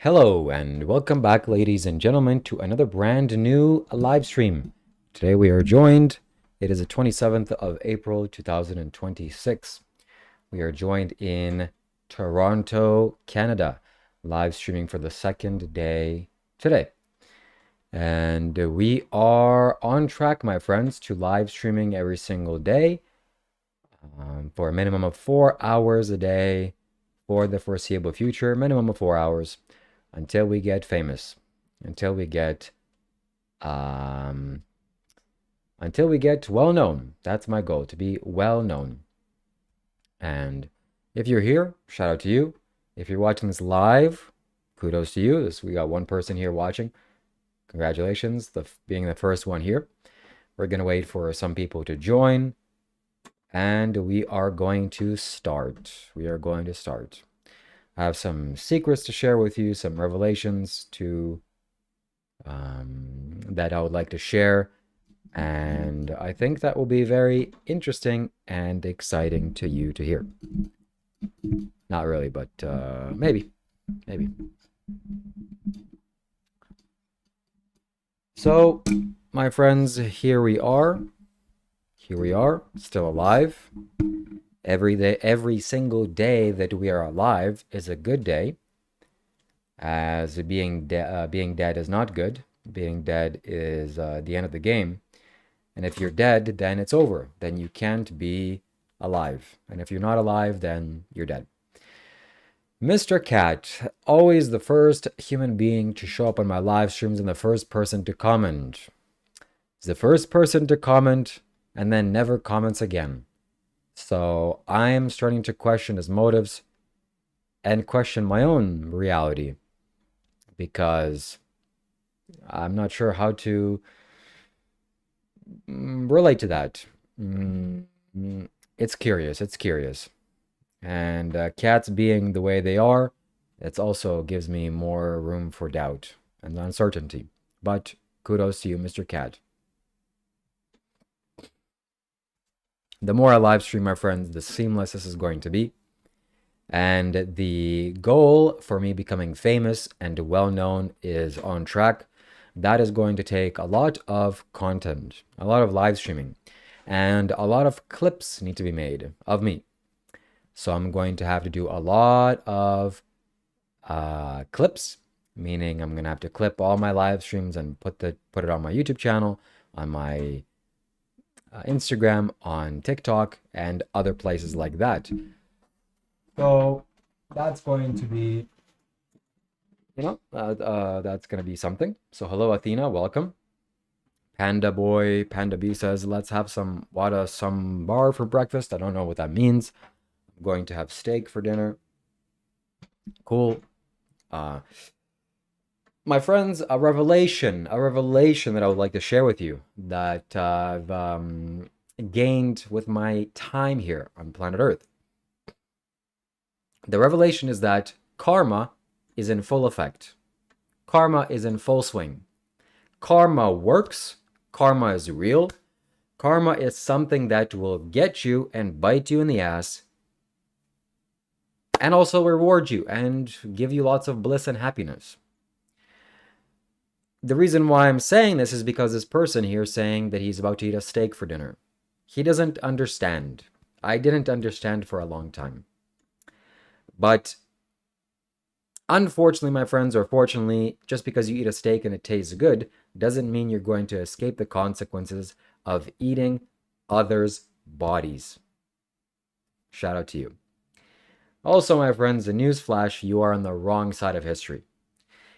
Hello and welcome back, ladies and gentlemen, to another brand new live stream. Today we are joined, it is the 27th of April 2026. We are joined in Toronto, Canada, live streaming for the second day today. And we are on track, my friends, to live streaming every single day for a minimum of 4 hours a day for the foreseeable future, minimum of 4 hours until we get famous, until we get um, well known. That's my goal, to be well known. And if you're here, shout out to you. If you're watching this live, kudos to you. We got one person here watching. Congratulations, being the first one here. We're gonna wait for some people to join, and we are going to start. I have some secrets to share with you, some revelations that I would like to share, and I think that will be very interesting and exciting to you to hear. Not really, but maybe. So, my friends, here we are, still alive. Every day, every single day that we are alive is a good day, as being dead is not good. Being dead is the end of the game. And if you're dead, then it's over. Then you can't be alive. And if you're not alive, then you're dead. Mr. Cat, always the first human being to show up on my live streams and the first person to comment. He's the first person to comment and then never comments again. So I'm starting to question his motives and question my own reality, because I'm not sure how to relate to that. It's curious. And cats being the way they are, it also gives me more room for doubt and uncertainty. But kudos to you, Mr. Cat. The more I live stream, my friends, the seamless this is going to be. And the goal for me becoming famous and well known is on track. That is going to take a lot of content, a lot of live streaming, and a lot of clips need to be made of me. So I'm going to have to do a lot of clips, meaning I'm going to have to clip all my live streams and put it on my YouTube channel, on my Instagram, on TikTok, and other places like that. So that's going to be, that's going to be something. So hello, Athena, welcome. Panda B says, let's have some wada sambar for breakfast. I don't know what that means. I'm going to have steak for dinner. Cool. My friends, a revelation that I would like to share with you that I've gained with my time here on planet Earth. The revelation is that karma is in full effect. Karma is in full swing. Karma works. Karma is real. Karma is something that will get you and bite you in the ass, and also reward you and give you lots of bliss and happiness. The reason why I'm saying this is because this person here is saying that he's about to eat a steak for dinner. He doesn't understand. I didn't understand for a long time. But unfortunately, my friends, or fortunately, just because you eat a steak and it tastes good doesn't mean you're going to escape the consequences of eating others' bodies. Shout out to you. Also, my friends, a newsflash, you are on the wrong side of history.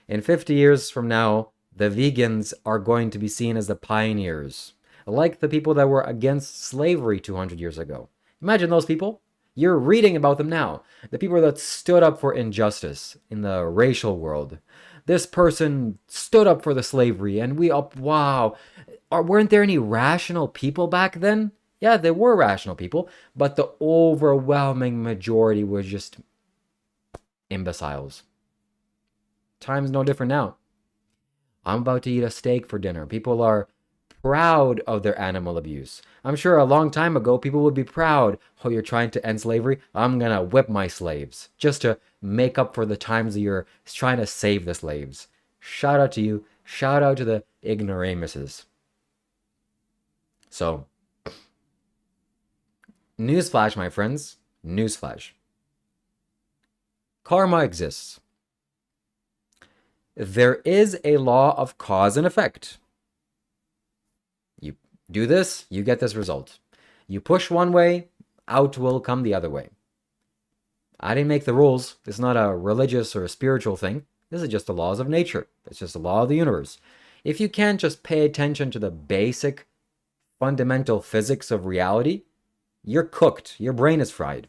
In 50 years from now, the vegans are going to be seen as the pioneers, like the people that were against slavery 200 years ago. Imagine those people. You're reading about them now. The people that stood up for injustice in the racial world. This person stood up for the slavery, and wow. Weren't there any rational people back then? Yeah, there were rational people, but the overwhelming majority was just imbeciles. Time's no different now. I'm about to eat a steak for dinner. People are proud of their animal abuse. I'm sure a long time ago, people would be proud. Oh, you're trying to end slavery? I'm going to whip my slaves just to make up for the times that you're trying to save the slaves. Shout out to you. Shout out to the ignoramuses. So, newsflash, my friends. Newsflash. Karma exists. There is a law of cause and effect. You do this, you get this result. You push one way, out will come the other way. I didn't make the rules. It's not a religious or a spiritual thing. This is just the laws of nature. It's just the law of the universe. If you can't just pay attention to the basic, fundamental physics of reality, you're cooked. Your brain is fried.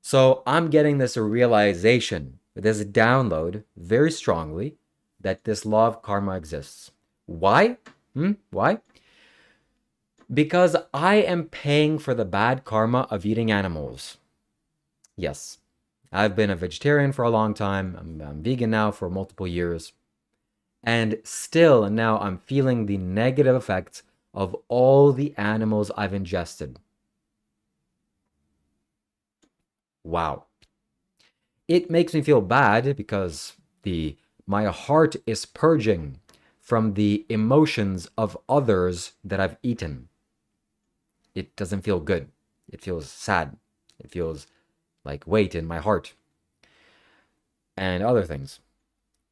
So I'm getting this realization, this download very strongly that this law of karma exists. Why? Why? Because I am paying for the bad karma of eating animals. Yes, I've been a vegetarian for a long time. I'm vegan now for multiple years. And still now I'm feeling the negative effects of all the animals I've ingested. Wow. It makes me feel bad because my heart is purging from the emotions of others that I've eaten. It doesn't feel good. It feels sad. It feels like weight in my heart and other things.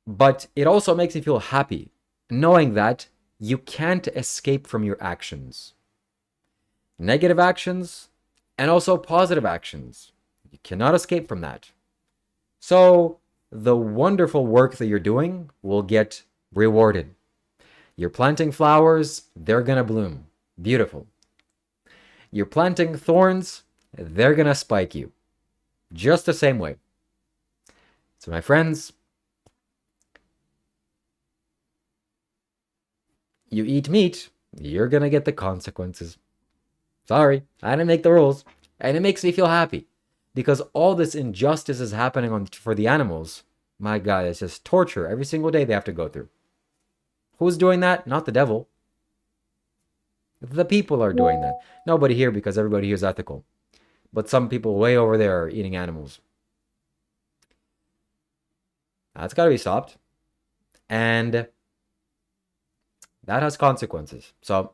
But it also makes me feel happy knowing that you can't escape from your actions. Negative actions and also positive actions. You cannot escape from that. So the wonderful work that you're doing will get rewarded. You're planting flowers, they're going to bloom. Beautiful. You're planting thorns, they're going to spike you. Just the same way. So my friends, you eat meat, you're going to get the consequences. Sorry, I didn't make the rules. And it makes me feel happy. Because all this injustice is happening for the animals. My God, it's just torture every single day they have to go through. Who's doing that? Not the devil. The people are doing that. Nobody here, because everybody here is ethical. But some people way over there are eating animals. That's got to be stopped. And that has consequences. So,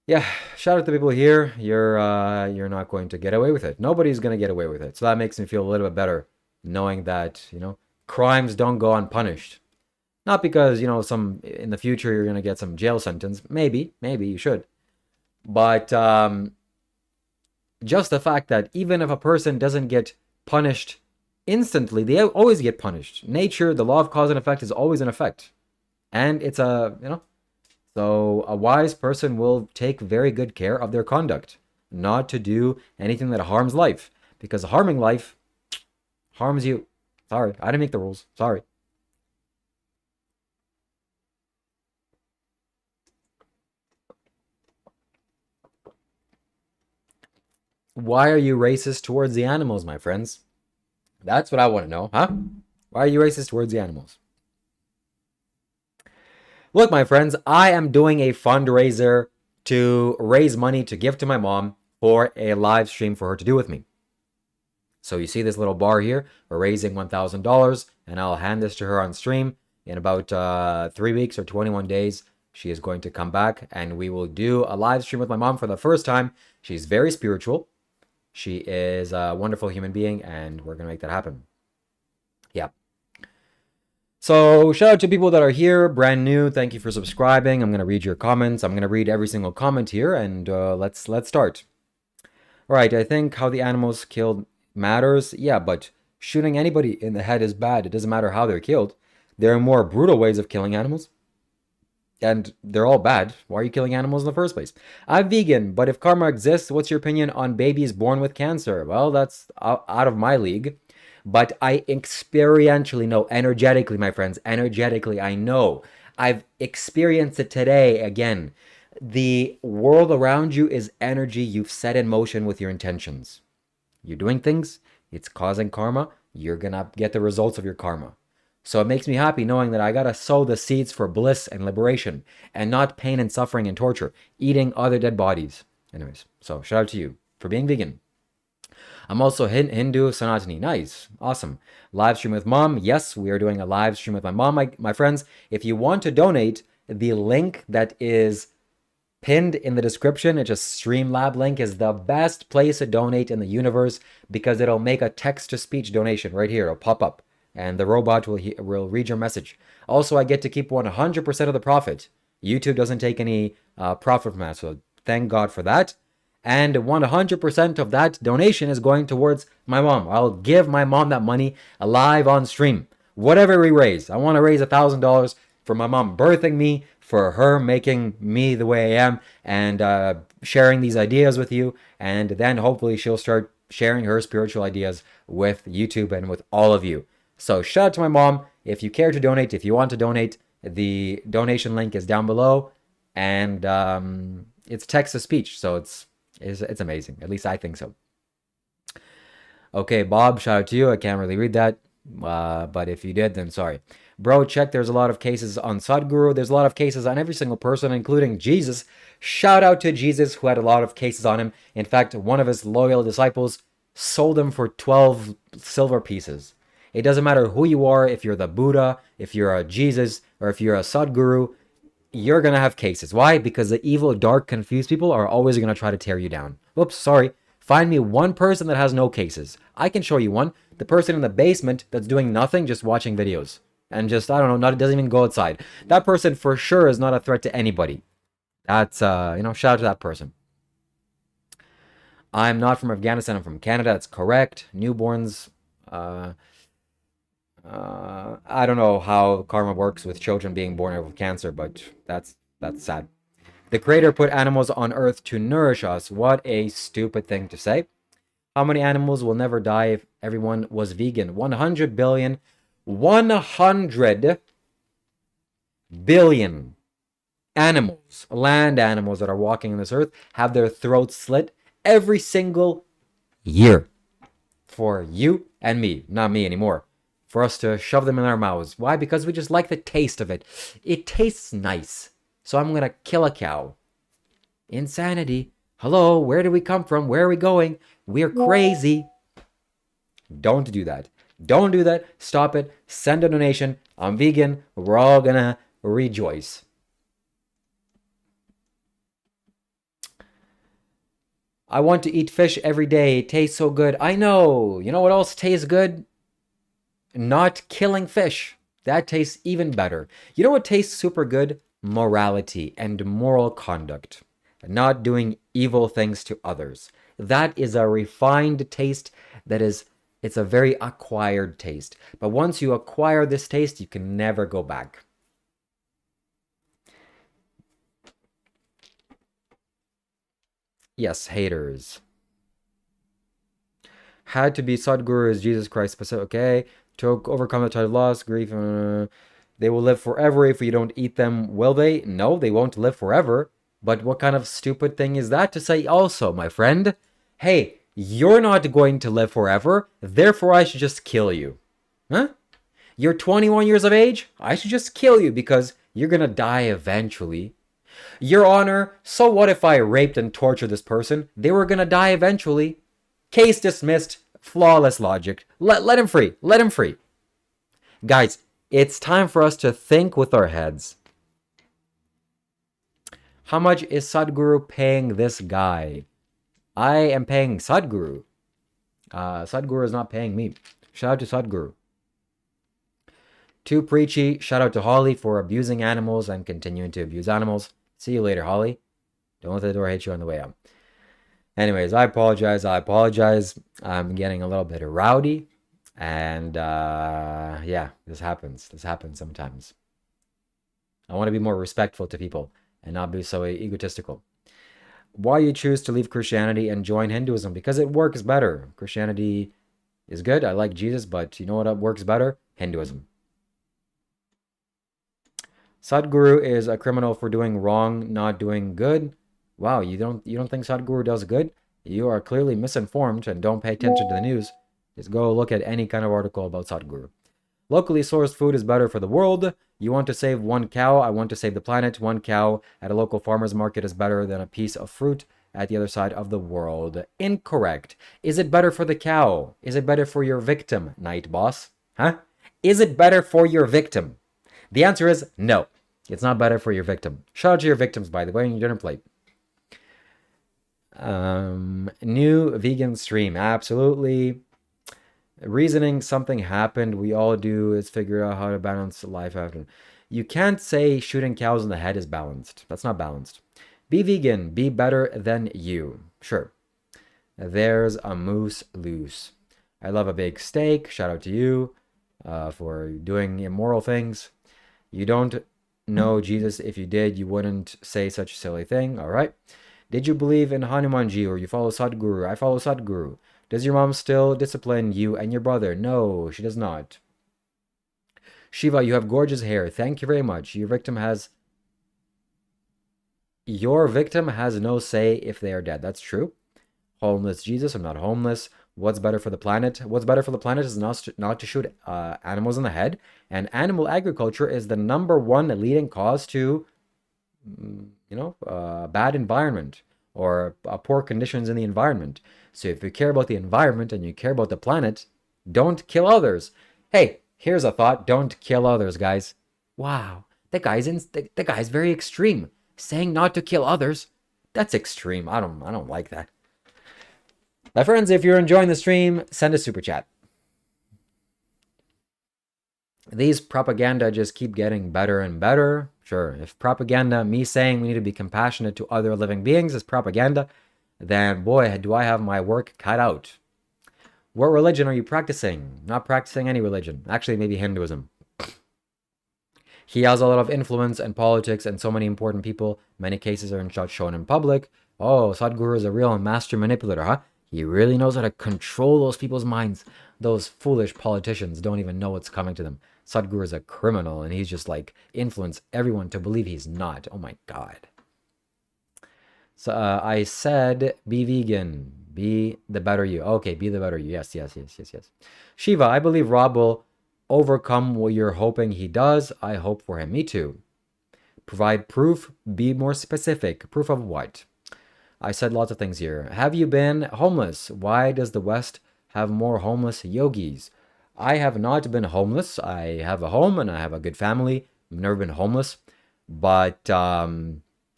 yeah, shout out to people here. You're not going to get away with it. Nobody's going to get away with it. So that makes me feel a little bit better knowing that, crimes don't go unpunished. Not because, some in the future you're going to get some jail sentence. Maybe you should. But just the fact that even if a person doesn't get punished instantly, they always get punished. Nature, the law of cause and effect is always in effect. And it's so a wise person will take very good care of their conduct, not to do anything that harms life, because harming life harms you. Sorry, I didn't make the rules. Sorry. Why are you racist towards the animals, my friends? That's what I want to know, huh? Why are you racist towards the animals? Look, my friends, I am doing a fundraiser to raise money to give to my mom for a live stream for her to do with me. So you see this little bar here, we're raising $1,000, and I'll hand this to her on stream. In about 3 weeks or 21 days, she is going to come back, and we will do a live stream with my mom for the first time. She's very spiritual. She is a wonderful human being, and we're going to make that happen. Yeah. So shout out to people that are here, brand new. Thank you for subscribing. I'm going to read your comments. I'm going to read every single comment here, and let's start. All right, I think how the animals killed matters. Yeah, but shooting anybody in the head is bad. It doesn't matter how they're killed. There are more brutal ways of killing animals, and they're all bad. Why are you killing animals in the first place? I'm vegan, but if karma exists, what's your opinion on babies born with cancer? Well, that's out of my league. But I experientially know, energetically, my friends, energetically, I know. I've experienced it today again. The world around you is energy you've set in motion with your intentions. You're doing things, it's causing karma, you're going to get the results of your karma. So it makes me happy knowing that I gotta sow the seeds for bliss and liberation and not pain and suffering and torture, eating other dead bodies. Anyways, so shout out to you for being vegan. I'm also Hindu Sanatani. Nice. Awesome. Live stream with mom. Yes, we are doing a live stream with my mom. My friends, if you want to donate, the link that is pinned in the description, it's a Streamlab link, is the best place to donate in the universe because it'll make a text-to-speech donation right here. It'll pop up and the robot will read your message. Also, I get to keep 100% of the profit. YouTube doesn't take any profit from that, so thank God for that. And 100% of that donation is going towards my mom. I'll give my mom that money live on stream. Whatever we raise. I want to raise $1,000 for my mom birthing me, for her making me the way I am, and sharing these ideas with you. And then hopefully she'll start sharing her spiritual ideas with YouTube and with all of you. So shout out to my mom. If you care to donate, if you want to donate, the donation link is down below. And it's text-to-speech, so it's amazing. At least I think so. Okay, Bob, shout out to you. I can't really read that, but if you did, then sorry. Bro, check. There's a lot of cases on Sadhguru. There's a lot of cases on every single person, including Jesus. Shout out to Jesus, who had a lot of cases on him. In fact, one of his loyal disciples sold him for 12 silver pieces. It doesn't matter who you are, if you're the Buddha, if you're a Jesus, or if you're a Sadhguru, you're going to have cases. Why? Because the evil, dark, confused people are always going to try to tear you down. Oops, sorry. Find me one person that has no cases. I can show you one. The person in the basement that's doing nothing, just watching videos. And just, I don't know, doesn't even go outside. That person for sure is not a threat to anybody. That's, shout out to that person. I'm not from Afghanistan. I'm from Canada. That's correct. Newborns, I don't know how karma works with children being born with cancer, but that's sad. The Creator put animals on Earth to nourish us. What a stupid thing to say. How many animals will never die if everyone was vegan? 100 billion. 100 billion animals, land animals that are walking on this earth, have their throats slit every single year. For you and me, not me anymore. For us to shove them in our mouths. Why? Because we just like the taste of it. It tastes nice. So I'm going to kill a cow. Insanity. Hello, where do we come from? Where are we going? We're crazy. Don't do that. Don't do that. Stop it. Send a donation. I'm vegan. We're all going to rejoice. I want to eat fish every day. It tastes so good. I know. You know what else tastes good? Not killing fish. That tastes even better. You know what tastes super good? Morality and moral conduct. Not doing evil things to others. That is a refined taste it's a very acquired taste. But once you acquire this taste, you can never go back. Yes, haters. Had to be Sadhguru is Jesus Christ specific. Okay. To overcome the tide of loss, grief. They will live forever if you don't eat them. Will they? No, they won't live forever. But what kind of stupid thing is that to say also, my friend? Hey, you're not going to live forever, therefore I should just kill you. Huh? You're 21 years of age? I should just kill you because you're gonna die eventually. Your Honor, so what if I raped and tortured this person? They were gonna die eventually. Case dismissed. Flawless logic. Let him free. Let him free. Guys, it's time for us to think with our heads. How much is Sadhguru paying this guy? I am paying Sadhguru. Sadhguru is not paying me. Shout out to Sadhguru. Too preachy. Shout out to Holly for abusing animals and continuing to abuse animals. See you later, Holly. Don't let the door hit you on the way out. Anyways, I apologize. I'm getting a little bit rowdy. And yeah, this happens. This happens sometimes. I want to be more respectful to people and not be so egotistical. Why you choose to leave Christianity and join Hinduism? Because it works better. Christianity is good. I like Jesus, but you know what works better? Hinduism. Sadhguru is a criminal for doing wrong, not doing good. Wow, you don't think Sadhguru does good? You are clearly misinformed and don't pay attention to the news. Just go look at any kind of article about Sadhguru. Locally sourced food is better for the world. You want to save one cow, I want to save the planet. One cow at a local farmer's market is better than a piece of fruit at the other side of the world. Incorrect. Is it better for the cow? Is it better for your victim, Night Boss? Huh? Is it better for your victim? The answer is no. It's not better for your victim. Shout out to your victims, by the way, on your dinner plate. New vegan stream. Absolutely. Reasoning something happened. We all do is figure out how to balance life after. You can't say shooting cows in the head is balanced. That's not balanced. Be vegan. Be better than you. Sure. There's a moose loose. I love a big steak. Shout out to you for doing immoral things. You don't know Jesus. If you did, you wouldn't say such a silly thing. All right. Did you believe in Hanumanji or you follow Sadhguru? I follow Sadhguru. Does your mom still discipline you and your brother? No, she does not. Shiva, you have gorgeous hair. Thank you very much. Your victim has no say if they are dead. That's true. Homeless Jesus, I'm not homeless. What's better for the planet? What's better for the planet is not to shoot animals in the head. And animal agriculture is the #1 leading cause to, bad environment or poor conditions in the environment. So if you care about the environment and you care about the planet, don't kill others. Hey, here's a thought. Don't kill others, guys. Wow, the guy's very extreme. Saying not to kill others, that's extreme. I don't like that. My friends, if you're enjoying the stream, send a super chat. These propaganda just keep getting better and better. Sure, if propaganda, me saying we need to be compassionate to other living beings is propaganda, then boy, do I have my work cut out. What religion are you practicing? Not practicing any religion. Actually, maybe Hinduism. He has a lot of influence and politics and so many important people. Many cases are not shown in public. Oh, Sadhguru is a real master manipulator, huh? He really knows how to control those people's minds. Those foolish politicians don't even know what's coming to them. Sadhguru is a criminal and he's just like influenced everyone to believe he's not. Oh my God. So I said, be vegan. Be the better you. Okay, be the better you. Yes. Shiva, I believe Rob will overcome what you're hoping he does. I hope for him. Me too. Provide proof. Be more specific. Proof of what? I said lots of things here. Have you been homeless? Why does the West have more homeless yogis? I have not been homeless. I have a home and I have a good family. I've never been homeless. But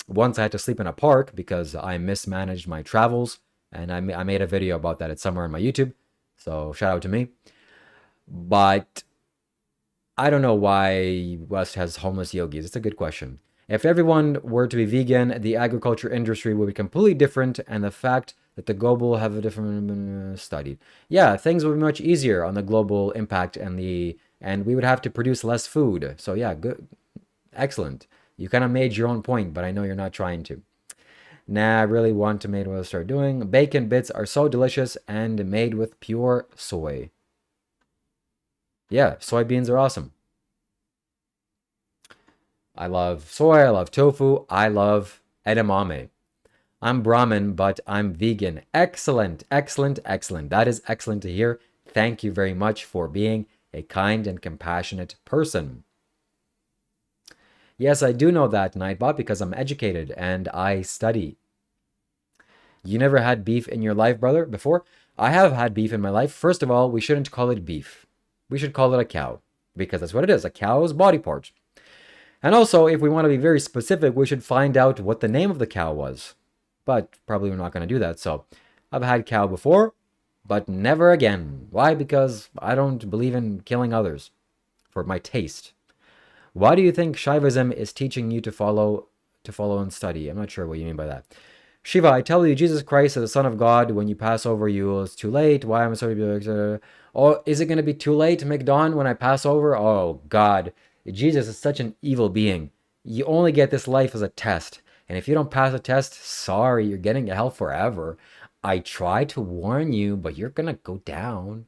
once I had to sleep in a park because I mismanaged my travels. And I made a video about that. It's somewhere on my YouTube. So shout out to me. But I don't know why West has homeless yogis. It's a good question. If everyone were to be vegan, the agriculture industry would be completely different, and the fact that the global have a different studied. Yeah, things would be much easier on the global impact and we would have to produce less food. So yeah, good, excellent. You kind of made your own point, but I know you're not trying to. Nah, I really want to make what I start doing. Bacon bits are so delicious and made with pure soy. Yeah, soybeans are awesome. I love soy, I love tofu, I love edamame. I'm Brahmin, but I'm vegan. Excellent. That is excellent to hear. Thank you very much for being a kind and compassionate person. Yes, I do know that, Nightbot, because I'm educated and I study. You never had beef in your life, brother, before? I have had beef in my life. First of all, we shouldn't call it beef. We should call it a cow, because that's what it is, a cow's body part. And also, if we want to be very specific, we should find out what the name of the cow was. But probably we're not going to do that. So I've had cow before, but never again. Why? Because I don't believe in killing others for my taste. Why do you think Shaivism is teaching you to follow and study? I'm not sure what you mean by that. Shiva, I tell you, Jesus Christ is the Son of God. When you pass over, it's too late. Why am I so... Oh, is it going to be too late to make dawn when I pass over? Oh, God. Jesus is such an evil being. You only get this life as a test. And if you don't pass a test, sorry, you're getting to hell forever. I try to warn you, but you're going to go down.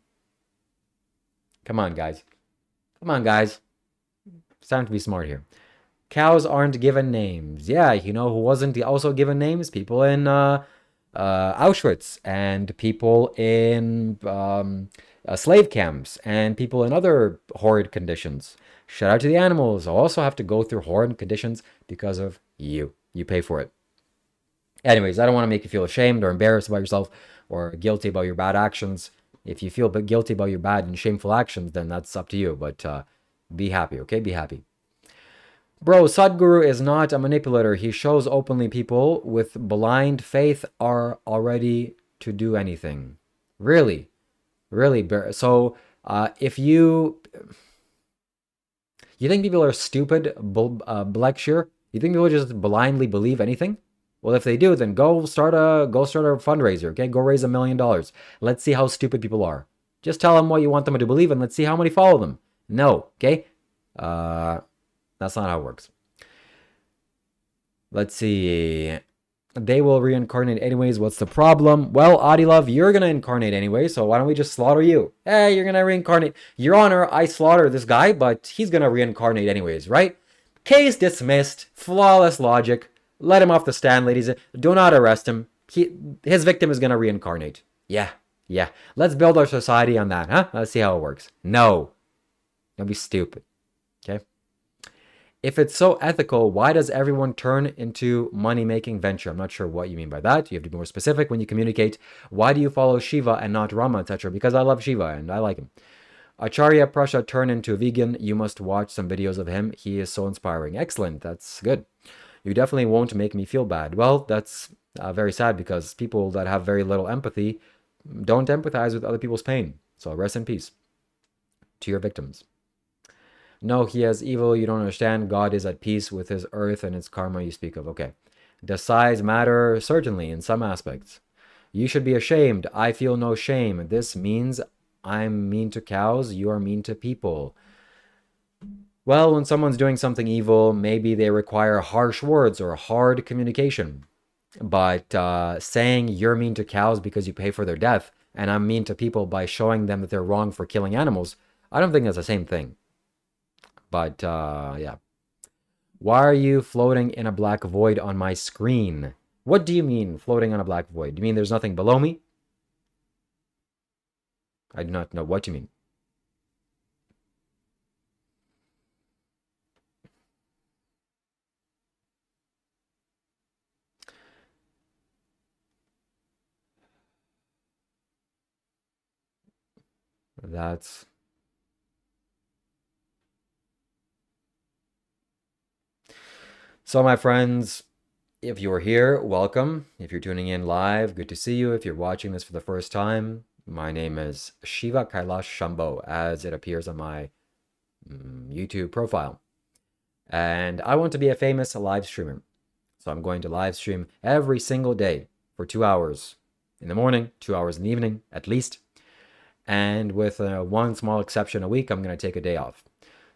Come on, guys. It's time to be smart here. Cows aren't given names. Yeah, you know who wasn't also given names? People in Auschwitz and people in slave camps and people in other horrid conditions. Shout out to the animals. Also have to go through horrid conditions because of you. You pay for it. Anyways, I don't want to make you feel ashamed or embarrassed about yourself or guilty about your bad actions. If you feel guilty about your bad and shameful actions, then that's up to you. But be happy, okay? Be happy. Bro, Sadhguru is not a manipulator. He shows openly people with blind faith are already to do anything. Really? Really? So if you think people are stupid, Blackshear? You think people just blindly believe anything? Well, if they do, then go start a fundraiser, okay? Go raise $1 million. Let's see how stupid people are. Just tell them what you want them to believe and let's see how many follow them. No, okay? That's not how it works. Let's see. They will reincarnate anyways. What's the problem? Well, Adilove, you're going to incarnate anyway, so why don't we just slaughter you? Hey, you're going to reincarnate. Your Honor, I slaughter this guy, but he's going to reincarnate anyways, right? Case dismissed. Flawless logic. Let him off the stand, ladies. Do not arrest him. His victim is going to reincarnate. Yeah. Let's build our society on that, huh? Let's see how it works. No. Don't be stupid. Okay? If it's so ethical, why does everyone turn into money-making venture? I'm not sure what you mean by that. You have to be more specific when you communicate. Why do you follow Shiva and not Rama, etc.? Because I love Shiva and I like him. Acharya Prasha turned into a vegan. You must watch some videos of him. He is so inspiring. Excellent. That's good. You definitely won't make me feel bad. Well, that's very sad because people that have very little empathy don't empathize with other people's pain. So rest in peace to your victims. No, he has evil. You don't understand. God is at peace with his earth and its karma you speak of. Okay. Does size matter? Certainly, in some aspects. You should be ashamed. I feel no shame. This means I'm mean to cows. You are mean to people. Well, when someone's doing something evil, maybe they require harsh words or hard communication. But saying you're mean to cows because you pay for their death, and I'm mean to people by showing them that they're wrong for killing animals, I don't think that's the same thing. But, yeah. Why are you floating in a black void on my screen? What do you mean, floating on a black void? Do you mean there's nothing below me? I do not know what you mean. That's... So, my friends, if you're here, welcome. If you're tuning in live, good to see you. If you're watching this for the first time, my name is Shiva Kailash Shambho, as it appears on my YouTube profile. And I want to be a famous live streamer. So I'm going to live stream every single day for 2 hours in the morning, 2 hours in the evening, at least. And with one small exception a week, I'm going to take a day off.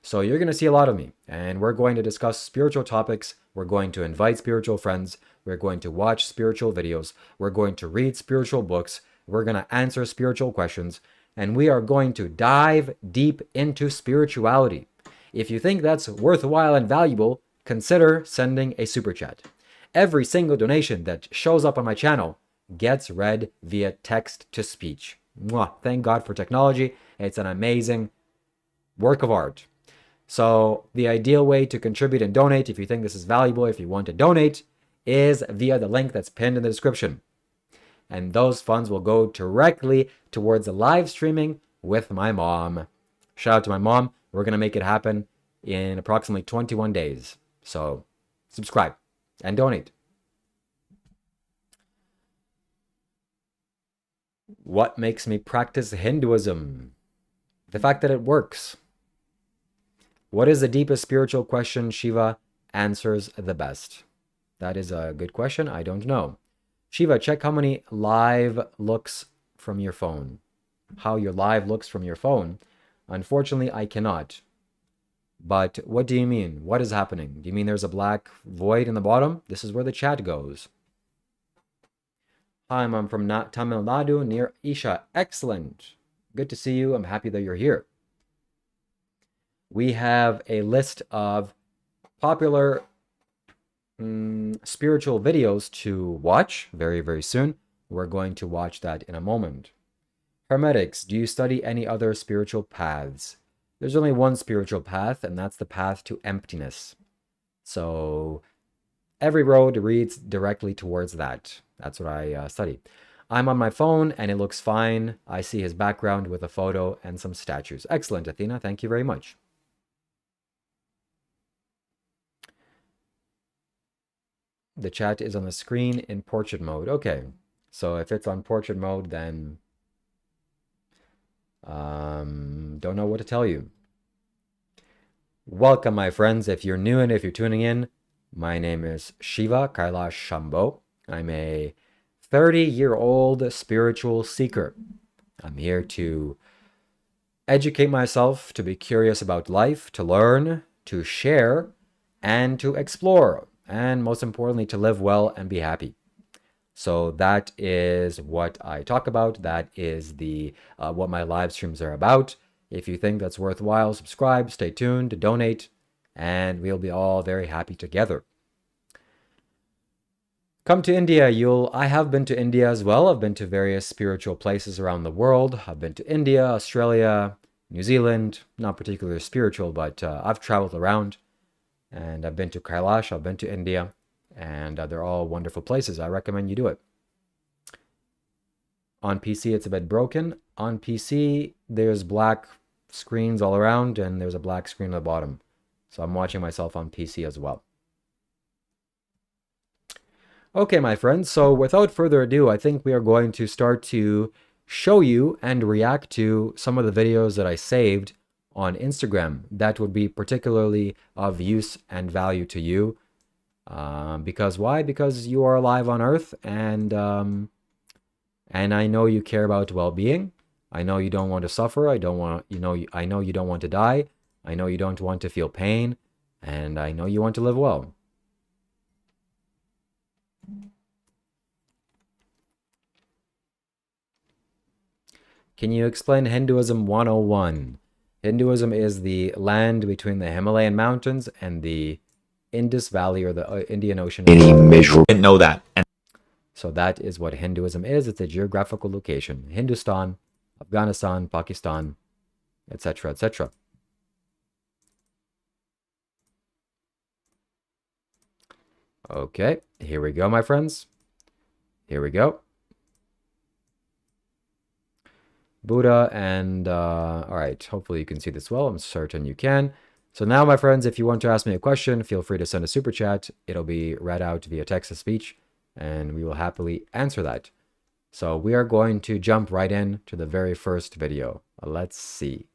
So you're going to see a lot of me, and we're going to discuss spiritual topics. We're going to invite spiritual friends. We're going to watch spiritual videos. We're going to read spiritual books. We're going to answer spiritual questions, and we are going to dive deep into spirituality. If you think that's worthwhile and valuable, consider sending a super chat. Every single donation that shows up on my channel gets read via text to speech. Mwah. Thank God for technology. It's an amazing work of art. So the ideal way to contribute and donate, if you think this is valuable, if you want to donate, is via the link that's pinned in the description. And those funds will go directly towards the live streaming with my mom. Shout out to my mom. We're going to make it happen in approximately 21 days. So subscribe and donate. What makes me practice Hinduism? The fact that it works. What is the deepest spiritual question Shiva answers the best? That is a good question. I don't know. Shiva, check how many live looks from your phone. How your live looks from your phone. Unfortunately, I cannot. But what do you mean? What is happening? Do you mean there's a black void in the bottom? This is where the chat goes. Hi, I'm from Tamil Nadu near Isha. Excellent. Good to see you. I'm happy that you're here. We have a list of popular spiritual videos to watch very, very soon. We're going to watch that in a moment. Hermetics, do you study any other spiritual paths? There's only one spiritual path, and that's the path to emptiness. So every road leads directly towards that. That's what I study. I'm on my phone and it looks fine. I see his background with a photo and some statues. Excellent, Athena. Thank you very much. The chat is on the screen in portrait mode. Okay. So if it's on portrait mode, then don't know what to tell you. Welcome, my friends. If you're new and if you're tuning in, my name is Shiva, Kailash, Shambho. I'm a 30-year-old spiritual seeker. I'm here to educate myself, to be curious about life, to learn, to share, and to explore, and most importantly, to live well and be happy. So that is what I talk about. That is the what my live streams are about. If you think that's worthwhile, subscribe, stay tuned, donate, and we'll be all very happy together. Come to India. I have been to India as well. I've been to various spiritual places around the world. I've been to India, Australia, New Zealand. Not particularly spiritual, but I've traveled around. And I've been to Kailash, I've been to India. And they're all wonderful places. I recommend you do it. On PC, it's a bit broken. On PC, there's black screens all around, and there's a black screen at the bottom. So I'm watching myself on PC as well. Okay, my friends, so without further ado, I think we are going to start to show you and react to some of the videos that I saved on Instagram. That would be particularly of use and value to you. Because why? Because you are alive on Earth, and I know you care about well-being. I know you don't want to suffer. I know you don't want to die. I know you don't want to feel pain, and I know you want to live well. Can you explain Hinduism 101? Hinduism is the land between the Himalayan mountains and the Indus Valley, or the Indian Ocean. Didn't know that. So that is what Hinduism is. It's a geographical location. Hindustan, Afghanistan, Pakistan, etc., etc. Okay, here we go, my friends. Here we go. Buddha and, all right, hopefully you can see this well. I'm certain you can. So now, my friends, if you want to ask me a question, feel free to send a super chat. It'll be read out via text-to-speech, and we will happily answer that. So we are going to jump right in to the very first video. Let's see.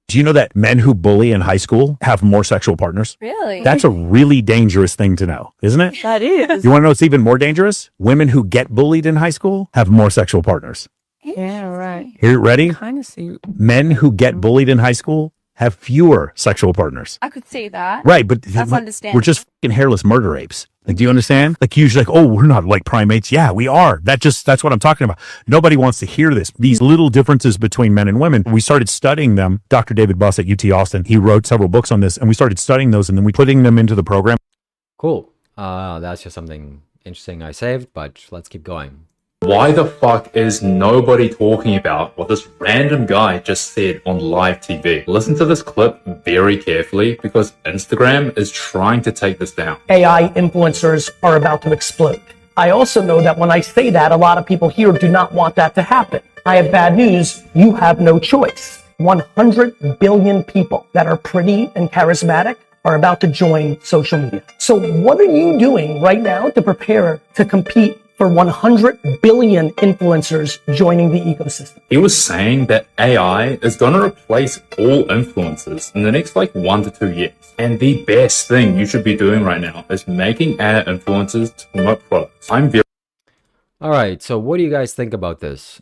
Do you know that men who bully in high school have more sexual partners? Really? That's a really dangerous thing to know, isn't it? That is. You want to know what's even more dangerous? Women who get bullied in high school have more sexual partners. Yeah, right. Here, ready? Kind of see. Men who get bullied in high school have fewer sexual partners. I could see that. Right, but That's understandable. we're just fucking hairless murder apes. Like, do you understand? Like, usually, like, oh, we're not like primates. Yeah, we are. That's what I'm talking about. Nobody wants to hear this. These little differences between men and women. We started studying them. Dr. David Buss at UT Austin, he wrote several books on this, and we started studying those, and then we putting them into the program. Cool. That's just something interesting I saved, but let's keep going. Why the fuck is nobody talking about what this random guy just said on live TV? Listen to this clip very carefully because Instagram is trying to take this down. AI influencers are about to explode. I also know that when I say that, a lot of people here do not want that to happen. I have bad news. You have no choice. 100 billion people that are pretty and charismatic are about to join social media. So what are you doing right now to prepare to compete for 100 billion influencers joining the ecosystem? He was saying that AI is going to replace all influencers in the next 1 to 2 years. And the best thing you should be doing right now is making AI influencers to promote products. All right, so what do you guys think about this?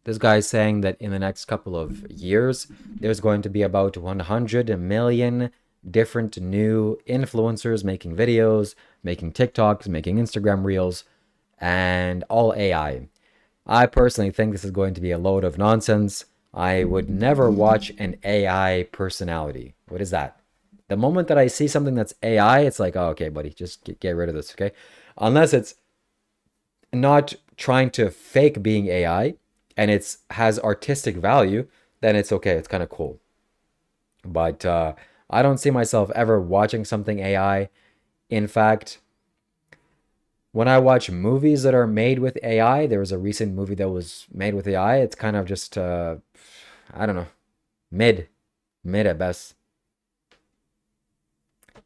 This guy's saying that in the next couple of years, there's going to be about 100 million different new influencers making videos, making TikToks, making Instagram reels, and all AI. I personally think this is going to be a load of nonsense. I would never watch an AI personality. What is that? The moment that I see something that's AI, it's like, oh, okay, buddy, just get rid of this, okay? Unless it's not trying to fake being AI. and it's has artistic value, then it's okay. It's kind of cool. But I don't see myself ever watching something AI. In fact, when I watch movies that are made with AI, there was a recent movie that was made with AI. It's kind of just, I don't know, mid at best.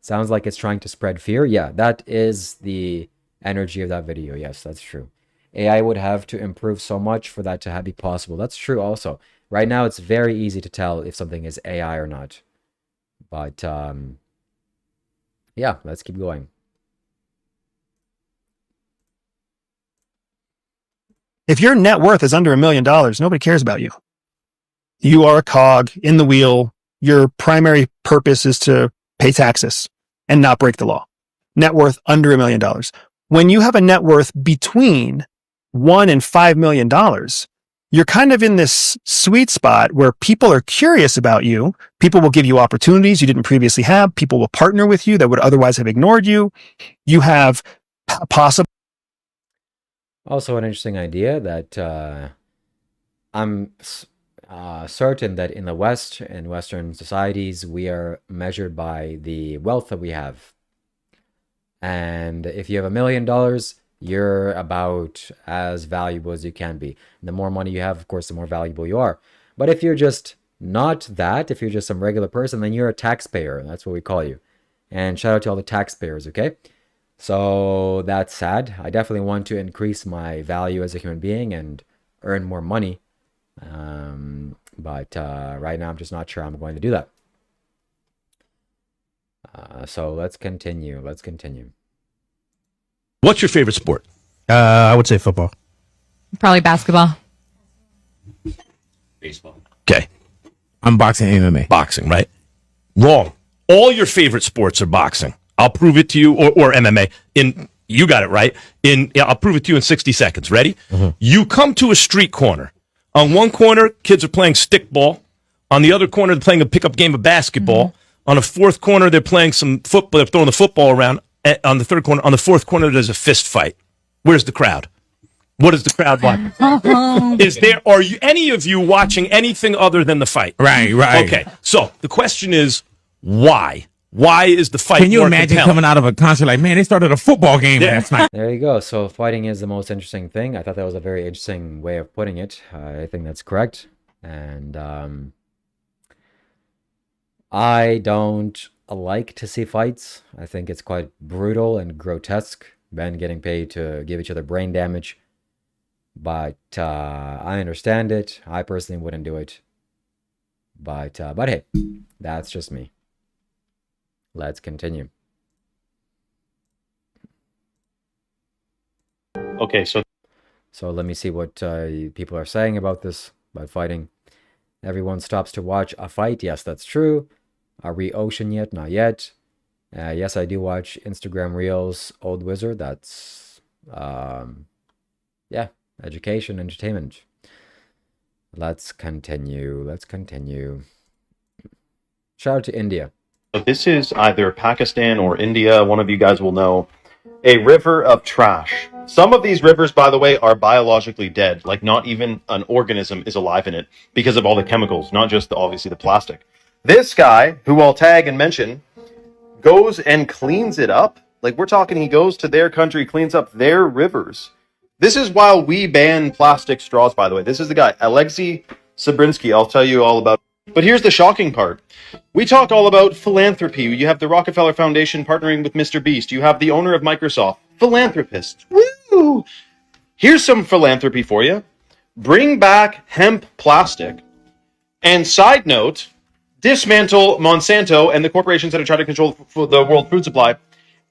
Sounds like it's trying to spread fear. Yeah, that is the energy of that video. Yes, that's true. AI would have to improve so much for that to be possible. That's true also. Right now, it's very easy to tell if something is AI or not. But, yeah, let's keep going. If your net worth is under $1 million, nobody cares about you. You are a cog in the wheel. Your primary purpose is to pay taxes and not break the law. Net worth under $1 million. When you have a net worth between $1 and $5 million, you're kind of in this sweet spot where people are curious about you. People will give you opportunities you didn't previously have. People will partner with you that would otherwise have ignored you. You have possible. Also, an interesting idea that I'm certain that in the West, in Western societies, we are measured by the wealth that we have. And if you have $1 million, you're about as valuable as you can be. And the more money you have, of course, the more valuable you are. But if you're just not that, if you're just some regular person, then you're a taxpayer. That's what we call you. And shout out to all the taxpayers, okay? So that's sad. I definitely want to increase my value as a human being and earn more money. But right now, I'm just not sure I'm going to do that. So let's continue. Let's continue. What's your favorite sport? I would say football. Probably basketball. Baseball. Okay. I'm boxing and MMA. Boxing, right? Wrong. All your favorite sports are boxing. I'll prove it to you, or MMA. You got it right. I'll prove it to you in 60 seconds. Ready? Mm-hmm. You come to a street corner. On one corner, kids are playing stickball. On the other corner, they're playing a pickup game of basketball. Mm-hmm. On a fourth corner, they're playing some football. They're throwing the football around. On the third corner, on the fourth corner, there's a fist fight. Where's the crowd? What is the crowd watching? Are you any of you watching anything other than the fight? Right. Okay. So the question is, why? Why is the fight? Can you more imagine compelling? coming out of a concert like, man, they started a football game last night? There you go. So fighting is the most interesting thing. I thought that was a very interesting way of putting it. I think that's correct. And I don't like to see fights. I think it's quite brutal and grotesque. Men getting paid to give each other brain damage. But I understand it. I personally wouldn't do it. But hey, that's just me. Let's continue. Okay, so let me see what people are saying about this, about fighting. Everyone stops to watch a fight. Yes, that's true. Are we ocean yet? Not yet. Yes, I do watch Instagram Reels, Old Wizard. That's, yeah, education, entertainment. Let's continue. Let's continue. Shout out to India. this is either Pakistan or India. One of you guys will know. A river of trash. Some of these rivers, by the way, are biologically dead. Like not even an organism is alive in it because of all the chemicals, not just obviously the plastic. This guy, who I'll tag and mention, goes and cleans it up. Like we're talking, he goes to their country, cleans up their rivers. This is while we ban plastic straws, by the way. This is the guy, Alexei Sabrinsky. I'll tell you all about it. But here's the shocking part. We talk all about philanthropy. You have the Rockefeller Foundation partnering with Mr. Beast. You have the owner of Microsoft. Philanthropists. Woo! Here's some philanthropy for you. Bring back hemp plastic. And side note, dismantle Monsanto and the corporations that are trying to control the world food supply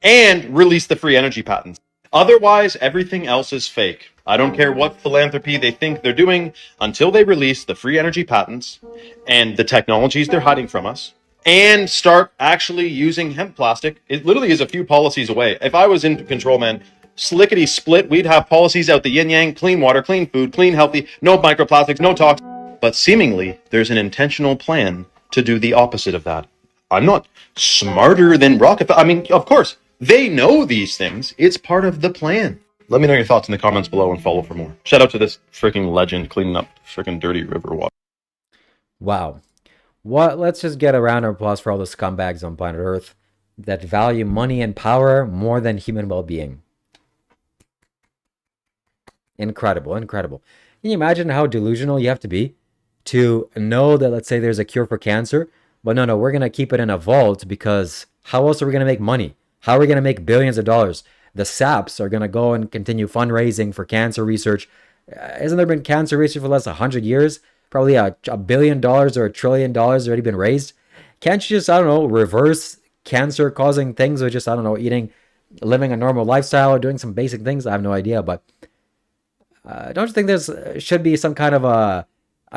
and release the free energy patents. Otherwise, everything else is fake. I don't care what philanthropy they think they're doing until they release the free energy patents and the technologies they're hiding from us and start actually using hemp plastic. It literally is a few policies away. If I was in control, man, slickety split, we'd have policies out the yin yang, clean water, clean food, clean healthy, no microplastics, no toxins. But seemingly, there's an intentional plan to do the opposite of that. I'm not smarter than Rockefeller. I mean, of course, they know these things. It's part of the plan. Let me know your thoughts in the comments below and follow for more. Shout out to this freaking legend cleaning up freaking dirty river water. Wow. Let's just get a round of applause for all the scumbags on planet Earth that value money and power more than human well-being. Incredible, incredible. Can you imagine how delusional you have to be to know that, let's say, there's a cure for cancer, but no, we're going to keep it in a vault because how else are we going to make money? How are we going to make billions of dollars? The SAPs are going to go and continue fundraising for cancer research. Hasn't there been cancer research for the last 100 years? Probably $1 billion or $1 trillion already been raised. Can't you just, I don't know, reverse cancer causing things with just, I don't know, living a normal lifestyle or doing some basic things? I have no idea, but don't you think there's should be some kind of a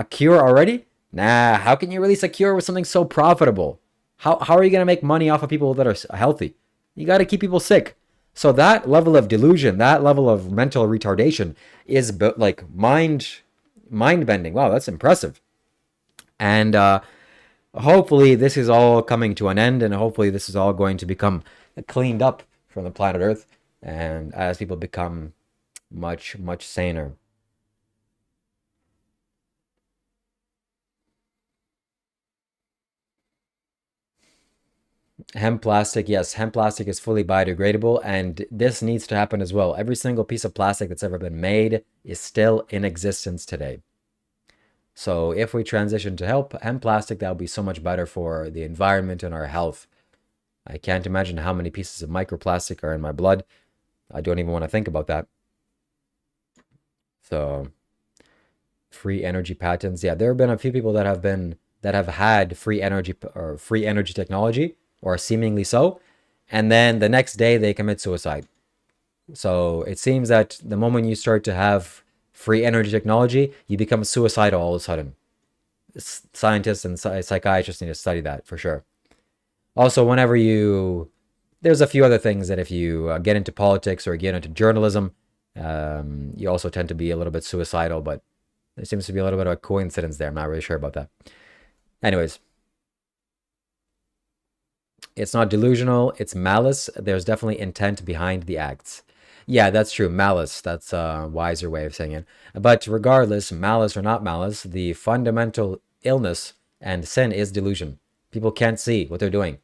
cure already? Nah, how can you release a cure with something so profitable? How are you going to make money off of people that are healthy? You got to keep people sick. So that level of delusion, that level of mental retardation is like mind-bending. Wow, that's impressive. And hopefully this is all coming to an end, and hopefully this is all going to become cleaned up from the planet Earth, and as people become much saner. Hemp plastic, yes, hemp plastic is fully biodegradable, and this needs to happen as well. Every single piece of plastic that's ever been made is still in existence today. So if we transition to hemp plastic, that would be so much better for the environment and our health. I can't imagine how many pieces of microplastic are in my blood. I don't even want to think about that. So, free energy patents. Yeah, there have been a few people that have had free energy technology, or seemingly so, and then the next day they commit suicide. So it seems that the moment you start to have free energy technology, you become suicidal all of a sudden. Scientists and psychiatrists need to study that for sure. Also, there's a few other things that if you get into politics or get into journalism, you also tend to be a little bit suicidal, but there seems to be a little bit of a coincidence there. I'm not really sure about that. Anyways, it's not delusional, it's malice. There's definitely intent behind the acts. Yeah, that's true. Malice. That's a wiser way of saying it. But regardless, malice or not malice, the fundamental illness and sin is delusion. People can't see what they're doing.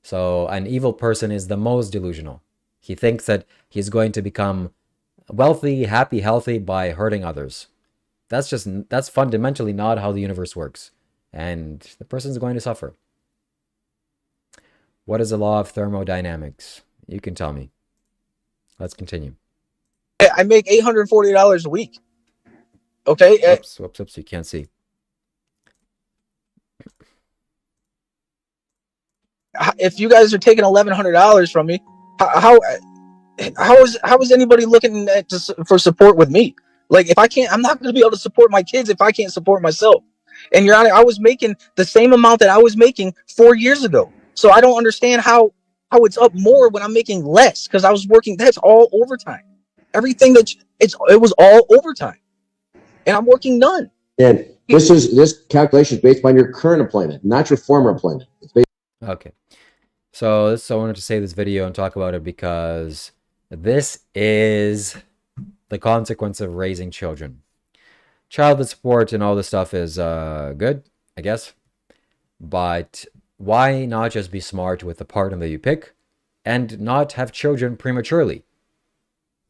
So an evil person is the most delusional. He thinks that he's going to become wealthy, happy, healthy by hurting others. That's fundamentally not how the universe works. And the person's going to suffer. What is the law of thermodynamics? You can tell me. Let's continue. I make $840 a week. Okay. Whoops, you can't see. If you guys are taking $1,100 from me, how is anybody looking for support with me? Like, if I can't, I'm not going to be able to support my kids if I can't support myself. And Your Honor, I was making the same amount that I was making 4 years ago. So I don't understand how it's up more when I'm making less, because I was working. That's all overtime. Everything it was all overtime, and I'm working none. And this calculation is based on your current employment, not your former employment. It's based. Okay, so I wanted to say this video and talk about it because this is the consequence of raising children. Child support and all this stuff is good, I guess, but why not just be smart with the partner that you pick and not have children prematurely?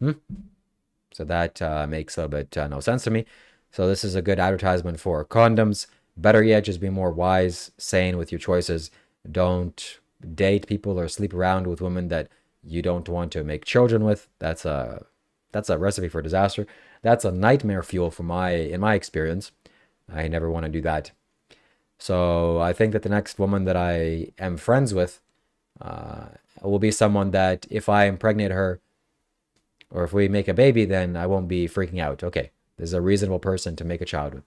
So that makes a bit no sense to me. So this is a good advertisement for condoms. Better yet, just be more wise, sane with your choices. Don't date people or sleep around with women that you don't want to make children with. That's a recipe for disaster. That's a nightmare fuel in my experience. I never want to do that. So I think that the next woman that I am friends with will be someone that if I impregnate her or if we make a baby, then I won't be freaking out. Okay, this is a reasonable person to make a child with.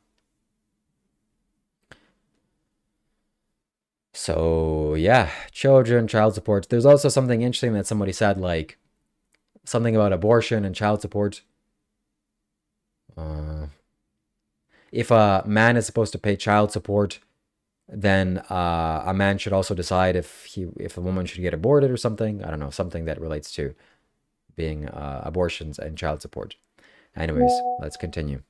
So yeah, children, child support. There's also something interesting that somebody said, like something about abortion and child support. If a man is supposed to pay child support, then a man should also decide if a woman should get aborted or something. I don't know, something that relates to being abortions and child support. Anyways, let's continue.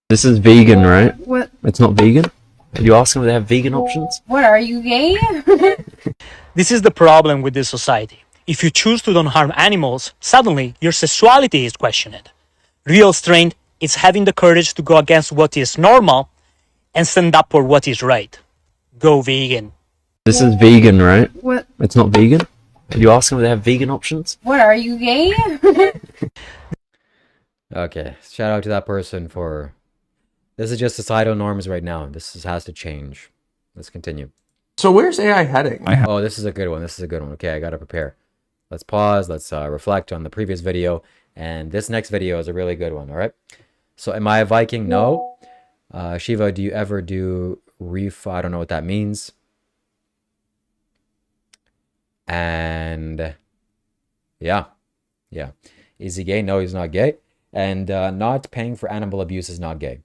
This is vegan, right? What? It's not vegan? Did you ask them if they have vegan options? What, are you gay? This is the problem with this society. If you choose to don't harm animals, suddenly your sexuality is questioned. Real strength is having the courage to go against what is normal and stand up for what is right. Go vegan. This is vegan, right? What? It's not vegan? Did you ask them if they have vegan options? What, are you gay? Okay, shout out to that person for... This is just societal norms right now. Has to change. Let's continue. So where's AI heading? Oh, this is a good one. This is a good one. Okay, I gotta prepare. Let's pause. Let's reflect on the previous video. And this next video is a really good one, all right? So am I a Viking? No. Shiva, do you ever do reef? I don't know what that means. And yeah. Is he gay? No, he's not gay. And not paying for animal abuse is not gay.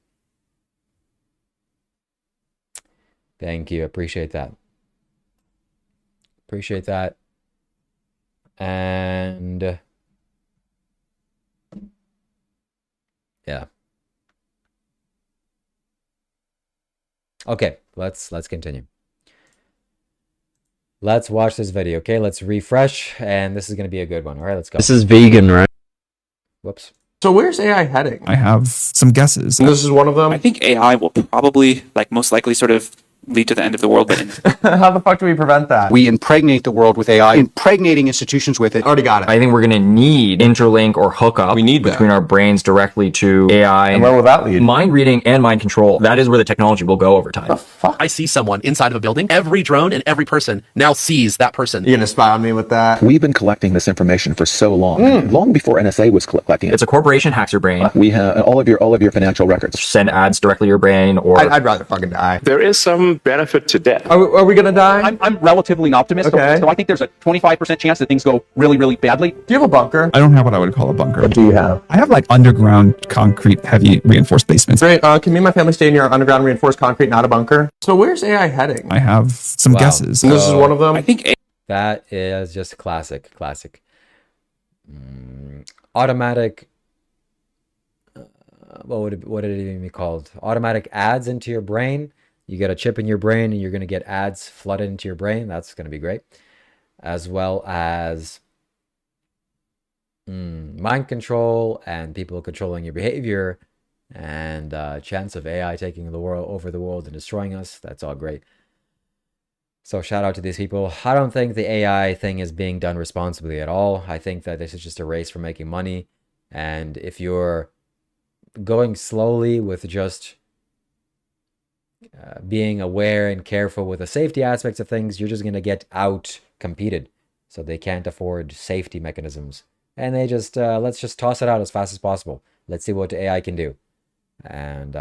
Thank you. Appreciate that. Appreciate that. And yeah. Okay, let's continue. Let's watch this video, okay? Let's refresh, and this is going to be a good one. All right, let's go. This is vegan, right? Whoops. So where's AI heading? I have some guesses. And this is one of them? I think AI will probably, most likely, sort of lead to the end of the world. But How the fuck do we prevent that? We impregnate the world with AI, impregnating institutions with it. Already got it. I think we're going to need interlink or hookup between our brains directly to AI. And where will that lead? Mind reading and mind control. That is where the technology will go over time. I see someone inside of a building. Every drone and every person now sees that person. You gonna spy on me with that? We've been collecting this information for so long, long before NSA was collecting it. It's a corporation hacks your brain. We have all of your financial records. Send ads directly to your brain, or I'd rather fucking die. there is some benefit to death. Are we gonna die? I'm relatively an optimist, Okay. so I think there's a 25% chance that things go really, really badly. Do you have a bunker? I don't have what I would call a bunker. What do you have? I have underground concrete, heavy reinforced basements. Great. Can me and my family stay in your underground reinforced concrete, not a bunker? So where's AI heading? I have some guesses. And this is one of them? I think That is just classic. Automatic... what did it even be called? Automatic ads into your brain. You get a chip in your brain and you're going to get ads flooded into your brain. That's going to be great. As well as mind control and people controlling your behavior, and chance of AI taking over the world and destroying us. That's all great. So shout out to these people. I don't think the AI thing is being done responsibly at all. I think that this is just a race for making money. And if you're going slowly with just being aware and careful with the safety aspects of things, you're just going to get out competed. So they can't afford safety mechanisms. And they just, let's just toss it out as fast as possible. Let's see what the AI can do. And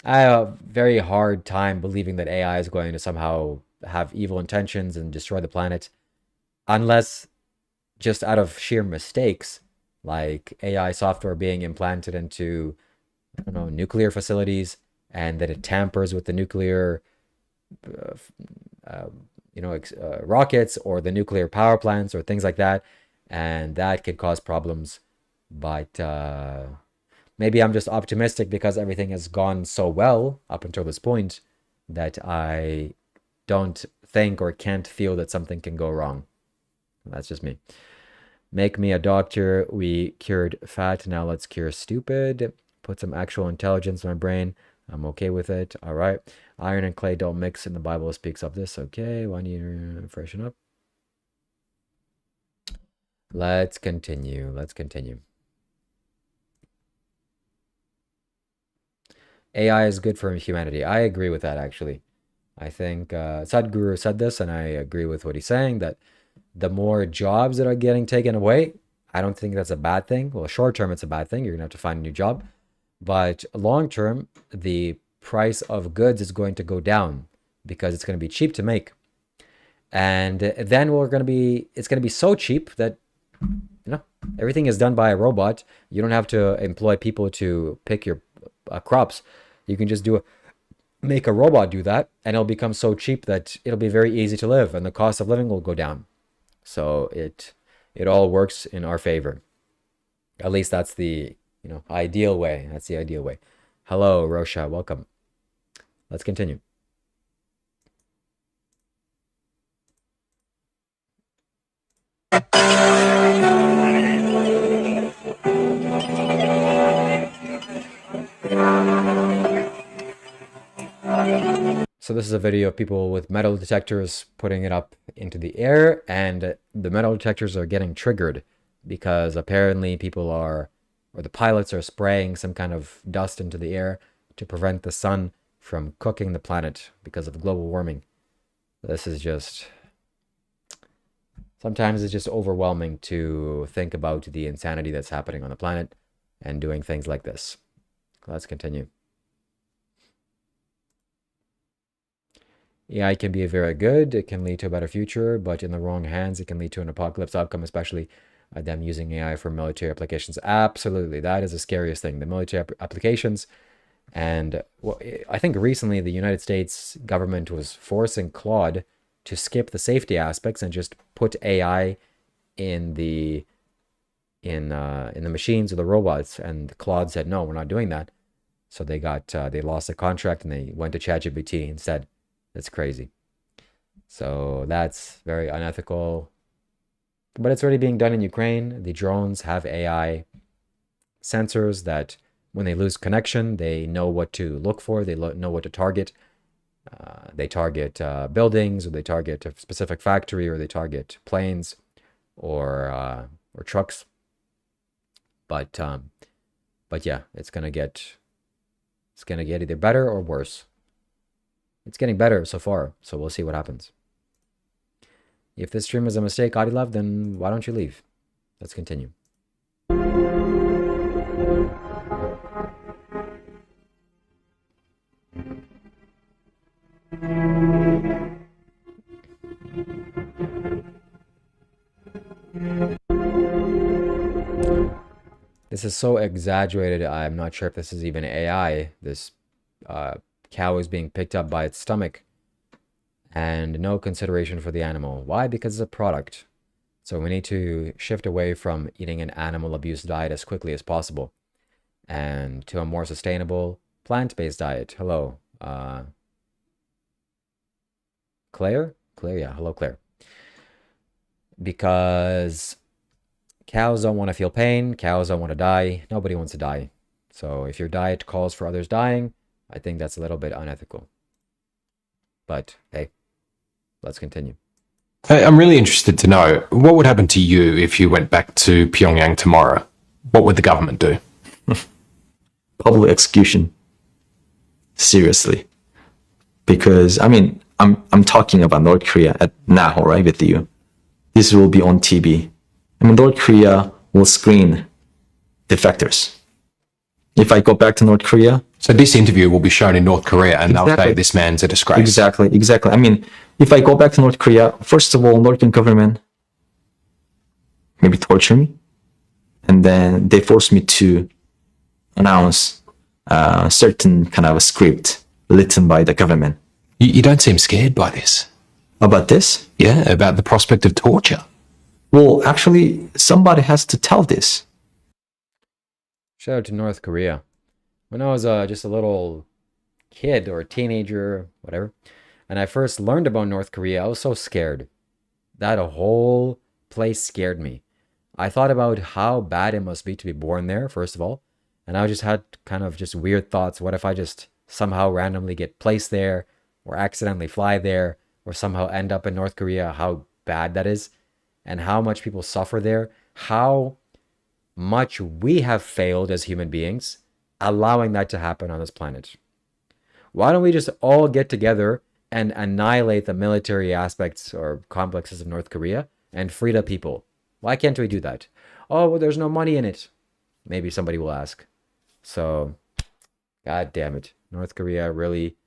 I have a very hard time believing that AI is going to somehow have evil intentions and destroy the planet. Unless just out of sheer mistakes, like AI software being implanted into, I don't know, nuclear facilities, and that it tampers with the nuclear, rockets or the nuclear power plants or things like that. And that could cause problems. But maybe I'm just optimistic because everything has gone so well up until this point that I don't think or can't feel that something can go wrong. That's just me. Make me a doctor. We cured fat. Now let's cure stupid. Put some actual intelligence in my brain. I'm okay with it. All right. Iron and clay don't mix, and the Bible speaks of this. Okay. Why do you freshen up? Let's continue. AI is good for humanity. I agree with that, actually. I think Sadhguru said this, and I agree with what he's saying, that the more jobs that are getting taken away, I don't think that's a bad thing. Well, short term, it's a bad thing. You're going to have to find a new job. But long term, the price of goods is going to go down because it's going to be cheap to make. And then it's going to be so cheap that, everything is done by a robot. You don't have to employ people to pick your crops. You can just make a robot do that, and it'll become so cheap that it'll be very easy to live, and the cost of living will go down. So it all works in our favor. At least that's the ideal way. That's the ideal way. Hello, Rosha, welcome. Let's continue. So this is a video of people with metal detectors putting it up into the air, and the metal detectors are getting triggered because apparently the pilots are spraying some kind of dust into the air to prevent the sun from cooking the planet because of global warming. This is sometimes it's just overwhelming to think about the insanity that's happening on the planet and doing things like this. Let's continue. AI can be very good. It can lead to a better future, but in the wrong hands, it can lead to an apocalypse outcome, especially them using AI for military applications. Absolutely. That is the scariest thing, the military applications. And I think recently the United States government was forcing Claude to skip the safety aspects and just put AI in the machines or the robots. And Claude said, no, we're not doing that. So they lost the contract and they went to ChatGPT instead. That's crazy. So that's very unethical. But it's already being done in Ukraine. The drones have AI sensors that when they lose connection, they know what to look for. They know what to target. They target buildings, or they target a specific factory, or they target planes or trucks. But yeah, it's gonna get either better or worse. It's getting better so far, so we'll see what happens. If this stream is a mistake, Adilov, then why don't you leave? Let's continue. This is so exaggerated, I'm not sure if this is even AI. This cow is being picked up by its stomach and no consideration for the animal. Why? Because it's a product. So we need to shift away from eating an animal abuse diet as quickly as possible and to a more sustainable plant-based diet. Hello, Claire? Claire, yeah, hello, Claire. Because cows don't want to feel pain, cows don't want to die, nobody wants to die. So if your diet calls for others dying, I think that's a little bit unethical. But hey, let's continue. I'm really interested to know, what would happen to you if you went back to Pyongyang tomorrow? What would the government do? Public execution. Seriously. Because, I mean, I'm talking about North Korea now, right, with you. This will be on TV. I mean, North Korea will screen defectors. If I go back to North Korea... So this interview will be shown in North Korea and they'll say this man's a disgrace. Exactly. I mean, if I go back to North Korea, first of all, North Korean government maybe torture me. And then they force me to announce a certain kind of a script written by the government. You don't seem scared by this. About this? Yeah, about the prospect of torture. Well, actually, somebody has to tell this. Shout out to North Korea. When I was just a little kid or a teenager, whatever, and I first learned about North Korea, I was so scared. That whole place scared me. I thought about how bad it must be to be born there, first of all, and I just had kind of just weird thoughts. What if I just somehow randomly get placed there, or accidentally fly there, or somehow end up in North Korea, how bad that is, and how much people suffer there, how much we have failed as human beings, allowing that to happen on this planet. Why don't we just all get together and annihilate the military aspects or complexes of North Korea and free the people? Why can't we do that? Oh, well, there's no money in it. Maybe somebody will ask. So God damn it. North Korea really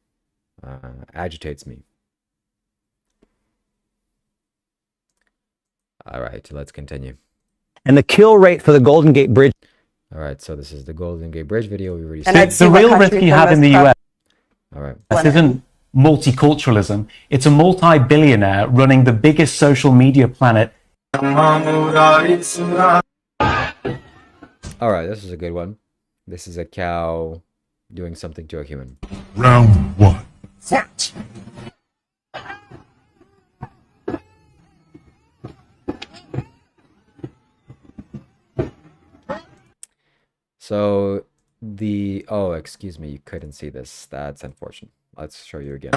agitates me. All right, let's continue. And the kill rate for the Golden Gate Bridge. All right, so this is the Golden Gate Bridge video. We already And saw. the real risk you have in the US All right. isn't multiculturalism. It's a multi-billionaire running the biggest social media planet. All right, this is a good one. This is a cow doing something to a human. Round one. Fight! So oh, excuse me, you couldn't see this. That's unfortunate. Let's show you again.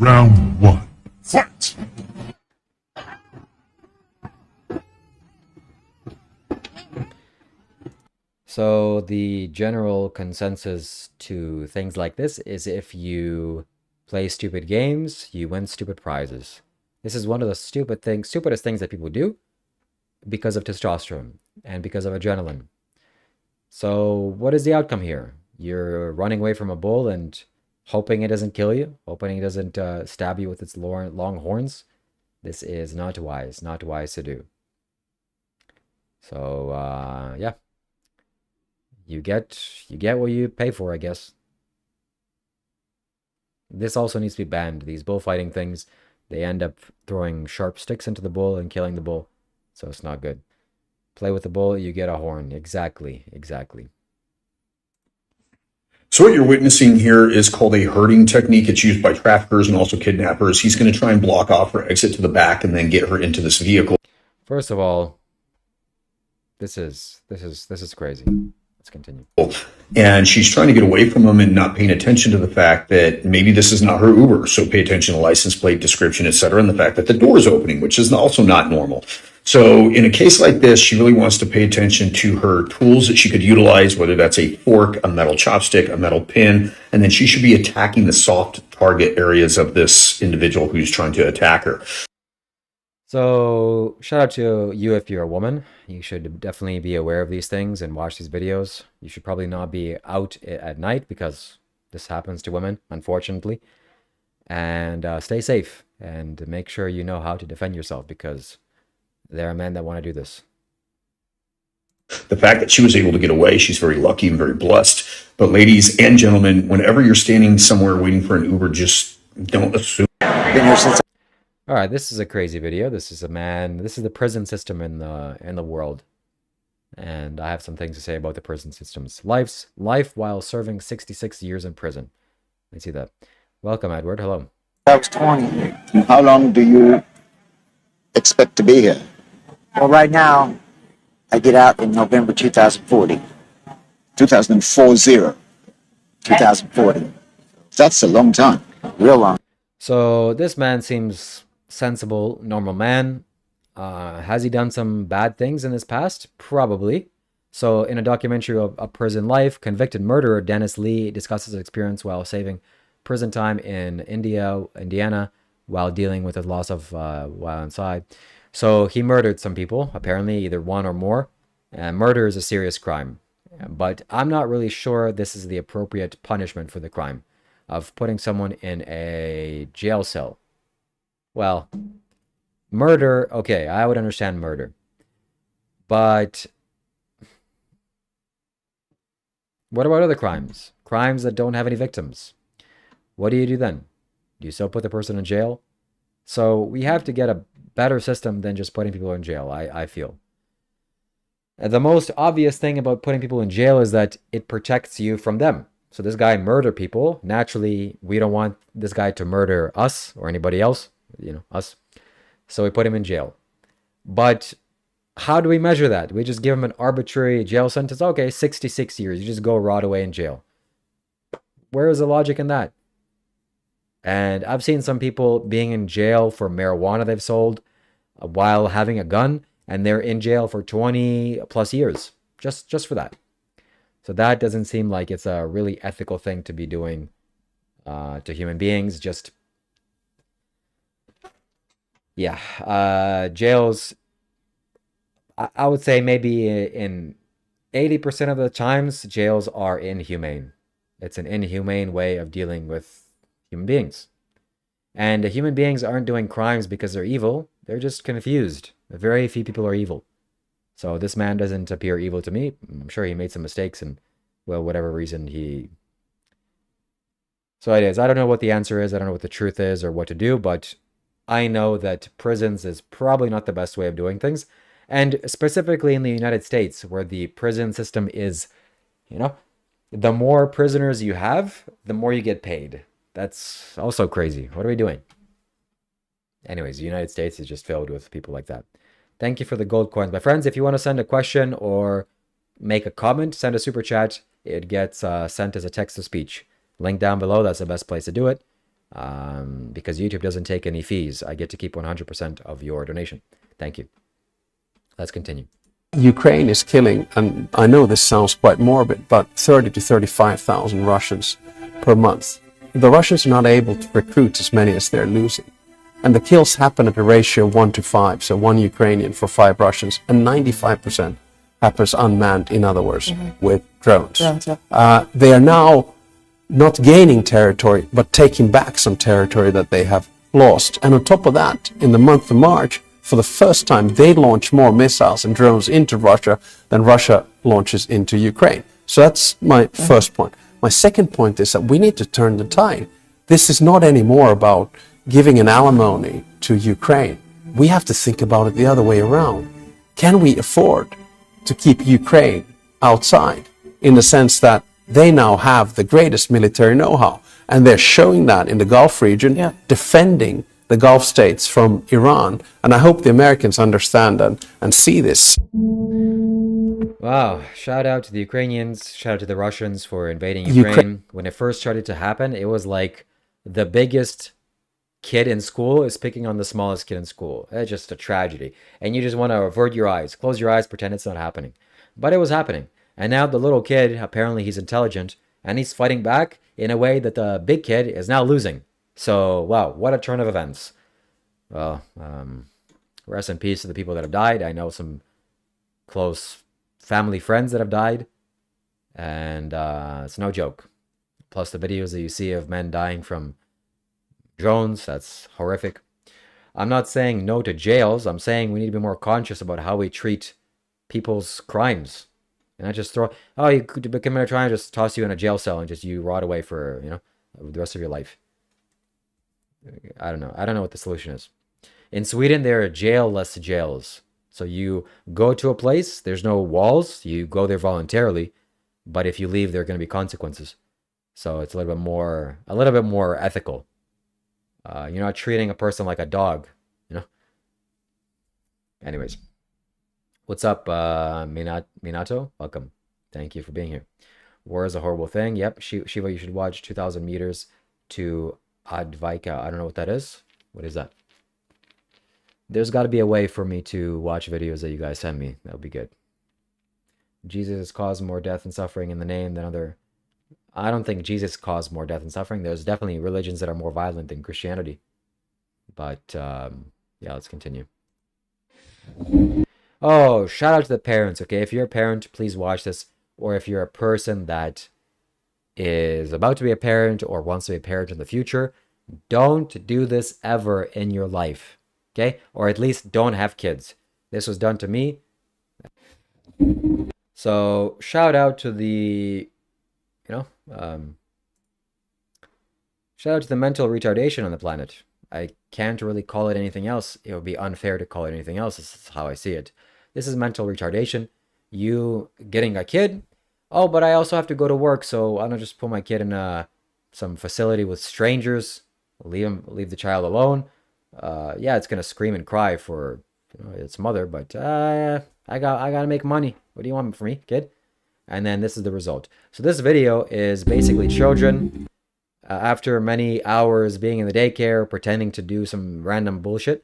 Round one. Fight! So the general consensus to things like this is if you play stupid games, you win stupid prizes. This is one of the stupidest things that people do because of testosterone and because of adrenaline. So what is the outcome here? You're running away from a bull and hoping it doesn't kill you, hoping it doesn't stab you with its long horns. This is not wise to do. So yeah. You get what you pay for, I guess. This also needs to be banned. These bullfighting things, they end up throwing sharp sticks into the bull and killing the bull. So it's not good. Play with the bull, you get a horn. Exactly. So what you're witnessing here is called a herding technique. It's used by traffickers and also kidnappers. He's going to try and block off her exit to the back and then get her into this vehicle. First of all, this is crazy. Let's continue. And she's trying to get away from him and not paying attention to the fact that maybe this is not her Uber. So pay attention to license plate, description, etc., and the fact that the door is opening, which is also not normal. So in a case like this, she really wants to pay attention to her tools that she could utilize, whether that's a fork, a metal chopstick, a metal pin, and then she should be attacking the soft target areas of this individual who's trying to attack her. So shout out to you if you're a woman. You should definitely be aware of these things and watch these videos. You should probably not be out at night because this happens to women, unfortunately. And stay safe and make sure you know how to defend yourself because there are men that want to do this. The fact that she was able to get away, she's very lucky and very blessed. But ladies and gentlemen, whenever you're standing somewhere waiting for an Uber, just don't assume. All right, this is a crazy video. This is the prison system in the world. And I have some things to say about the prison systems. Life while serving 66 years in prison. Let's see that. Welcome, Edward. Hello. I was 20. How long do you expect to be here? Well, right now, I get out in November 2040. 2040. 2040. That's a long time. Real long. So this man seems sensible, normal man. Has he done some bad things in his past? Probably. So in a documentary of A Prison Life, convicted murderer Dennis Lee discusses his experience while saving prison time in Indiana, while dealing with the loss of while inside. So he murdered some people, apparently either one or more. Murder is a serious crime. But I'm not really sure this is the appropriate punishment for the crime of putting someone in a jail cell. Well, murder, okay, I would understand murder. But what about other crimes? Crimes that don't have any victims. What do you do then? Do you still put the person in jail? So we have to get a better system than just putting people in jail, I feel. The most obvious thing about putting people in jail is that it protects you from them. So this guy murdered people. Naturally, we don't want this guy to murder us or anybody else, us. So we put him in jail. But how do we measure that? We just give him an arbitrary jail sentence. Okay, 66 years. You just go rot away in jail. Where is the logic in that? And I've seen some people being in jail for marijuana they've sold while having a gun, and they're in jail for 20 plus years just for that. So that doesn't seem like it's a really ethical thing to be doing to human beings. Just, yeah, jails, I would say maybe in 80% of the times, jails are inhumane. It's an inhumane way of dealing with human beings. And human beings aren't doing crimes because they're evil. They're just confused. Very few people are evil. So this man doesn't appear evil to me. I'm sure he made some mistakes and, well, whatever reason he... So it is. I don't know what the answer is. I don't know what the truth is or what to do, but I know that prisons is probably not the best way of doing things. And specifically in the United States, where the prison system is, you know, the more prisoners you have, the more you get paid. That's also crazy. What are we doing? Anyways, the United States is just filled with people like that. Thank you for the gold coins. My friends, if you want to send a question or make a comment, send a super chat. It gets sent as a text-to-speech. Link down below. That's the best place to do it. Because YouTube doesn't take any fees. I get to keep 100% of your donation. Thank you. Let's continue. Ukraine is killing, and I know this sounds quite morbid, but 30 to 35,000 Russians per month. The Russians are not able to recruit as many as they're losing. And the kills happen at a ratio of 1 to 5, so 1 Ukrainian for 5 Russians, and 95% happens unmanned, in other words, with drones. They are now not gaining territory, but taking back some territory that they have lost. And on top of that, in the month of March, for the first time, they launch more missiles and drones into Russia than Russia launches into Ukraine. So that's my first point. My second point is that we need to turn the tide. This is not anymore about giving an alimony to Ukraine. We have to think about it the other way around. Can we afford to keep Ukraine outside, in the sense that they now have the greatest military know-how, and they're showing that in the Gulf region, defending the Gulf states from Iran. And I hope the Americans understand and see this. Wow. Shout out to the Ukrainians. Shout out to the Russians for invading Ukraine. When it first started to happen, it was like the biggest kid in school is picking on the smallest kid in school. It's just a tragedy. And you just want to avert your eyes. Close your eyes, pretend it's not happening. But it was happening. And now the little kid, apparently he's intelligent, and he's fighting back in a way that the big kid is now losing. So, wow, what a turn of events. Well, rest in peace to the people that have died. I know some close family friends that have died, and it's no joke. Plus the videos that you see of men dying from drones, that's horrific. I'm not saying no to jails. I'm saying we need to be more conscious about how we treat people's crimes. And not just throw, oh, you could become a try and just toss you in a jail cell and just you rot away for, you know, the rest of your life. I don't know. I don't know what the solution is. In Sweden, there are jail-less jails. So you go to a place, there's no walls, you go there voluntarily, but if you leave, there are going to be consequences. So it's a little bit more ethical. You're not treating a person like a dog, you know? Anyways. What's up, Minato? Welcome. Thank you for being here. War is a horrible thing. Yep, Shiva, you should watch 2,000 meters to Advaita. I don't know what that is. What is that? There's got to be a way for me to watch videos that you guys send me. That would be good. Jesus has caused more death and suffering in the name than other... I don't think Jesus caused more death and suffering. There's definitely religions that are more violent than Christianity. But, yeah, let's continue. Oh, shout out to the parents, okay? If you're a parent, please watch this. Or if you're a person that is about to be a parent or wants to be a parent in the future, don't do this ever in your life, okay? Or at least don't have kids. This was done to me. So, shout out to the, shout out to the mental retardation on the planet. I can't really call it anything else. It would be unfair to call it anything else. This is how I see it. This is mental retardation. You getting a kid? Oh, but I also have to go to work, so I don't just put my kid in some facility with strangers. Leave the child alone. Yeah, it's gonna scream and cry for its mother, but I gotta make money. What do you want from me, kid? And then this is the result. So this video is basically children. After many hours being in the daycare, pretending to do some random bullshit,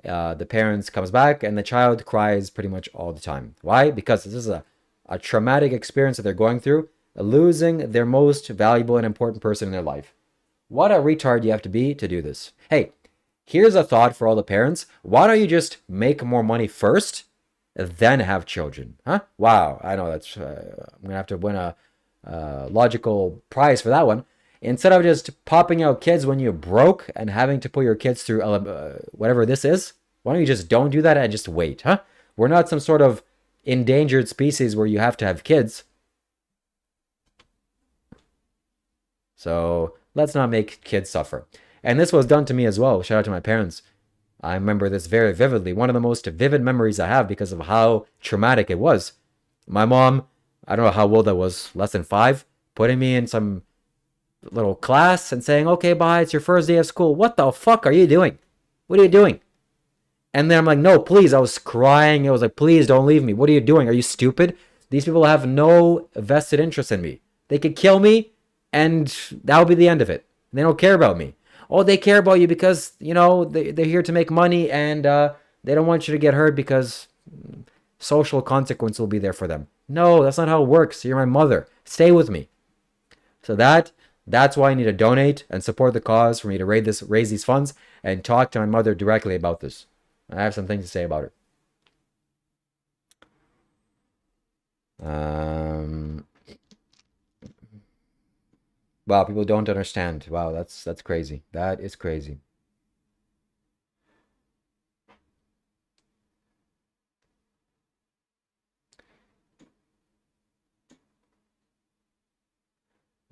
the parents comes back and the child cries pretty much all the time. Why? Because this is a traumatic experience that they're going through, losing their most valuable and important person in their life. What a retard you have to be to do this. Hey, here's a thought for all the parents. Why don't you just make more money first then have children. Huh? Wow. I know that's, I'm going to have to win a logical prize for that one. Instead of just popping out kids when you're broke and having to put your kids through whatever this is, why don't you just don't do that and just wait, huh? We're not some sort of endangered species where you have to have kids. So let's not make kids suffer. And this was done to me as well. Shout out to my parents. I remember this very vividly. One of the most vivid memories I have because of how traumatic it was. My mom, I don't know how old I was, less than 5, putting me in some little class and saying, okay, bye, it's your first day of school. What the fuck are you doing? What are you doing? And then I'm like, no, please. I was crying. I was like, please don't leave me. What are you doing? Are you stupid? These people have no vested interest in me. They could kill me and that would be the end of it. They don't care about me. Oh, they care about you because, you know, they're here to make money and they don't want you to get hurt because social consequence will be there for them. No, that's not how it works. You're my mother. Stay with me. So that's why I need to donate and support the cause for me to raise these funds and talk to my mother directly about this. I have some things to say about it. Wow, people don't understand. Wow, that's crazy. That is crazy.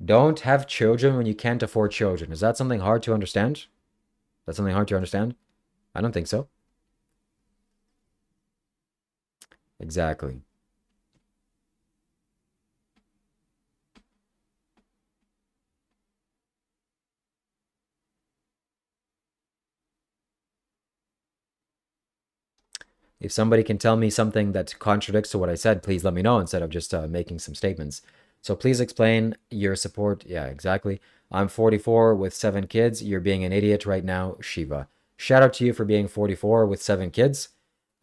Don't have children when you can't afford children. Is that something hard to understand? That's something hard to understand? I don't think so. Exactly. If somebody can tell me something that contradicts to what I said, please let me know instead of just making some statements. So please explain your support. Yeah, exactly. I'm 44 with 7 kids. You're being an idiot right now, Shiva. Shout out to you for being 44 with 7 kids.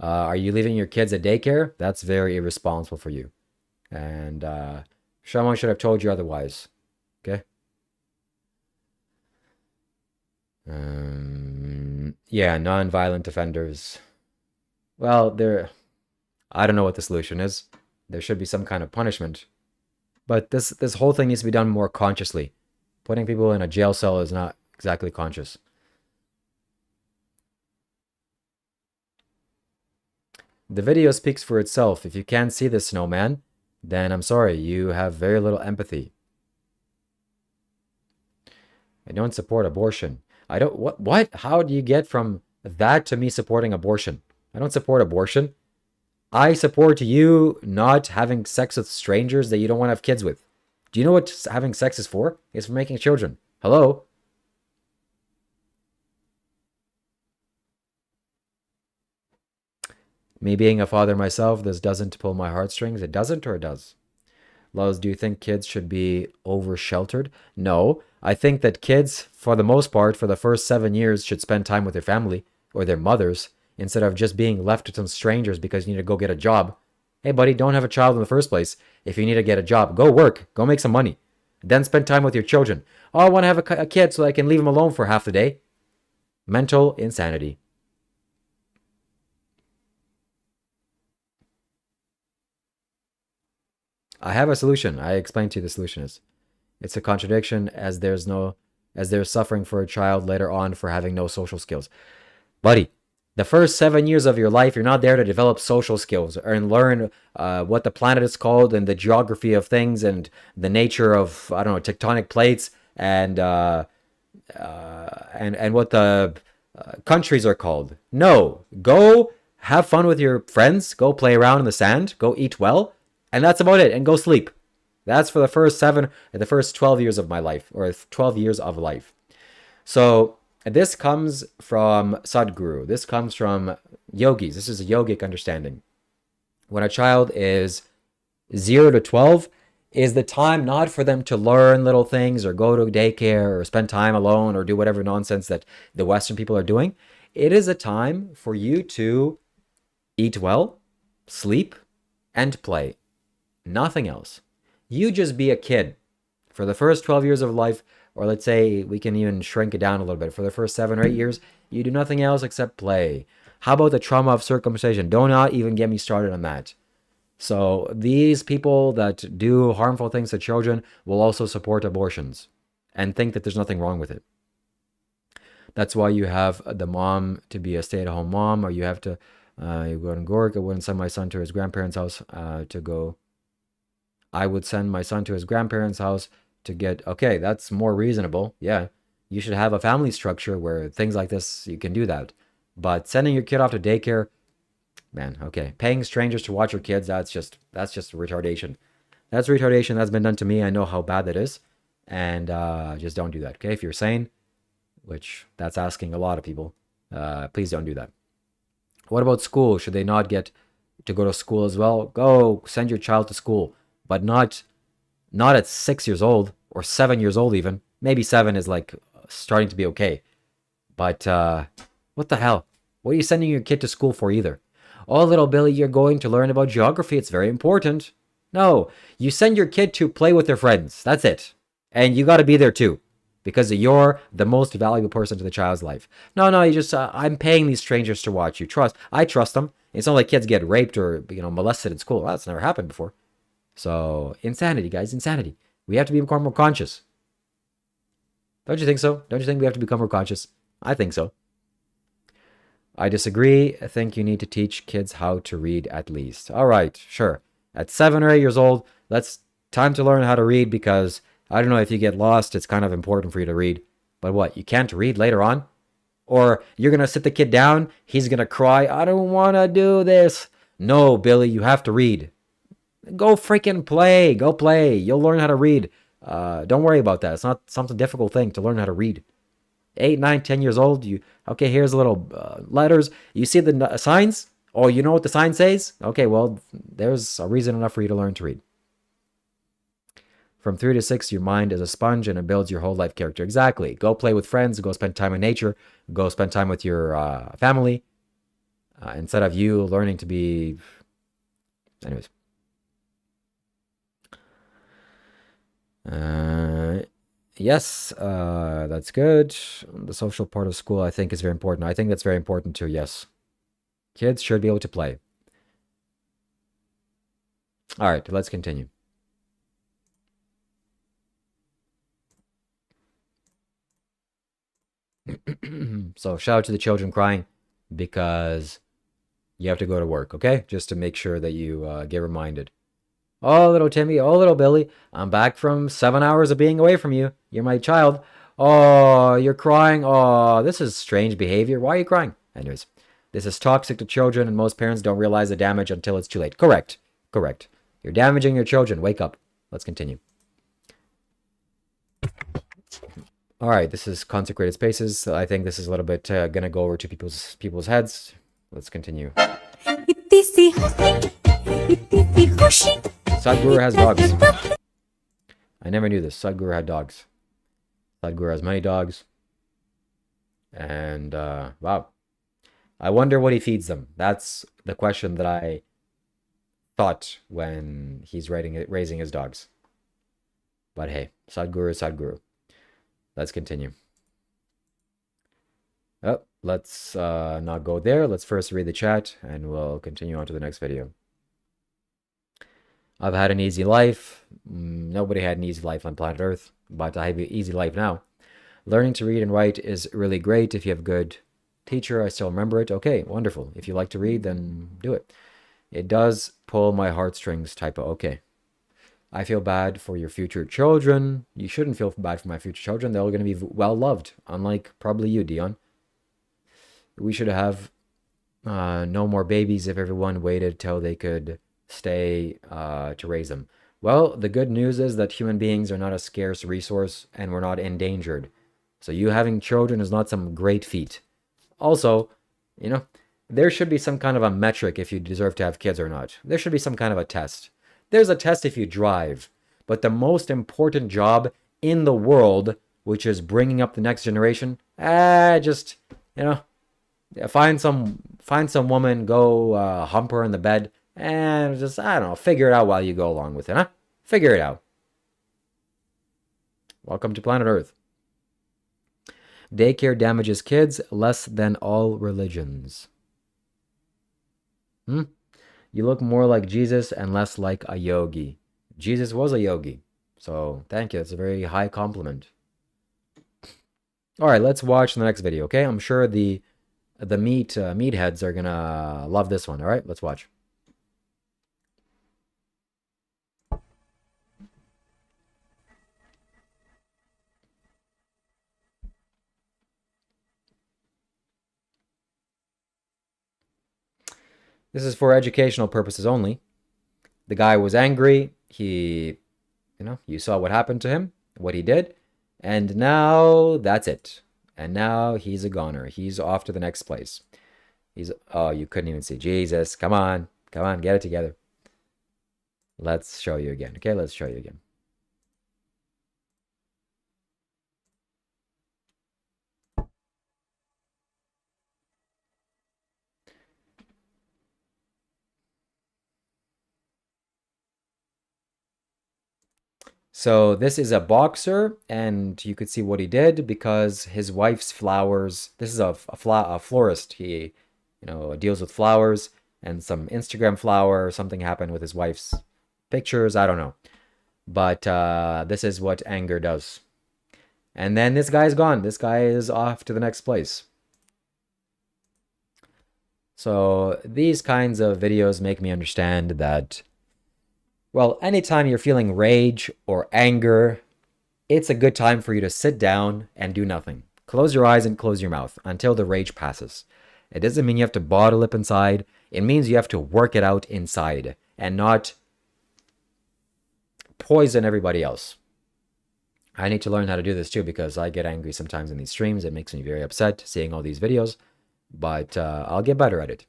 Are you leaving your kids at daycare? That's very irresponsible for you. And someone should have told you otherwise. Okay? Yeah, non-violent offenders. Well, I don't know what the solution is. There should be some kind of punishment. But this whole thing needs to be done more consciously. Putting people in a jail cell is not exactly conscious. The video speaks for itself. If you can't see the snowman, then I'm sorry, you have very little empathy. I don't support abortion. I don't, what? How do you get from that to me supporting abortion? I don't support abortion. I support you not having sex with strangers that you don't want to have kids with. Do you know what having sex is for? It's for making children. Hello? Me being a father myself, this doesn't pull my heartstrings. It doesn't, or it does? Lowe's, do you think kids should be over-sheltered? No. I think that kids, for the most part, for the first 7 years, should spend time with their family or their mothers instead of just being left to some strangers because you need to go get a job. Hey, buddy, don't have a child in the first place. If you need to get a job, go work. Go make some money. Then spend time with your children. Oh, I want to have a kid so I can leave him alone for half the day. Mental insanity. I have a solution. I explained to you the solution is. It's a contradiction as there's suffering for a child later on for having no social skills. Buddy, the first 7 years of your life, you're not there to develop social skills and learn what the planet is called and the geography of things and the nature of, I don't know, tectonic plates and what the countries are called. No, go have fun with your friends. Go play around in the sand. Go eat well. And that's about it. And go sleep. That's for the first 12 years of my life, or 12 years of life. So this comes from Sadhguru. This comes from yogis. This is a yogic understanding. When a child is 0 to 12, is the time not for them to learn little things or go to daycare or spend time alone or do whatever nonsense that the Western people are doing. It is a time for you to eat well, sleep, and play. Nothing else. You just be a kid for the first 12 years of life, or let's say we can even shrink it down a little bit. For the first 7 or 8 years, you do nothing else except play. How about the trauma of circumcision? Do not even get me started on that. So these people that do harmful things to children will also support abortions and think that there's nothing wrong with it. That's why you have the mom to be a stay-at-home mom, or you have to you go to Gork. I wouldn't send my son to his grandparents' house to go. I would send my son to his grandparents' house to get. Okay, that's more reasonable. Yeah, you should have a family structure where things like this, you can do that. But sending your kid off to daycare, man, okay. Paying strangers to watch your kids, that's just retardation. That's retardation. That's been done to me. I know how bad that is. And just don't do that, okay? If you're sane, which that's asking a lot of people, please don't do that. What about school? Should they not get to go to school as well? Go send your child to school, but not at 6 years old or 7 years old even. Maybe 7 is like starting to be okay. But what the hell? What are you sending your kid to school for either? Oh, little Billy, you're going to learn about geography. It's very important. No, you send your kid to play with their friends. That's it. And you got to be there too, because you're the most valuable person to the child's life. No, you just, I'm paying these strangers to watch you. I trust them. It's not like kids get raped or, molested in school. That's never happened before. So, insanity, guys, insanity. We have to become more conscious. Don't you think so? Don't you think we have to become more conscious? I think so. I disagree. I think you need to teach kids how to read at least. All right, sure. At 7 or 8 years old, time to learn how to read, because I don't know, if you get lost, it's kind of important for you to read. But what, you can't read later on? Or you're going to sit the kid down, he's going to cry, I don't want to do this. No, Billy, you have to read. Go freaking play. Go play. You'll learn how to read. Don't worry about that. It's not some difficult thing to learn how to read. 8, 9, 10 years old, okay, here's a little letters. You see the signs? Oh, you know what the sign says? Okay, well, there's a reason enough for you to learn to read. From 3 to 6, your mind is a sponge and it builds your whole life character. Exactly. Go play with friends. Go spend time in nature. Go spend time with your family. Instead of you learning to be... Anyways. Yes, that's good. The social part of school, I think, is very important. I think that's very important too, yes. Kids should be able to play. All right, let's continue. So shout out to the children crying, because you have to go to work, okay? Just to make sure that you get reminded. Oh, little Timmy. Oh, little Billy. I'm back from 7 hours of being away from you. You're my child. Oh, you're crying. Oh, this is strange behavior. Why are you crying? Anyways, this is toxic to children, and most parents don't realize the damage until it's too late. Correct. Correct. You're damaging your children. Wake up. Let's continue. All right, this is consecrated spaces. I think this is a little bit gonna go over to people's heads. Let's continue. Sadhguru has dogs. I never knew this. Sadhguru had dogs. Sadhguru has many dogs. And, wow. I wonder what he feeds them. That's the question that I thought when he's raising his dogs. But hey, Sadhguru is Sadhguru. Let's continue. Oh, let's not go there. Let's first read the chat, and we'll continue on to the next video. I've had an easy life. Nobody had an easy life on planet Earth, but I have an easy life now. Learning to read and write is really great if you have a good teacher. I still remember it. Okay, wonderful. If you like to read, then do it. It does pull my heartstrings, typo. Okay. I feel bad for your future children. You shouldn't feel bad for my future children. They're all going to be well loved, unlike probably you, Dion. We should have no more babies if everyone waited till they could stay to raise them. Well, the good news is that human beings are not a scarce resource and we're not endangered. So you having children is not some great feat. Also, there should be some kind of a metric if you deserve to have kids or not. There should be some kind of a test. There's a test if you drive, but the most important job in the world, which is bringing up the next generation, just, find some woman, go hump her in the bed, and just, I don't know, figure it out while you go along with it, huh? Figure it out. Welcome to planet Earth. Daycare damages kids less than all religions. Hmm? You look more like Jesus and less like a yogi. Jesus was a yogi. So thank you. It's a very high compliment. All right, let's watch the next video, okay? I'm sure the meatheads are gonna love this one. All right, let's watch. This is for educational purposes only. The guy was angry. He, you saw what happened to him, what he did, and now that's it. And now he's a goner. He's off to the next place. Oh, you couldn't even see. Jesus, come on, get it together. Let's show you again. Okay, let's show you again. So this is a boxer, and you could see what he did because his wife's flowers. This is a florist. He, deals with flowers, and some Instagram flower or something happened with his wife's pictures. I don't know, but this is what anger does. And then this guy's gone. This guy is off to the next place. So these kinds of videos make me understand that, well, anytime you're feeling rage or anger, it's a good time for you to sit down and do nothing. Close your eyes and close your mouth until the rage passes. It doesn't mean you have to bottle up inside. It means you have to work it out inside and not poison everybody else. I need to learn how to do this too because I get angry sometimes in these streams. It makes me very upset seeing all these videos, but I'll get better at it.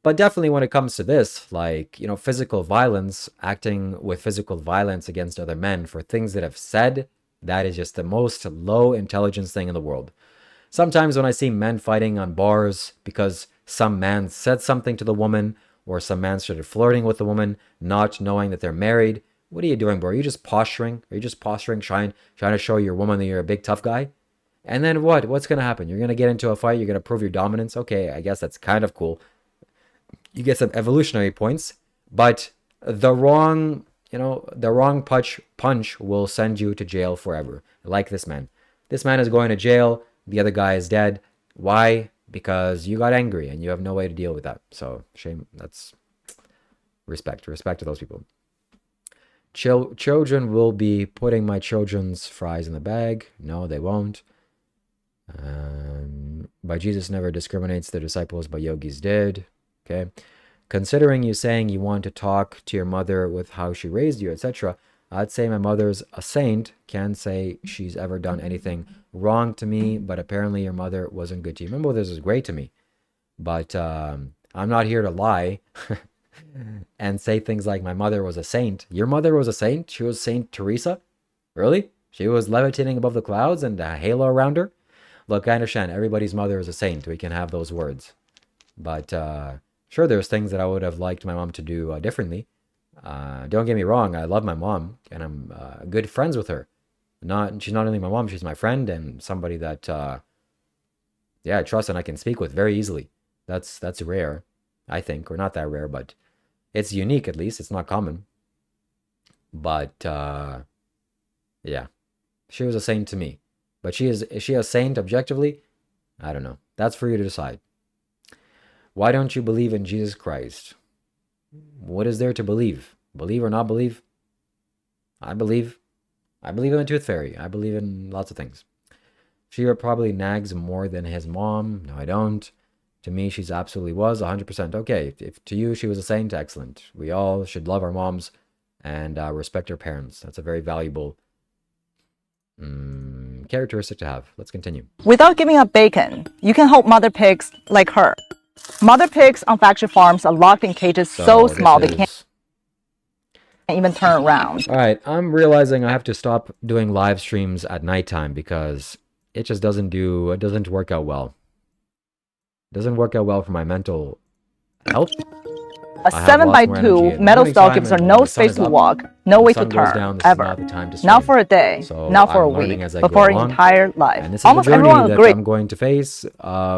But definitely when it comes to this, like, physical violence, acting with physical violence against other men for things that have said, that is just the most low intelligence thing in the world. Sometimes when I see men fighting on bars because some man said something to the woman or some man started flirting with the woman, not knowing that they're married, what are you doing, bro? Are you just posturing? Are you just posturing, trying to show your woman that you're a big tough guy? And then what? What's going to happen? You're going to get into a fight. You're going to prove your dominance. Okay, I guess that's kind of cool. You get some evolutionary points, but the wrong punch will send you to jail forever. Like this man. This man is going to jail. The other guy is dead. Why? Because you got angry and you have no way to deal with that. So shame. That's respect to those people. Children will be putting my children's fries in the bag. No, they won't. But Jesus never discriminates the disciples, but yogis did. Okay. Considering you saying you want to talk to your mother with how she raised you, etc., I'd say my mother's a saint. Can't say she's ever done anything wrong to me, but apparently your mother wasn't good to you. My mother was great to me, but I'm not here to lie and say things like my mother was a saint. Your mother was a saint? She was Saint Teresa? Really? She was levitating above the clouds and a halo around her? Look, I understand everybody's mother is a saint. We can have those words. But sure, there's things that I would have liked my mom to do differently. Don't get me wrong, I love my mom, and I'm good friends with her. She's not only my mom, she's my friend and somebody that, I trust and I can speak with very easily. That's rare, I think, or not that rare, but it's unique at least. It's not common. But yeah, she was a saint to me. But is she a saint objectively? I don't know. That's for you to decide. Why don't you believe in Jesus Christ? What is there to believe? Believe or not believe? I believe. I believe in the Tooth Fairy. I believe in lots of things. Shiva probably nags more than his mom. No, I don't. To me, she's absolutely was 100%. Okay, if to you she was a saint, excellent. We all should love our moms and respect our parents. That's a very valuable characteristic to have. Let's continue. Without giving up bacon, you can help mother pigs like her. Mother pigs on factory farms are locked in cages so small they can't even turn around. All right, I'm realizing I have to stop doing live streams at nighttime because it just doesn't work out well. It doesn't work out well for my mental health. A 7x2 metal stall gives her no space to walk, no way to turn, ever. Not for a day, not for a week, but for her entire life. And this is almost everyone agrees. I'm going to face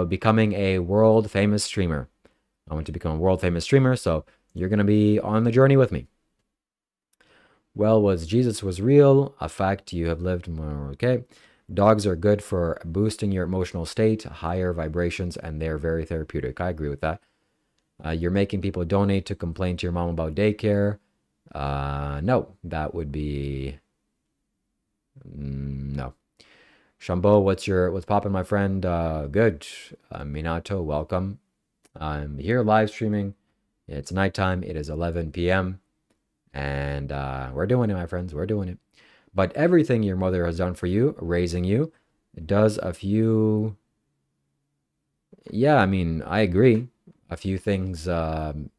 becoming a world famous streamer. I want to become a world famous streamer, so you're going to be on the journey with me. Well, was Jesus was real, a fact you have lived more. Okay. Dogs are good for boosting your emotional state, higher vibrations, and they're very therapeutic. I agree with that. You're making people donate to complain to your mom about daycare. No, that would be no. Shambho, what's poppin', my friend? Good. Minato, welcome. I'm here live streaming. It's nighttime. It is 11 p.m. And we're doing it, my friends. We're doing it. But everything your mother has done for you, raising you, does a few... Yeah, I mean, I agree. A few things,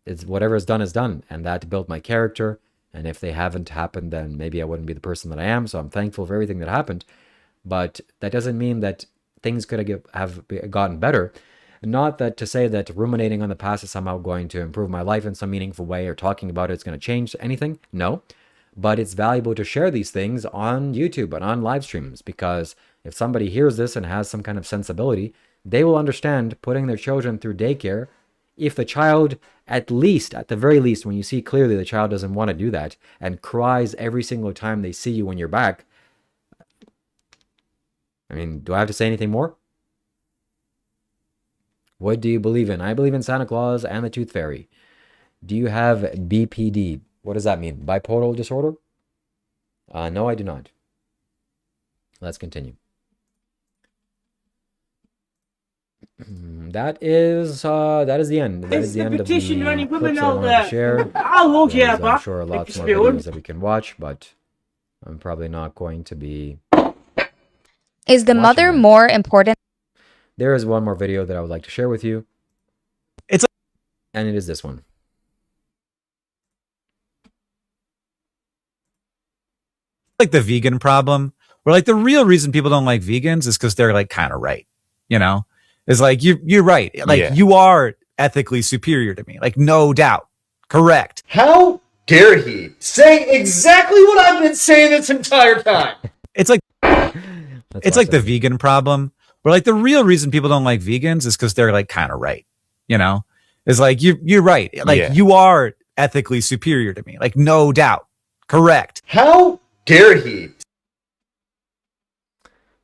it's whatever is done, and that built my character. And if they haven't happened, then maybe I wouldn't be the person that I am. So I'm thankful for everything that happened. But that doesn't mean that things could have gotten better. Not that to say that ruminating on the past is somehow going to improve my life in some meaningful way, or talking about it's going to change anything. No. But it's valuable to share these things on YouTube and on live streams, because if somebody hears this and has some kind of sensibility, they will understand putting their children through daycare. If the child, at the very least, when you see clearly the child doesn't want to do that and cries every single time they see you when you're back, I mean, do I have to say anything more? What do you believe in? I believe in Santa Claus and the Tooth Fairy. Do you have BPD? What does that mean? Bipolar disorder? No, I do not. Let's continue. That is the end. That is the end of the clips that I wanted to share. I'm sure lots more videos that we can watch, but I'm probably not going to be. Is the mother more important? There is one more video that I would like to share with you. And it is this one. Like the vegan problem, where like the real reason people don't like vegans is because they're like kind of right. You know, it's like you're right. Like you are ethically superior to me. Like no doubt. Correct. How dare he say exactly what I've been saying this entire time? It's like the vegan problem, where like the real reason people don't like vegans is because they're like kind of right. You know, it's like you're right. Like you are ethically superior to me. Like no doubt. Correct. How dare he?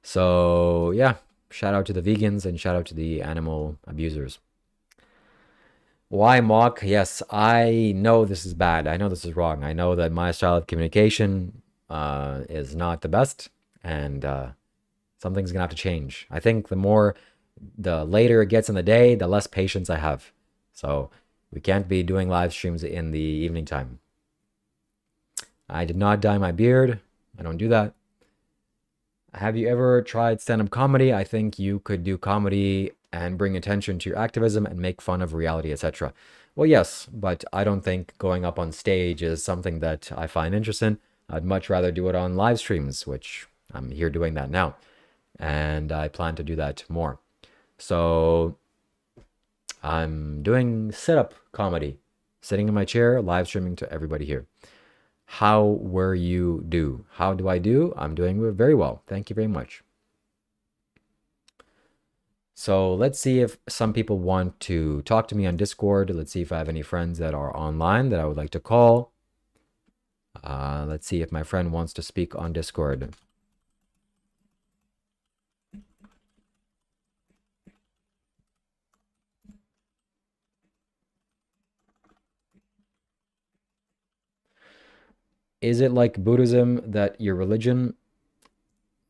So yeah, shout out to the vegans and shout out to the animal abusers. Why mock? Yes, I know this is bad. I know this is wrong. I know that my style of communication is not the best, and something's gonna have to change. I think the later it gets in the day, the less patience I have. So we can't be doing live streams in the evening time. I did not dye my beard. I don't do that. Have you ever tried stand-up comedy? I think you could do comedy and bring attention to your activism and make fun of reality, etc. Well, yes, but I don't think going up on stage is something that I find interesting. I'd much rather do it on live streams, which I'm here doing that now. And I plan to do that more. So I'm doing sit-up comedy, sitting in my chair, live streaming to everybody here. How were you do? How do I do? I'm doing very well. Thank you very much. So let's see if some people want to talk to me on Discord. Let's see if I have any friends that are online that I would like to call. Let's see if my friend wants to speak on Discord. Is it like Buddhism that your religion...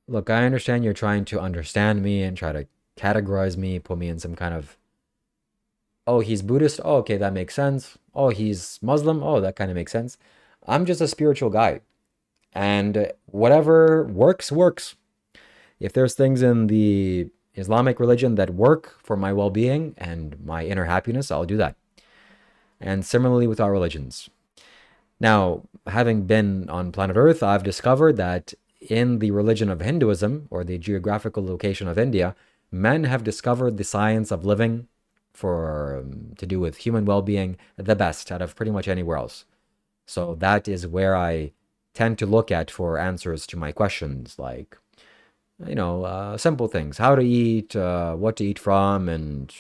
Look, I understand you're trying to understand me and try to categorize me, put me in some kind of... Oh, he's Buddhist? Oh, okay, that makes sense. Oh, he's Muslim? Oh, that kind of makes sense. I'm just a spiritual guy. And whatever works, works. If there's things in the Islamic religion that work for my well-being and my inner happiness, I'll do that. And similarly with our religions. Now, having been on planet Earth, I've discovered that in the religion of Hinduism, or the geographical location of India, men have discovered the science of living to do with human well-being the best out of pretty much anywhere else. So that is where I tend to look at for answers to my questions, like, simple things, how to eat, what to eat from, and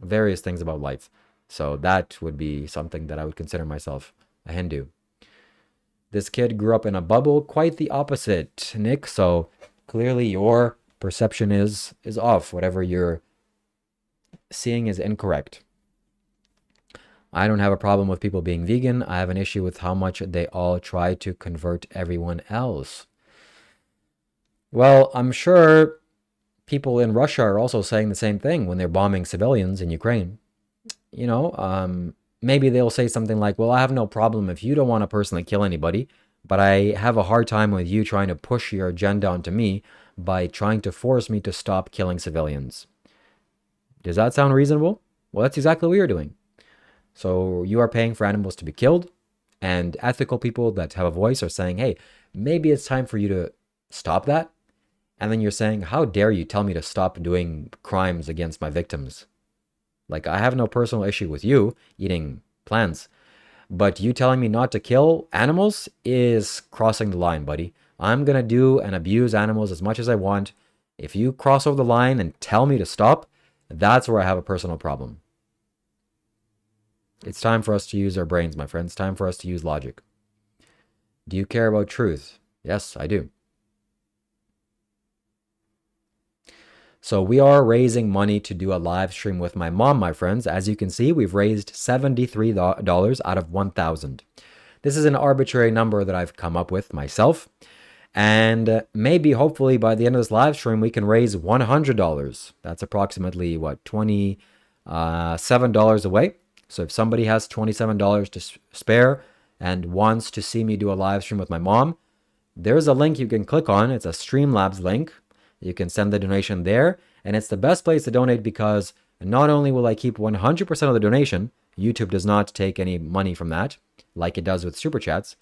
various things about life. So that would be something that I would consider myself a Hindu. This kid grew up in a bubble. Quite the opposite, Nick. So clearly your perception is off. Whatever you're seeing is incorrect. I don't have a problem with people being vegan. I have an issue with how much they all try to convert everyone else. Well, I'm sure people in Russia are also saying the same thing when they're bombing civilians in Ukraine. You know, maybe they'll say something like, well, I have no problem if you don't want to personally kill anybody, but I have a hard time with you trying to push your agenda onto me by trying to force me to stop killing civilians. Does that sound reasonable? Well, that's exactly what you're doing. So you are paying for animals to be killed, and ethical people that have a voice are saying, hey, maybe it's time for you to stop that. And then you're saying, how dare you tell me to stop doing crimes against my victims? Like, I have no personal issue with you eating plants, but you telling me not to kill animals is crossing the line, buddy. I'm going to do and abuse animals as much as I want. If you cross over the line and tell me to stop, that's where I have a personal problem. It's time for us to use our brains, my friends. Time for us to use logic. Do you care about truth? Yes, I do. So we are raising money to do a live stream with my mom, my friends. As you can see, we've raised $73 out of 1,000. This is an arbitrary number that I've come up with myself. And maybe, hopefully, by the end of this live stream, we can raise $100. That's approximately, what, $27 away. So if somebody has $27 to spare and wants to see me do a live stream with my mom, there's a link you can click on. It's a Streamlabs link. You can send the donation there. And it's the best place to donate because not only will I keep 100% of the donation, YouTube does not take any money from that, like it does with Super Chats,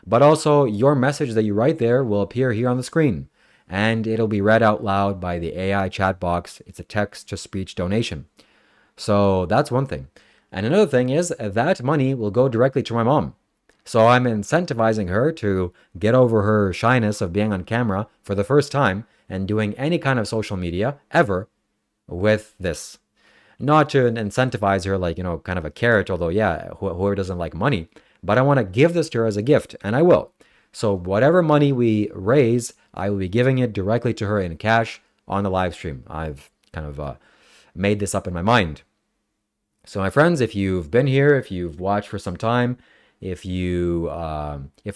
but also your message that you write there will appear here on the screen. And it'll be read out loud by the AI chat box. It's a text-to-speech donation. So that's one thing. And another thing is that money will go directly to my mom. So I'm incentivizing her to get over her shyness of being on camera for the first time and doing any kind of social media ever with this. Not to incentivize her like, you know, kind of a carrot, although, yeah, whoever doesn't like money. But I want to give this to her as a gift, and I will. So whatever money we raise, I will be giving it directly to her in cash on the live stream. I've kind of made this up in my mind. So my friends, if you've been here, if you've watched for some time, if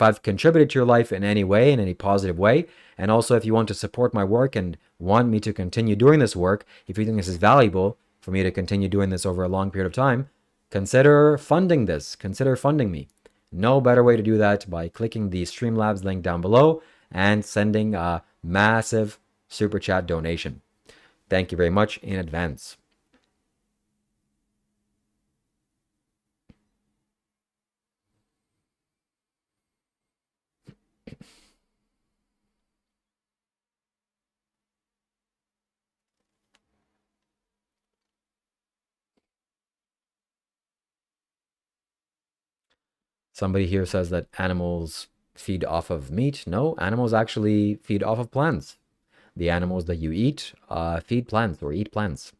I've contributed to your life in any way, in any positive way, and also if you want to support my work and want me to continue doing this work, if you think this is valuable for me to continue doing this over a long period of time, consider funding this. Consider funding me. No better way to do that by clicking the Streamlabs link down below and sending a massive super chat donation. Thank you very much in advance. Somebody here says that animals feed off of meat. No, animals actually feed off of plants. The animals that you eat feed plants or eat plants.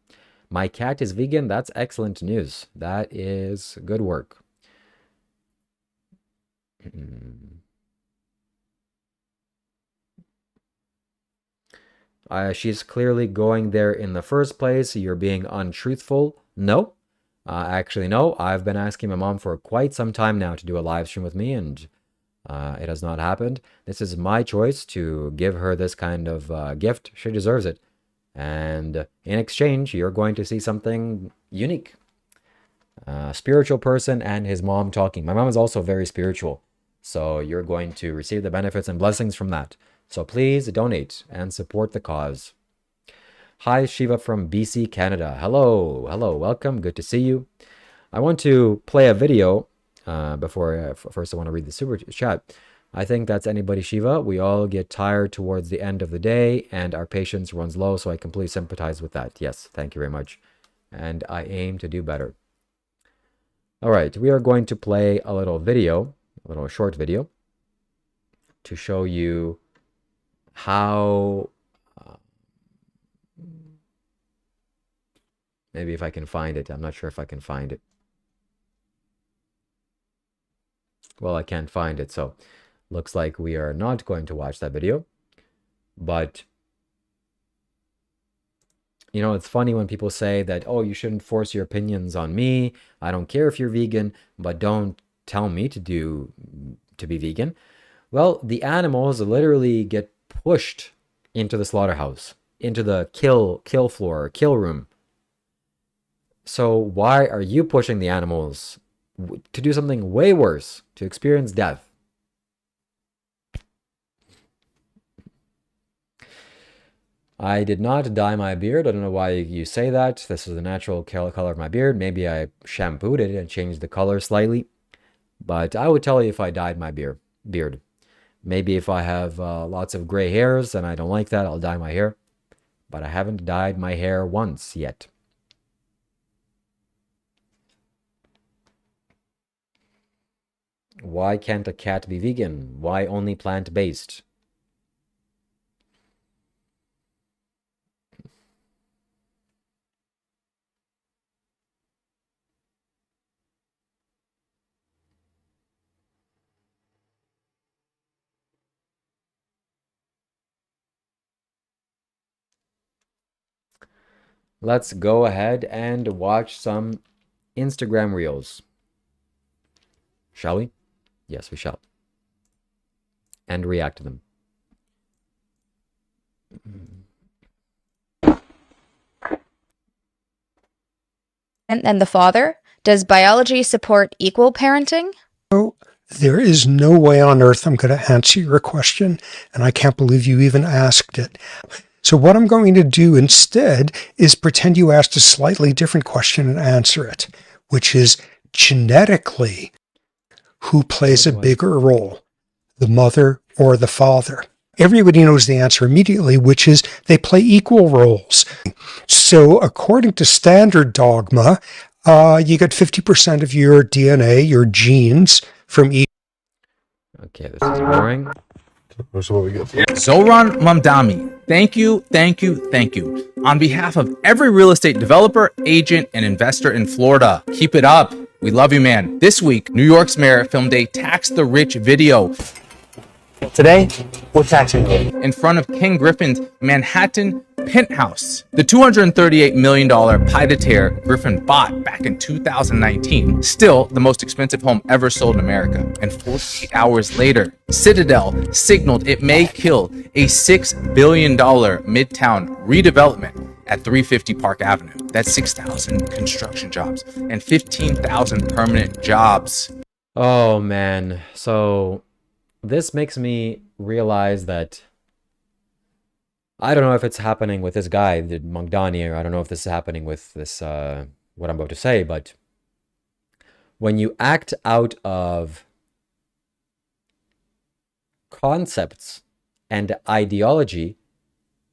My cat is vegan. That's excellent news. That is good work. She's clearly going there in the first place. You're being untruthful. No. Actually, no. I've been asking my mom for quite some time now to do a live stream with me, and it has not happened. This is my choice to give her this kind of gift. She deserves it. And in exchange, you're going to see something unique. A spiritual person and his mom talking. My mom is also very spiritual. So you're going to receive the benefits and blessings from that. So please donate and support the cause. Hi, Shiva from BC, Canada. Hello, welcome. Good to see you. I want to play a video before first I want to read the super chat. I think that's anybody, Shiva. We all get tired towards the end of the day and our patience runs low, so I completely sympathize with that. Yes, thank you very much. And I aim to do better. All right, we are going to play a little video, a little short video, to show you how... maybe if I can find it. I'm not sure if I can find it. Well, I can't find it, so looks like we are not going to watch that video. But you know, it's funny when people say that, oh, you shouldn't force your opinions on me. I don't care if you're vegan, but don't tell me to be vegan. Well, the animals literally get pushed into the slaughterhouse, into the kill floor, kill room. So why are you pushing the animals to do something way worse, to experience death? I did not dye my beard. I don't know why you say that. This is the natural color of my beard. Maybe I shampooed it and changed the color slightly. But I would tell you if I dyed my beard. Maybe if I have lots of gray hairs and I don't like that, I'll dye my hair. But I haven't dyed my hair once yet. Why can't a cat be vegan? Why only plant-based? Let's go ahead and watch some Instagram Reels. Shall we? Yes, we shall. And react to them. And the father? Does biology support equal parenting? There is no way on earth I'm going to answer your question, and I can't believe you even asked it. So what I'm going to do instead is pretend you asked a slightly different question and answer it, which is genetically, who plays a bigger role, the mother or the father? Everybody knows the answer immediately, which is they play equal roles. So according to standard dogma, you get 50% of your DNA, your genes, from each. Okay, this is boring. Zoran Mamdami, thank you. On behalf of every real estate developer, agent, and investor in Florida, keep it up. We love you, man. This week, New York's mayor filmed a Tax the Rich video. Today, we're taxing you. In front of King Griffin's Manhattan penthouse. The $238 million pied-a-terre Griffin bought back in 2019, still the most expensive home ever sold in America. And 48 hours later, Citadel signaled it may kill a $6 billion midtown redevelopment at 350 Park Avenue. That's 6,000 construction jobs and 15,000 permanent jobs. Oh man, so this makes me realize that I don't know if it's happening with this guy, the Mamdani, or I don't know if this is happening with this, what I'm about to say, but when you act out of concepts and ideology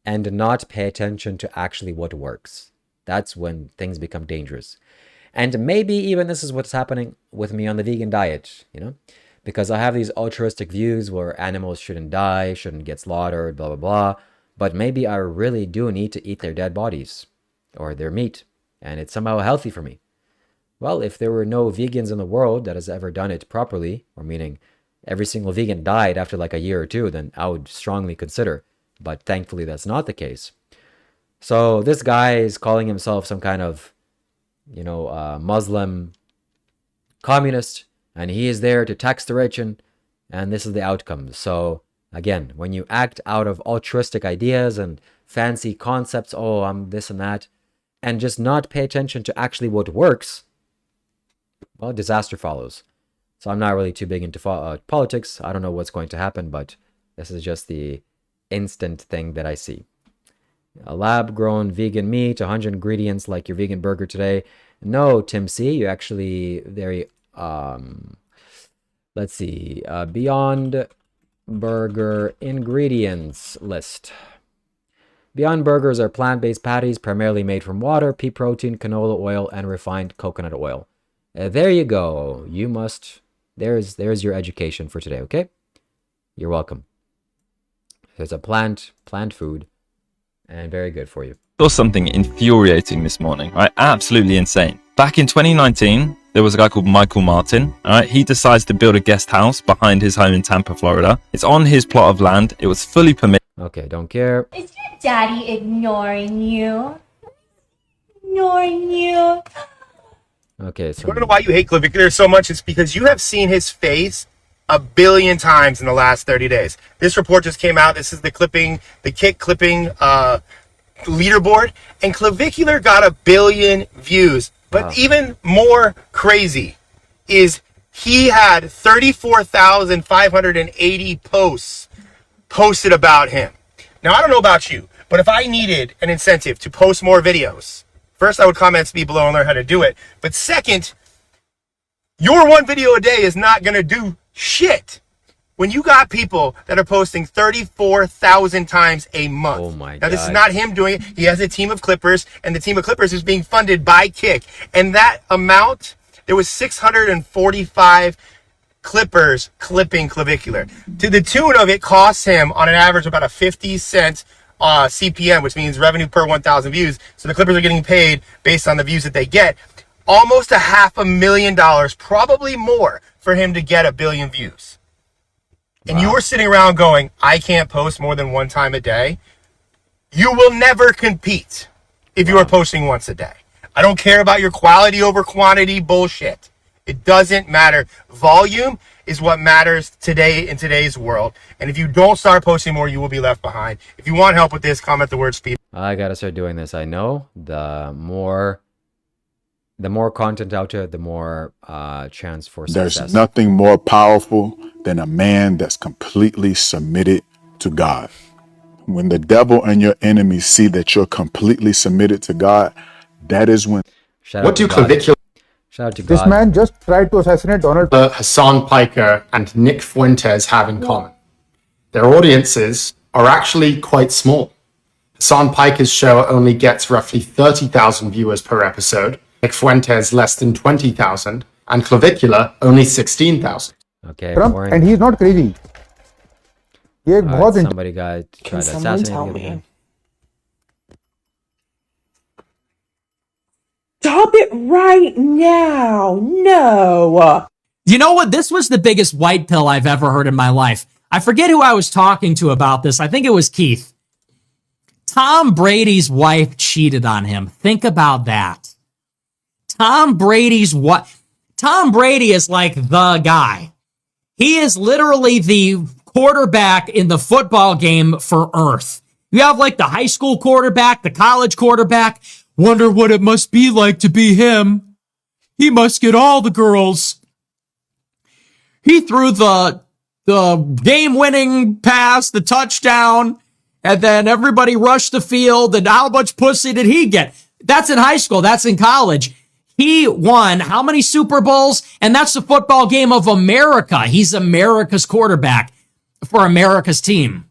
and not pay attention to actually what works, that's when things become dangerous. And maybe even this is what's happening with me on the vegan diet, you know? Because I have these altruistic views where animals shouldn't die, shouldn't get slaughtered, blah, blah, blah. But maybe I really do need to eat their dead bodies or their meat, and it's somehow healthy for me. Well, if there were no vegans in the world that has ever done it properly, or meaning every single vegan died after like a year or two, then I would strongly consider. But thankfully, that's not the case. So this guy is calling himself some kind of, you know, Muslim communist, and he is there to tax the rich, and this is the outcome. So again, when you act out of altruistic ideas and fancy concepts, oh, I'm this and that, and just not pay attention to actually what works, well, disaster follows. So I'm not really too big into politics. I don't know what's going to happen, but this is just the instant thing that I see. A lab-grown vegan meat, 100 ingredients like your vegan burger today. No, Tim C, you actually very, let's see, Beyond Burger ingredients list. Beyond Burgers are plant-based patties primarily made from water, pea protein, canola oil, and refined coconut oil. There you go. You must. There's your education for today. Okay, you're welcome. There's a plant food, and very good for you. Saw something infuriating this morning, right? Absolutely insane. Back in 2019, there was a guy called Michael Martin. All right, he decides to build a guest house behind his home in Tampa, Florida. It's on his plot of land. It was fully permitted. Okay, don't care. Is your daddy ignoring you? Ignoring you? Okay, so You want to know why you hate Clavicular so much? It's because you have seen his face a billion times in the last 30 days. This report just came out. This is the kick clipping leaderboard, and Clavicular got 1 billion views. But even more crazy is he had 34,580 posts posted about him. Now, I don't know about you, but if I needed an incentive to post more videos, first, I would comment speed below and learn how to do it. But second, your one video a day is not going to do shit. When you got people that are posting 34,000 times a month. Oh my God. Now, this is not him doing it. He has a team of clippers, and the team of clippers is being funded by Kick. And that amount, there was 645 clippers clipping Clavicular. To the tune of it costs him, on an average, about a 50-cent CPM, which means revenue per 1,000 views. So the clippers are getting paid based on the views that they get. Almost $500,000, probably more, for him to get 1 billion views. And you were sitting around going, I can't post more than one time a day. You will never compete if you are posting once a day. I don't care about your quality over quantity bullshit. It doesn't matter. Volume is what matters today in today's world. And if you don't start posting more, you will be left behind. If you want help with this, comment the word speed. I gotta start doing this. I know the more content out there, the more chance for success. There's nothing more powerful than a man that's completely submitted to God. When the devil and your enemies see that you're completely submitted to God, that is when... What do Clavicular... Shout out to This God. man just tried to assassinate Donald... Hassan Piker and Nick Fuentes have in common. Their audiences are actually quite small. Hassan Piker's show only gets roughly 30,000 viewers per episode, Nick Fuentes less than 20,000, and Clavicular only 16,000. Okay, Trump, and he's not crazy. Somebody got tried to assassinate him. Stop it right now. No. You know what? This was the biggest white pill I've ever heard in my life. I forget who I was talking to about this. I think it was Keith. Tom Brady's wife cheated on him. Think about that. Tom Brady is like the guy. He is literally the quarterback in the football game for Earth. You have like the high school quarterback, the college quarterback. Wonder what it must be like to be him. He must get all the girls. He threw the game-winning pass, the touchdown, and then everybody rushed the field, and how much pussy did he get? That's in high school. That's in college. He won how many Super Bowls? And that's the football game of America. He's America's quarterback for America's team.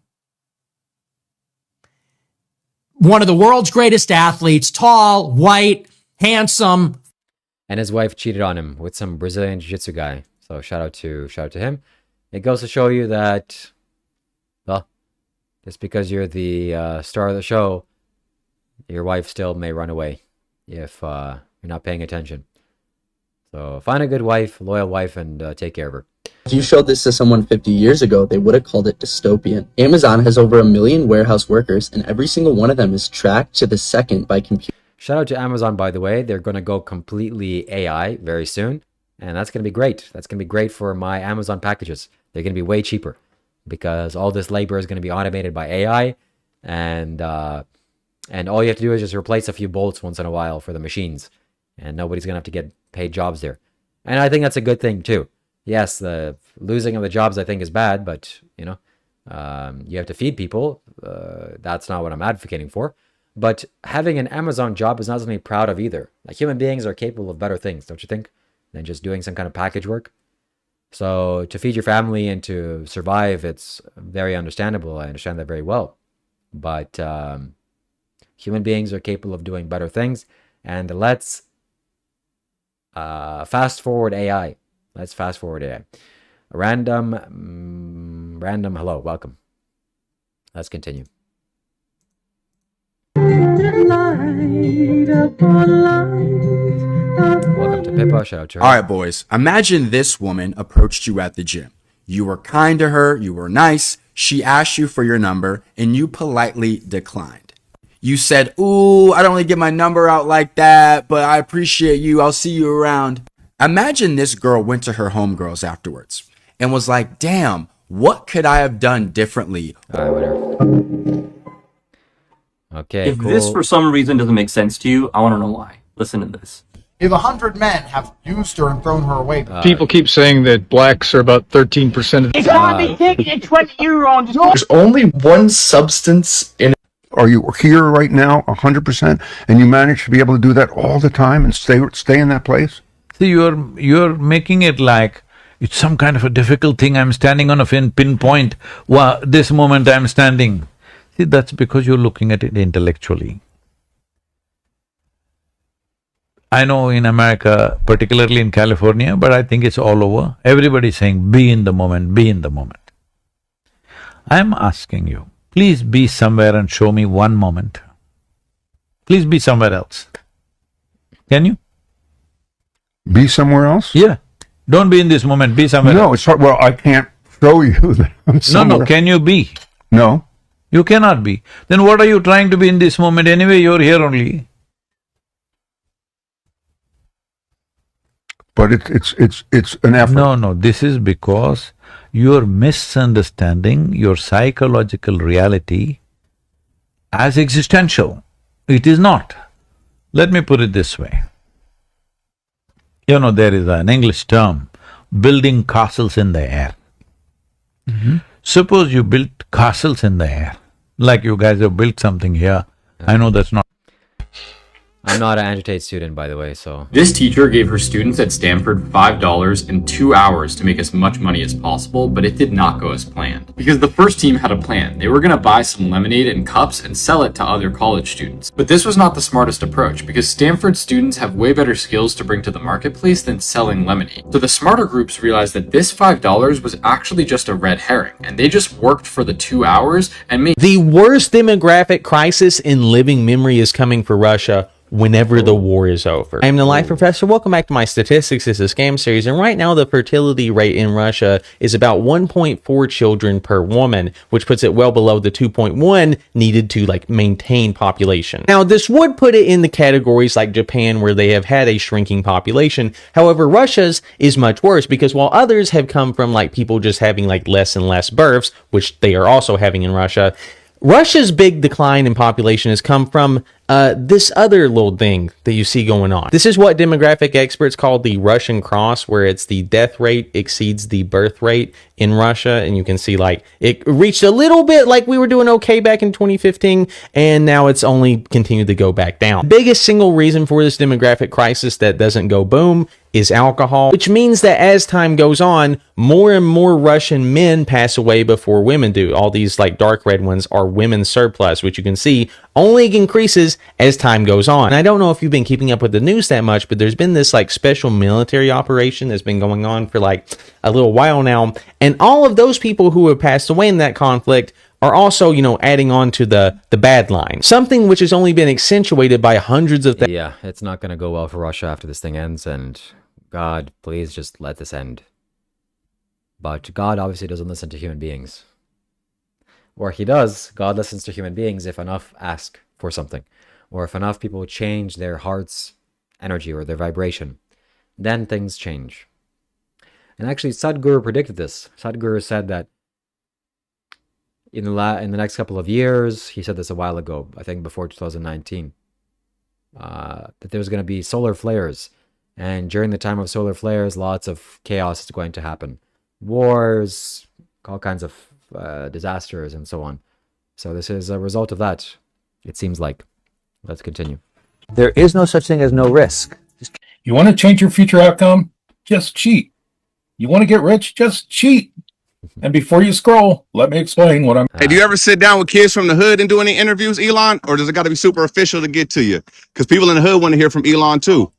One of the world's greatest athletes, tall, white, handsome. And his wife cheated on him with some Brazilian jiu-jitsu guy. So shout out to him. It goes to show you that, well, just because you're the star of the show, your wife still may run away if you're not paying attention. So find a good wife, loyal wife, and take care of her. If you showed this to someone 50 years ago, they would have called it dystopian. Amazon has over 1 million warehouse workers, and every single one of them is tracked to the second by computer. Shout out to Amazon, by the way. They're going to go completely AI very soon, and that's going to be great. That's going to be great for my Amazon packages. They're going to be way cheaper because all this labor is going to be automated by AI, and all you have to do is just replace a few bolts once in a while for the machines, and nobody's going to have to get paid jobs there. And I think that's a good thing too. Yes, the losing of the jobs I think is bad, but you know, you have to feed people. That's not what I'm advocating for. But having an Amazon job is not something to be proud of either. Like, human beings are capable of better things, don't you think, than just doing some kind of package work? So to feed your family and to survive, it's very understandable. I understand that very well. But human beings are capable of doing better things. And let's fast forward AI. Let's fast forward AI. Random hello, welcome. Let's continue. Light upon light, Welcome to Pippa. Shout out to her. All right, boys. Imagine this woman approached you at the gym. You were kind to her. You were nice. She asked you for your number, and you politely declined. You said, "Ooh, I don't really get my number out like that, but I appreciate you. I'll see you around." Imagine this girl went to her homegirls afterwards and was like, "Damn, what could I have done differently?" All right, whatever. Okay, If this for some reason doesn't make sense to you, I want to know why. Listen to this. If 100 men have used her and thrown her away, People keep saying that blacks are about 13% of It's not me taking a 20-year-old. There's only one substance in. Are you here right now 100% and you manage to be able to do that all the time and stay in that place? See, you're making it like it's some kind of a difficult thing. I'm standing on a pinpoint. Wow, this moment I'm standing. See, that's because you're looking at it intellectually. I know in America, particularly in California, but I think it's all over. Everybody's saying, be in the moment, be in the moment. I'm asking you, please be somewhere and show me one moment. Please be somewhere else. Can you? Be somewhere else? Yeah. Don't be in this moment, be somewhere else. No, it's hard. Well, I can't show you that I'm somewhere. No, can you be? No. You cannot be. Then what are you trying to be in this moment anyway? You're here only. But it's an effort. No, this is because you're misunderstanding your psychological reality as existential. It is not. Let me put it this way. You know, there is an English term, building castles in the air. Suppose you built castles in the air, like you guys have built something here. I know that's not… I'm not an Agitate student, by the way, so… This teacher gave her students at Stanford $5 in 2 hours to make as much money as possible, but it did not go as planned. Because the first team had a plan. They were going to buy some lemonade in cups and sell it to other college students. But this was not the smartest approach, because Stanford students have way better skills to bring to the marketplace than selling lemonade. So the smarter groups realized that this $5 was actually just a red herring, and they just worked for the 2 hours and made… The worst demographic crisis in living memory is coming for Russia whenever the war is over. I am the Life Professor. Welcome back to my Statistics is a Scam series, and right now the fertility rate in Russia is about 1.4 children per woman, which puts it well below the 2.1 needed to maintain population. Now, this would put it in the categories like Japan, where they have had a shrinking population. However, Russia's is much worse, because while others have come from people just having less and less births, which they are also having in Russia, Russia's big decline in population has come from this other little thing that you see going on. This is what demographic experts call the Russian cross, where it's the death rate exceeds the birth rate in Russia. And you can see it reached a little bit we were doing okay back in 2015, and now it's only continued to go back down. The biggest single reason for this demographic crisis that doesn't go boom is alcohol, which means that as time goes on, more and more Russian men pass away before women do. All these dark red ones are women's surplus, which you can see only increases as time goes on. And I don't know if you've been keeping up with the news that much, but there's been this special military operation that's been going on for a little while now. And all of those people who have passed away in that conflict are also, adding on to the bad line. Something which has only been accentuated by hundreds of… Yeah, it's not gonna go well for Russia after this thing ends, and God, please just let this end. But God obviously doesn't listen to human beings. Or he does. God listens to human beings if enough ask for something. Or if enough people change their heart's energy or their vibration. Then things change. And actually, Sadhguru predicted this. Sadhguru said that in the next couple of years, he said this a while ago, I think before 2019, that there's going to be solar flares. And during the time of solar flares, lots of chaos is going to happen. Wars, all kinds of disasters, and so on. So this is a result of that, it seems like. Let's continue. There is no such thing as no risk. You want to change your future outcome? Just cheat. You want to get rich? Just cheat. And before you scroll, let me explain what I'm… Hey, do you ever sit down with kids from the hood and do any interviews, Elon? Or does it got to be super official to get to you? Because people in the hood want to hear from Elon too.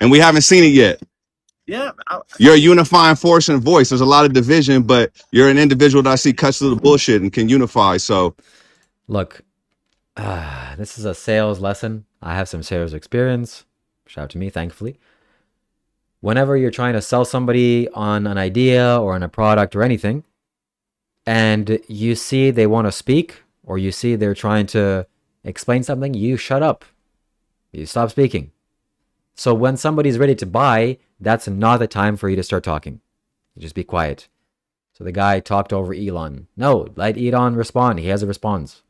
And we haven't seen it yet. Yeah. You're a unifying force and voice. There's a lot of division, but you're an individual that I see cuts through the bullshit and can unify. So, look, this is a sales lesson. I have some sales experience. Shout out to me, thankfully. whenever you're trying to sell somebody on an idea or on a product or anything, and you see they want to speak, or you see they're trying to explain something, you shut up. You stop speaking. So when somebody's ready to buy, that's not the time for you to start talking. You just be quiet. So the guy talked over Elon. No, let Elon respond. He has a response.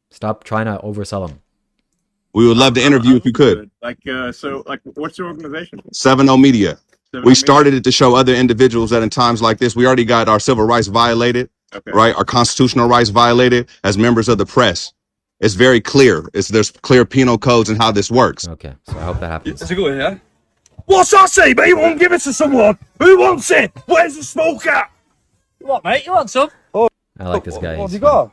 Stop trying to oversell him. We would love to interview if you could. Like, what's your organization? 7-0 Media. 7-0 We started it to show other individuals that in times like this, we already got our civil rights violated, right? Our constitutional rights violated as members of the press. It's very clear. There's clear penal codes and how this works. Okay, so I hope that happens. It's a good one, yeah? What's I say, mate? You want to give it to someone? Who wants it? Where's the smoke at? What, mate? You want some? I like this guy. What's he got?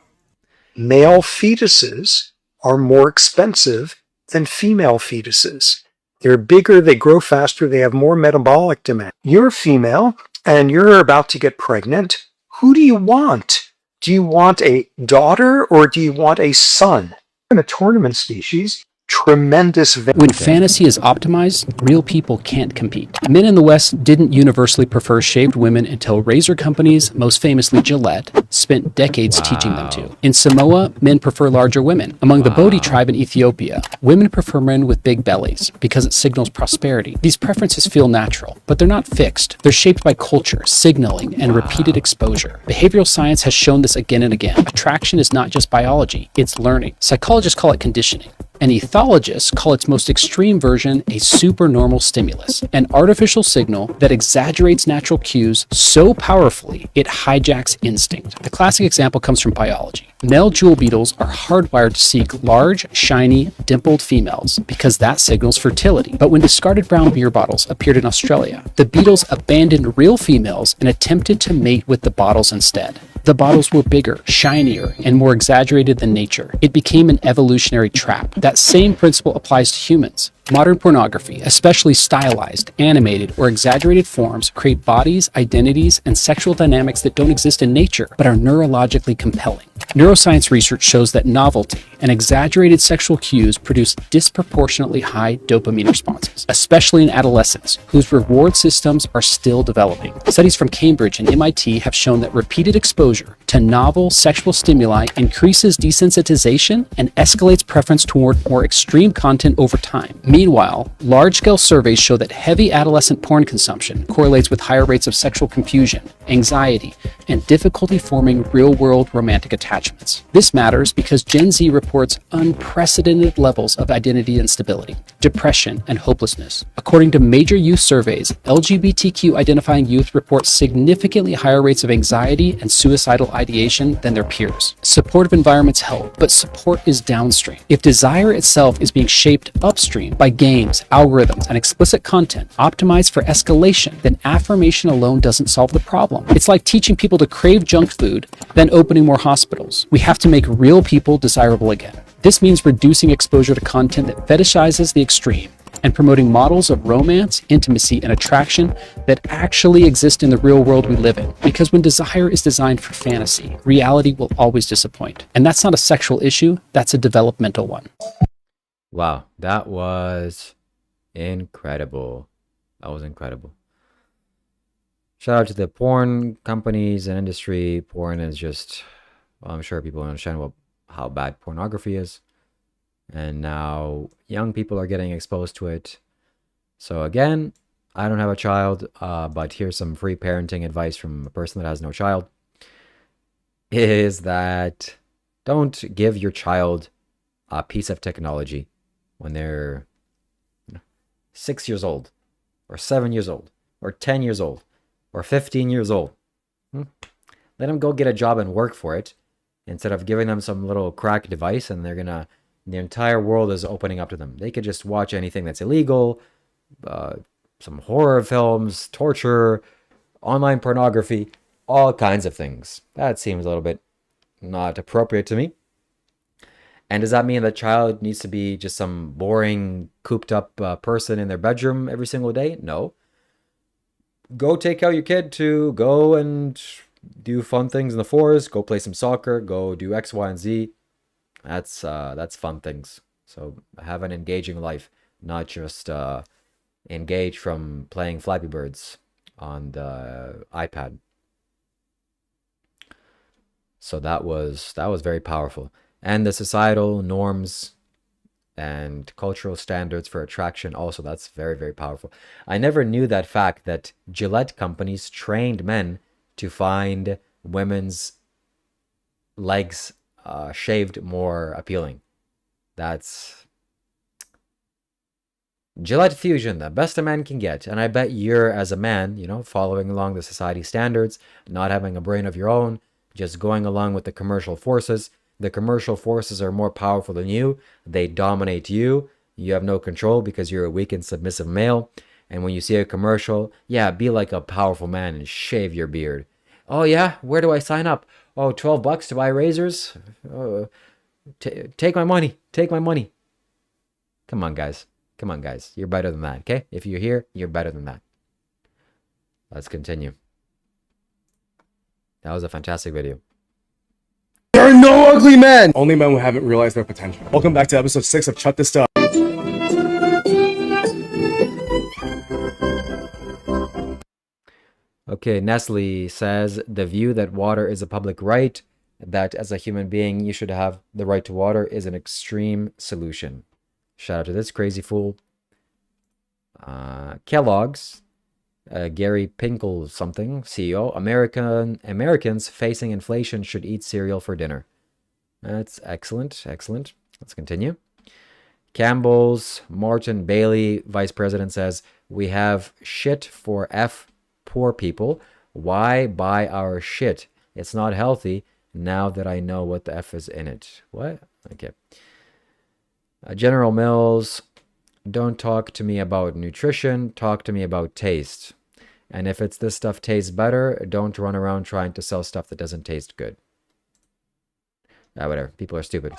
Male fetuses are more expensive than female fetuses. They're bigger, they grow faster, they have more metabolic demand. You're female and you're about to get pregnant. Who do you want? Do you want a daughter or do you want a son? In a tournament species, tremendous value. When fantasy is optimized, real people can't compete. Men in the West didn't universally prefer shaved women until razor companies, most famously Gillette, spent decades teaching them to. In Samoa, men prefer larger women. Among the Bodhi tribe in Ethiopia, women prefer men with big bellies because it signals prosperity. These preferences feel natural, but they're not fixed. They're shaped by culture, signaling, and repeated exposure. Behavioral science has shown this again and again. Attraction is not just biology, it's learning. Psychologists call it conditioning. And ethologists call its most extreme version a supernormal stimulus, an artificial signal that exaggerates natural cues so powerfully it hijacks instinct. The classic example comes from biology. Male jewel beetles are hardwired to seek large, shiny, dimpled females because that signals fertility. But when discarded brown beer bottles appeared in Australia, the beetles abandoned real females and attempted to mate with the bottles instead. The bottles were bigger, shinier, and more exaggerated than nature. It became an evolutionary trap. That same principle applies to humans. Modern pornography, especially stylized, animated, or exaggerated forms, create bodies, identities, and sexual dynamics that don't exist in nature, but are neurologically compelling. Neuroscience research shows that novelty and exaggerated sexual cues produce disproportionately high dopamine responses, especially in adolescents, whose reward systems are still developing. Studies from Cambridge and MIT have shown that repeated exposure to novel sexual stimuli increases desensitization and escalates preference toward more extreme content over time. Meanwhile, large-scale surveys show that heavy adolescent porn consumption correlates with higher rates of sexual confusion, anxiety, and difficulty forming real-world romantic attachments. This matters because Gen Z reports unprecedented levels of identity instability, depression, and hopelessness. According to major youth surveys, LGBTQ identifying youth report significantly higher rates of anxiety and suicidal ideation than their peers. Supportive environments help, but support is downstream. If desire itself is being shaped upstream by games, algorithms, and explicit content optimized for escalation, then affirmation alone doesn't solve the problem. It's like teaching people to crave junk food, then opening more hospitals. We have to make real people desirable again. This means reducing exposure to content that fetishizes the extreme and promoting models of romance, intimacy, and attraction that actually exist in the real world we live in. Because when desire is designed for fantasy, reality will always disappoint. And that's not a sexual issue, that's a developmental one. Wow, that was incredible. That was incredible. Shout out to the porn companies and industry. Porn is just, well, I'm sure people understand how bad pornography is. And now young people are getting exposed to it. So again, I don't have a child, but here's some free parenting advice from a person that has no child. Is that don't give your child a piece of technology when they're 6 years old, or 7 years old, or 10 years old, or 15 years old. Let them go get a job and work for it, instead of giving them some little crack device and the entire world is opening up to them. They could just watch anything that's illegal, some horror films, torture, online pornography, all kinds of things. That seems a little bit not appropriate to me. And does that mean the child needs to be just some boring, cooped up person in their bedroom every single day? No. Go take out your kid to go and do fun things in the forest, go play some soccer, go do X, Y, and Z. That's fun things. So have an engaging life, not just engage from playing Flappy Birds on the iPad. So that was very powerful. And the societal norms and cultural standards for attraction also, that's very, very powerful. I never knew that fact, that Gillette companies trained men to find women's legs shaved more appealing. That's Gillette Fusion, the best a man can get. And I bet you're, as a man, you know, following along the society standards, not having a brain of your own, just going along with the commercial forces. The commercial forces are more powerful than you. They dominate you. You have no control because you're a weak and submissive male. And when you see a commercial, yeah, be like a powerful man and shave your beard. Oh yeah, where do I sign up? Oh, $12 to buy razors? Take my money. Take my money. Come on, guys. Come on, guys. You're better than that, okay? If you're here, you're better than that. Let's continue. That was a fantastic video. There are no ugly men! Only men who haven't realized their potential. Welcome back to episode 6 of Chuck This Stuff. Okay, Nestle says, the view that water is a public right, that as a human being you should have the right to water, is an extreme solution. Shout out to this crazy fool. Kellogg's, Gary Pinkel something, CEO, Americans facing inflation should eat cereal for dinner. That's excellent, excellent. Let's continue. Campbell's, Martin Bailey, Vice President, says, we have shit for poor people. Why buy our shit? It's not healthy now that I know what the F is in it. What? Okay. General Mills, don't talk to me about nutrition, talk to me about taste. And if it's this stuff tastes better, don't run around trying to sell stuff that doesn't taste good. Whatever. People are stupid.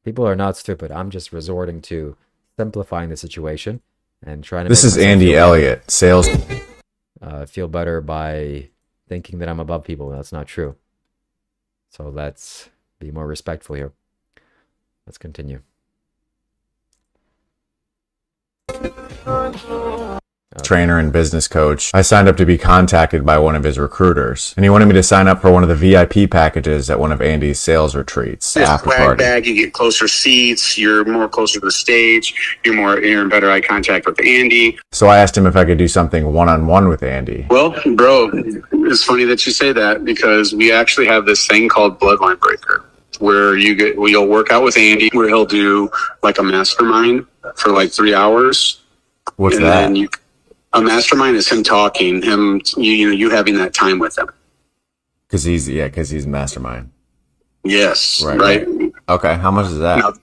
People are not stupid. I'm just resorting to simplifying the situation and trying to This is Andy Elliott, sales. Feel better by thinking that I'm above people. That's not true. So let's be more respectful here. Let's continue. Trainer and business coach. I signed up to be contacted by one of his recruiters, and he wanted me to sign up for one of the VIP packages at one of Andy's sales retreats. After party. Bag, you get closer seats, you're more closer to the stage, you're in better eye contact with Andy. So I asked him if I could do something one-on-one with Andy. Well, bro, it's funny that you say that, because we actually have this thing called Bloodline Breaker, where you'll work out with Andy, where he'll do like a mastermind for like 3 hours. What's and that? Then a mastermind is him talking, you having that time with him. Because he's mastermind. Yes, right. Okay, how much is that? Now,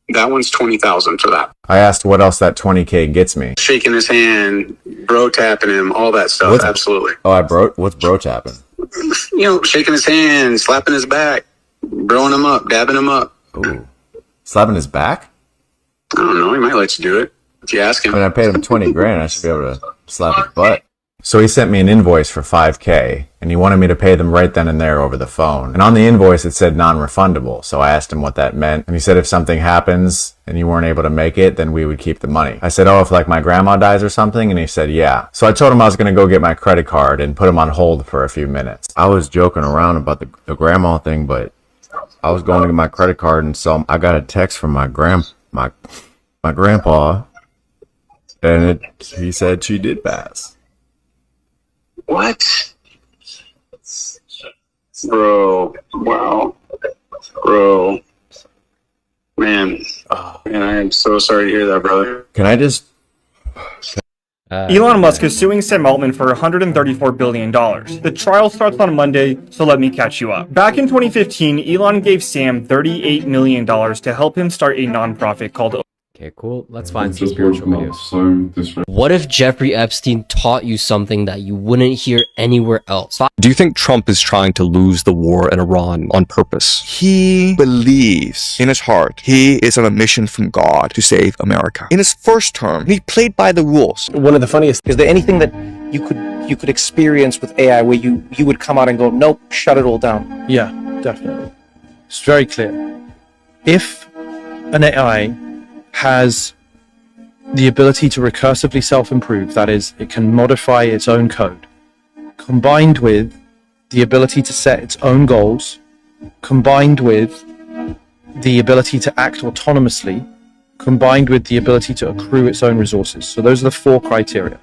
that one's $20,000 for that. I asked what else that 20K gets me. Shaking his hand, bro tapping him, all that stuff. Absolutely. Oh, what's bro tapping? Shaking his hand, slapping his back, broing him up, dabbing him up. Ooh, slapping his back? I don't know. He might let you do it if you ask him. I mean, I paid him 20 grand. I should be able to slap his butt. So he sent me an invoice for $5K, and he wanted me to pay them right then and there over the phone. And on the invoice, it said non-refundable. So I asked him what that meant. And he said if something happens and you weren't able to make it, then we would keep the money. I said, oh, if like my grandma dies or something? And he said, yeah. So I told him I was going to go get my credit card and put him on hold for a few minutes. I was joking around about the grandma thing, but I was going to get my credit card, and so I got a text from my grandpa, and he said she did pass. What? Bro, wow. Bro. Man, I am so sorry to hear that, brother. Can I just... Elon Musk is suing Sam Altman for $134 billion. The trial starts on Monday, so let me catch you up. Back in 2015, Elon gave Sam $38 million to help him start a nonprofit called... Okay, cool. Let's find some spiritual videos. What if Jeffrey Epstein taught you something that you wouldn't hear anywhere else? Do you think Trump is trying to lose the war in Iran on purpose? He believes in his heart he is on a mission from God to save America. In his first term, he played by the rules. One of the funniest, is there anything that you could experience with AI where you would come out and go, nope, shut it all down? Yeah, definitely. It's very clear. If an AI has the ability to recursively self-improve, that is, it can modify its own code, combined with the ability to set its own goals, combined with the ability to act autonomously, combined with the ability to accrue its own resources. So those are the 4 criteria.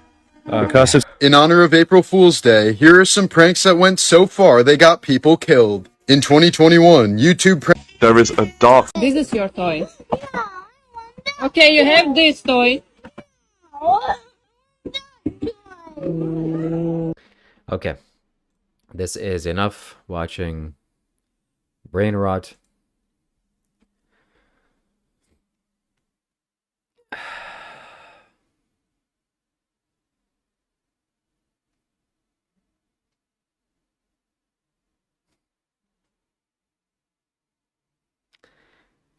Recursive. In honor of April Fool's Day, here are some pranks that went so far they got people killed. In 2021, YouTube prank. There is a dog. This is your toy. Okay, you have this toy. Okay. This is enough watching brain rot.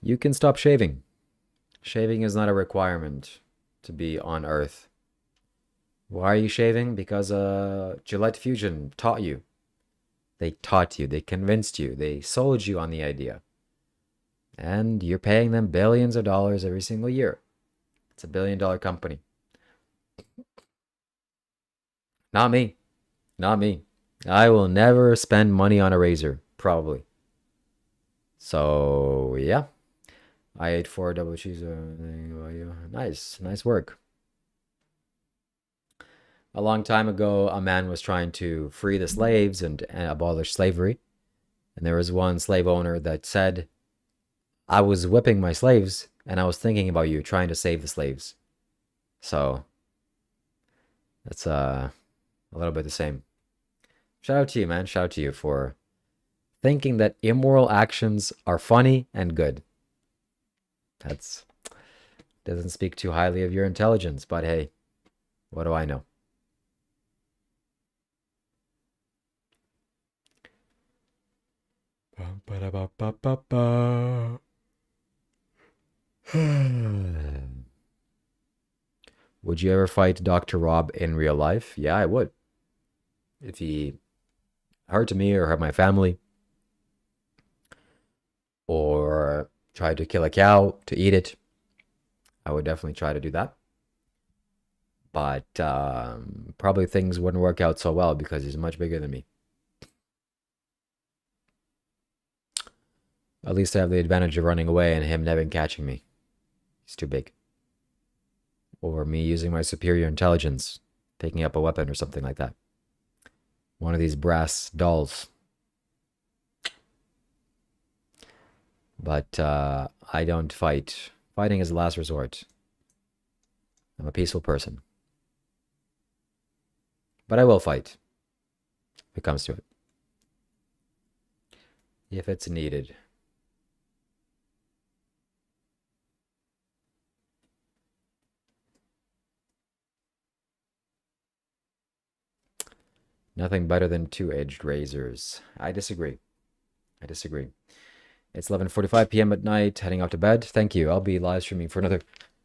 You can stop shaving. Shaving is not a requirement to be on Earth. Why are you shaving? Because Gillette Fusion taught you. They taught you. They convinced you. They sold you on the idea. And you're paying them billions of dollars every single year. It's a billion-dollar company. Not me. Not me. I will never spend money on a razor, probably. So, yeah. I ate 4 double cheese. Nice. Nice work. A long time ago, a man was trying to free the slaves and abolish slavery. And there was one slave owner that said, I was whipping my slaves and I was thinking about you, trying to save the slaves. So, that's a little bit the same. Shout out to you, man. Shout out to you for thinking that immoral actions are funny and good. That's doesn't speak too highly of your intelligence, but hey, what do I know? Would you ever fight Dr. Rob in real life? Yeah, I would. If he hurt me or hurt my family, or tried to kill a cow to eat it, I would definitely try to do that. But probably things wouldn't work out so well because he's much bigger than me. At least I have the advantage of running away and him never catching me. He's too big. Or me using my superior intelligence, picking up a weapon or something like that. One of these brass dolls. But I don't fight. Fighting is the last resort. I'm a peaceful person. But I will fight. If it comes to it. If it's needed. Nothing better than two-edged razors. I disagree. I disagree. It's 11:45 p.m. at night, heading off to bed. Thank you. I'll be live streaming for another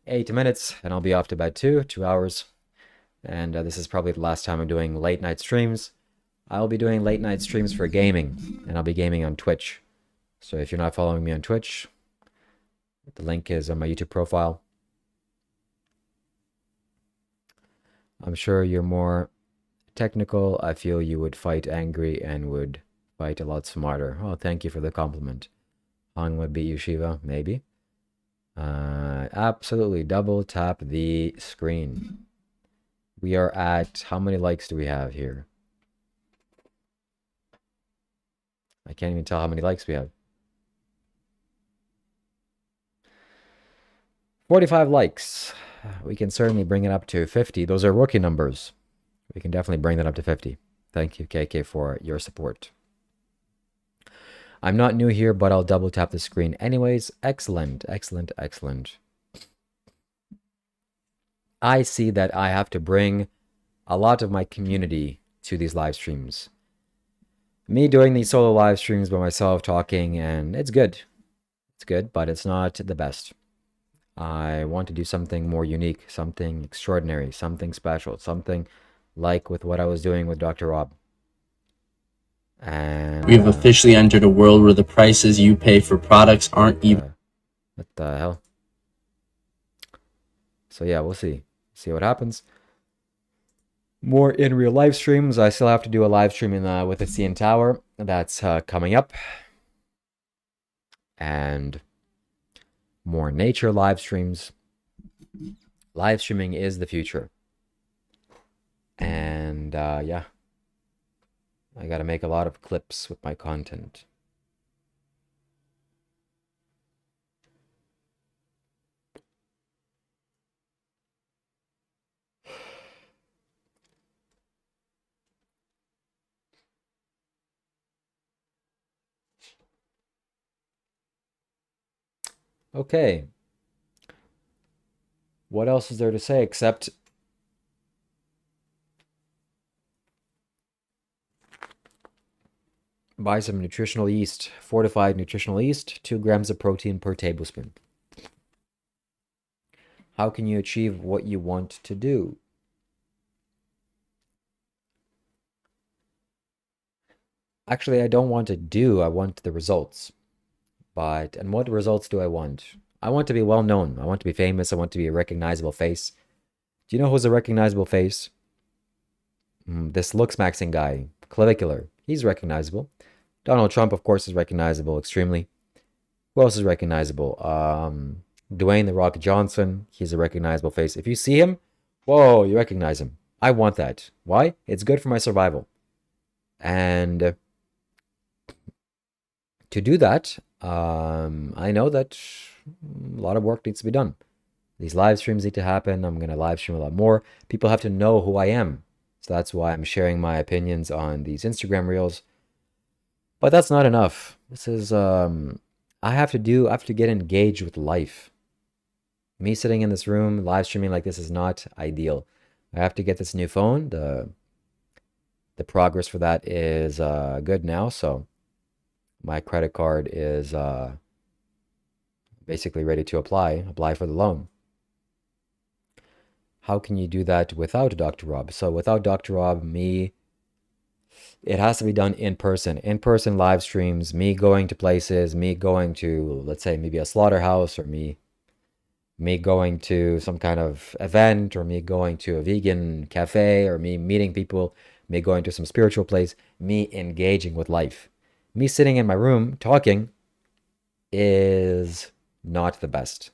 8 minutes, and I'll be off to bed too, 2 hours. And this is probably the last time I'm doing late night streams. I'll be doing late night streams for gaming, and I'll be gaming on Twitch. So if you're not following me on Twitch, the link is on my YouTube profile. I'm sure you're more technical. I feel you would fight angry and would fight a lot smarter. Oh, thank you for the compliment. Hong would beat you, Shiva. Maybe. Absolutely. Double tap the screen. We are at... How many likes do we have here? I can't even tell how many likes we have. 45 likes. We can certainly bring it up to 50. Those are rookie numbers. We can definitely bring that up to 50. Thank you, KK, for your support. I'm not new here, but I'll double tap the screen anyways. Excellent, excellent, excellent. I see that I have to bring a lot of my community to these live streams. Me doing these solo live streams by myself talking, and it's good. It's good, but it's not the best. I want to do something more unique, something extraordinary, something special, something like with what I was doing with Dr. Rob. And we've officially entered a world where the prices you pay for products aren't even... What the hell? So yeah, we'll see. See what happens. More in real live streams. I still have to do a live stream with the CN Tower. That's coming up. And more nature live streams. Live streaming is the future. And yeah, I got to make a lot of clips with my content. Okay. What else is there to say except buy some nutritional yeast, fortified nutritional yeast, 2 grams of protein per tablespoon. How can you achieve what you want to do? Actually, I don't want to do, I want the results. And what results do I want? I want to be well known. I want to be famous. I want to be a recognizable face. Do you know who's a recognizable face? This looks maxing guy, clavicular. He's recognizable. Donald Trump, of course, is recognizable extremely. Who else is recognizable? Dwayne The Rock Johnson. He's a recognizable face. If you see him, whoa, you recognize him. I want that. Why? It's good for my survival. And to do that, I know that a lot of work needs to be done. These live streams need to happen. I'm going to live stream a lot more. People have to know who I am. So that's why I'm sharing my opinions on these Instagram reels. But that's not enough. This is, I have to get engaged with life. Me sitting in this room, live streaming like this is not ideal. I have to get this new phone. The progress for that is good now. So my credit card is basically ready to apply for the loan. How can you do that without Dr. Rob? So without Dr. Rob, it has to be done in person. In-person live streams, me going to places, me going to, let's say, maybe a slaughterhouse, or me going to some kind of event, or me going to a vegan cafe, or me meeting people, me going to some spiritual place, me engaging with life. Me sitting in my room talking is not the best.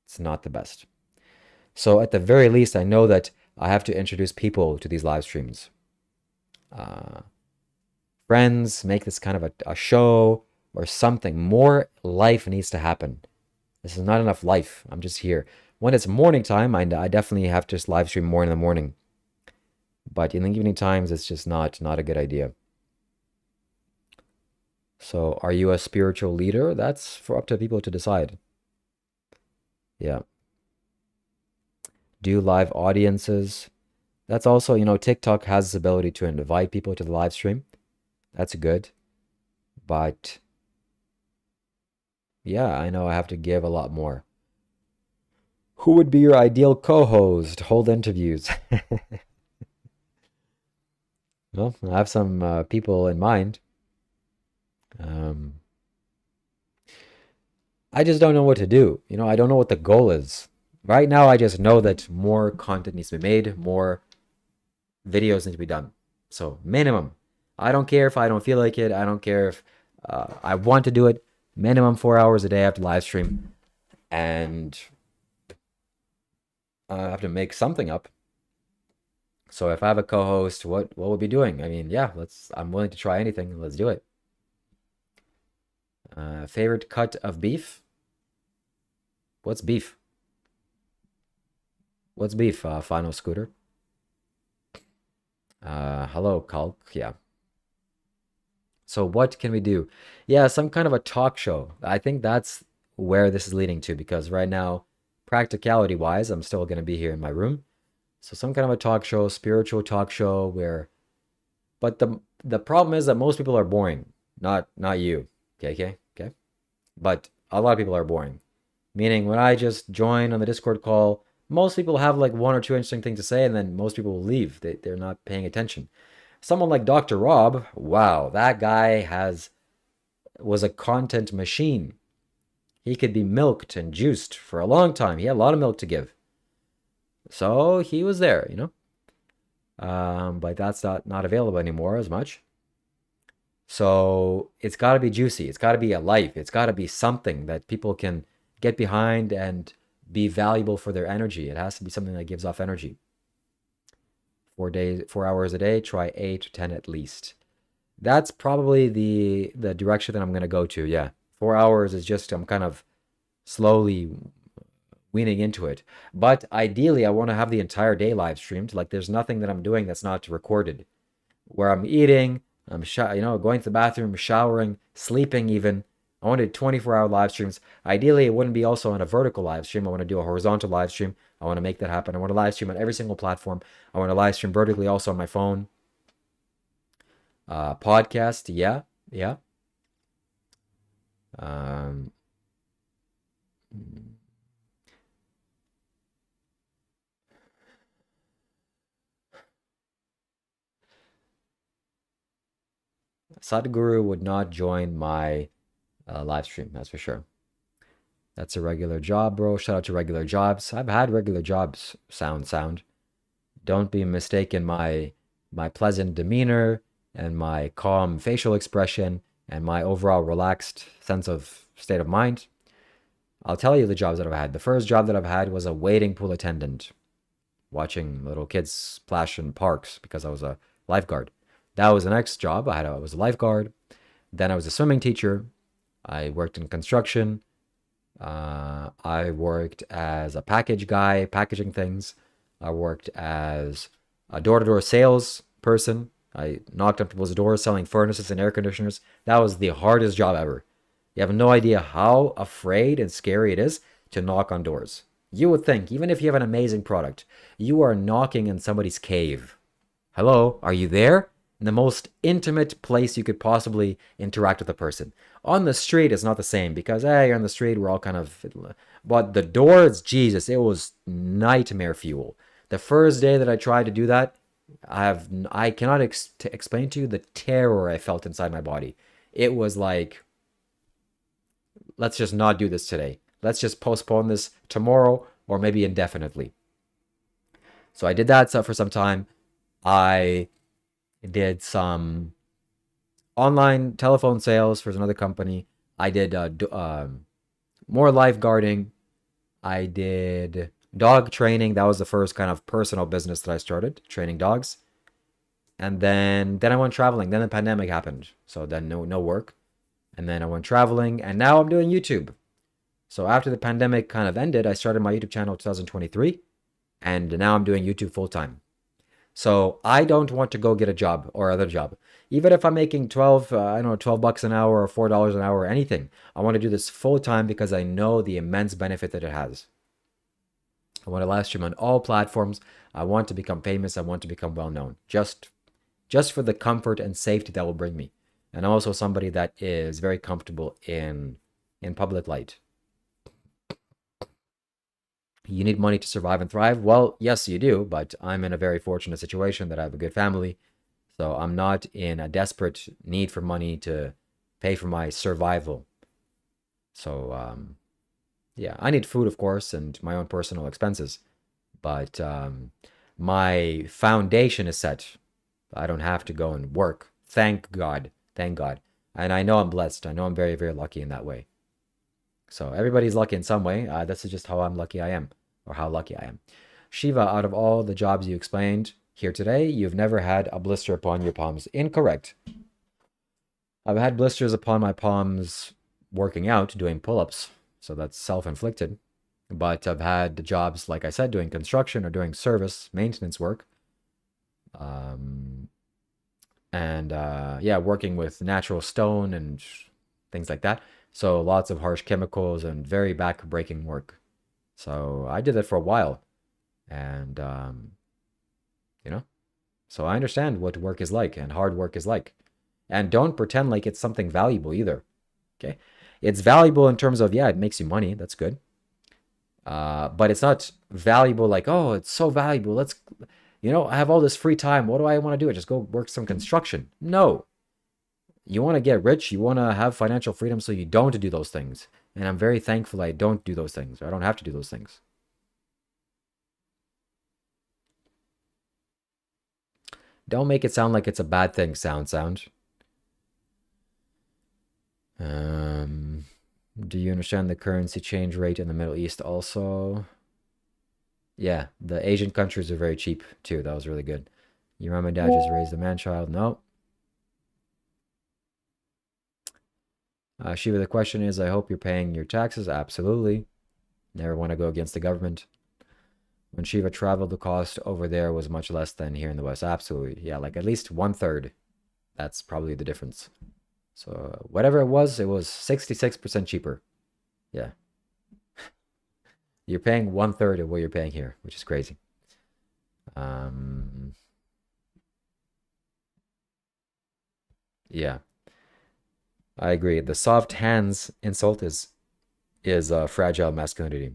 It's not the best. So at the very least, I know that I have to introduce people to these live streams. Friends, make this kind of a show or something. More life needs to happen. This is not enough life. I'm just here. When it's morning time, I definitely have to just live stream more in the morning. But in the evening times, it's just not a good idea. So are you a spiritual leader? That's for up to people to decide. Yeah. Do live audiences. That's also, TikTok has this ability to invite people to the live stream. That's good. But yeah, I know I have to give a lot more. Who would be your ideal co-host? Hold interviews. Well, I have some people in mind. I just don't know what to do. I don't know what the goal is. Right now, I just know that more content needs to be made, more videos need to be done. So minimum. I don't care if I don't feel like it. I don't care if I want to do it. Minimum 4 hours a day I have to live stream. And I have to make something up. So if I have a co-host, what we'll be doing? I mean, yeah, I'm willing to try anything. Let's do it. Favorite cut of beef? What's beef? What's beef, Final Scooter? Hello, Kalk. Yeah. So what can we do? Yeah, some kind of a talk show. I think that's where this is leading to, because right now, practicality-wise, I'm still going to be here in my room. So some kind of a talk show, spiritual talk show where... But the problem is that most people are boring. Not you. Okay? But a lot of people are boring. Meaning when I just join on the Discord call, most people have like one or two interesting things to say, and then most people will leave. They're not paying attention. Someone like Dr. Rob, wow, that guy was a content machine. He could be milked and juiced for a long time. He had a lot of milk to give. So he was there, you know. But that's not available anymore as much. So it's got to be juicy. It's got to be a life. It's got to be something that people can get behind and be valuable for their energy. It has to be something that gives off energy. 4 hours a day, try 8 to 10 at least. That's probably the direction that I'm going to go to. Yeah. 4 hours is just, I'm kind of slowly weaning into it. But ideally, I want to have the entire day live streamed. Like, there's nothing that I'm doing that's not recorded. Where I'm eating, I'm going to the bathroom, showering, sleeping even. I want to do 24-hour live streams. Ideally, it wouldn't be also on a vertical live stream. I want to do a horizontal live stream. I want to make that happen. I want to live stream on every single platform. I want to live stream vertically also on my phone. Podcast, yeah. Sadhguru would not join my live stream, that's for sure. That's a regular job, bro. Shout out to regular jobs. I've had regular jobs, sound. Don't be mistaken my pleasant demeanor and my calm facial expression and my overall relaxed sense of state of mind. I'll tell you the jobs that I've had. The first job that I've had was a waiting pool attendant, watching little kids splash in parks because I was a lifeguard. That was the next job. I was a lifeguard. Then I was a swimming teacher. I worked in construction. I worked as a package guy, packaging things. I worked as a door-to-door sales person. I knocked on people's doors selling furnaces and air conditioners. That was the hardest job ever. You have no idea how afraid and scary it is to knock on doors. You would think, even if you have an amazing product, you are knocking in somebody's cave. Hello, are you there? In the most intimate place you could possibly interact with a person. On the street, it's not the same because, you're on the street, we're all kind of... But the doors, Jesus, it was nightmare fuel. The first day that I tried to do that, I cannot explain to you the terror I felt inside my body. It was like, let's just not do this today. Let's just postpone this tomorrow or maybe indefinitely. So I did that for some time. I did some online telephone sales for another company. I did more lifeguarding. I did dog training. That was the first kind of personal business that I started, training dogs. And then I went traveling. Then the pandemic happened. So then no work. And then I went traveling. And now I'm doing YouTube. So after the pandemic kind of ended, I started my YouTube channel in 2023. And now I'm doing YouTube full time. So I don't want to go get a job or other job. Even if I'm making 12 bucks an hour or $4 an hour or anything. I want to do this full time because I know the immense benefit that it has. I want to live stream on all platforms. I want to become famous. I want to become well known. Just for the comfort and safety that will bring me. And I'm also somebody that is very comfortable in public light. You need money to survive and thrive? Well, yes, you do, but I'm in a very fortunate situation that I have a good family. So I'm not in a desperate need for money to pay for my survival. So, yeah, I need food, of course, and my own personal expenses. But my foundation is set. I don't have to go and work. Thank God. Thank God. And I know I'm blessed. I know I'm very, very lucky in that way. So everybody's lucky in some way. This is just how lucky I am, or how lucky I am. Shiva, out of all the jobs you explained here today, you've never had a blister upon your palms. Incorrect. I've had blisters upon my palms working out, doing pull-ups. So that's self-inflicted. But I've had jobs, like I said, doing construction or doing service, maintenance work. Working with natural stone and things like that. So lots of harsh chemicals and very back-breaking work. So I did that for a while. And, so I understand what work is like and hard work is like. And don't pretend like it's something valuable either. Okay? It's valuable in terms of, it makes you money. That's good. But it's not valuable like, oh, it's so valuable. I have all this free time. What do I want to do? I just go work some construction. No. You want to get rich. You want to have financial freedom so you don't do those things. And I'm very thankful I don't do those things. I don't have to do those things. Don't make it sound like it's a bad thing, sound. Do you understand the currency change rate in the Middle East also? Yeah, the Asian countries are very cheap too. That was really good. Your mom and dad just raised a man-child. No. Shiva, the question is, I hope you're paying your taxes. Absolutely. Never want to go against the government. When Shiva traveled, the cost over there was much less than here in the West. Absolutely. Yeah, like at least 1/3. That's probably the difference. So whatever it was 66% cheaper. Yeah. You're paying 1/3 of what you're paying here, which is crazy. Yeah. I agree. The soft hands insult is fragile masculinity.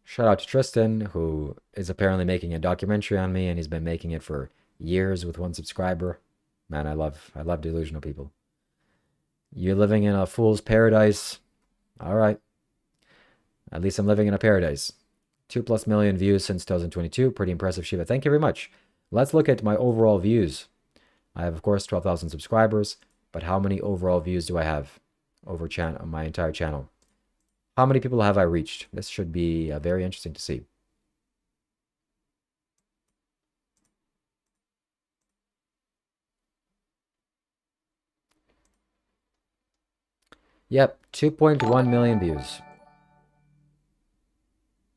Shout out to Tristan, who is apparently making a documentary on me, and he's been making it for years with 1 subscriber. Man, I love delusional people. You're living in a fool's paradise. All right. At least I'm living in a paradise. 2+ million views since 2022. Pretty impressive, Shiva. Thank you very much. Let's look at my overall views. I have, of course, 12,000 subscribers, but how many overall views do I have over my entire channel? How many people have I reached? This should be very interesting to see. Yep, 2.1 million views.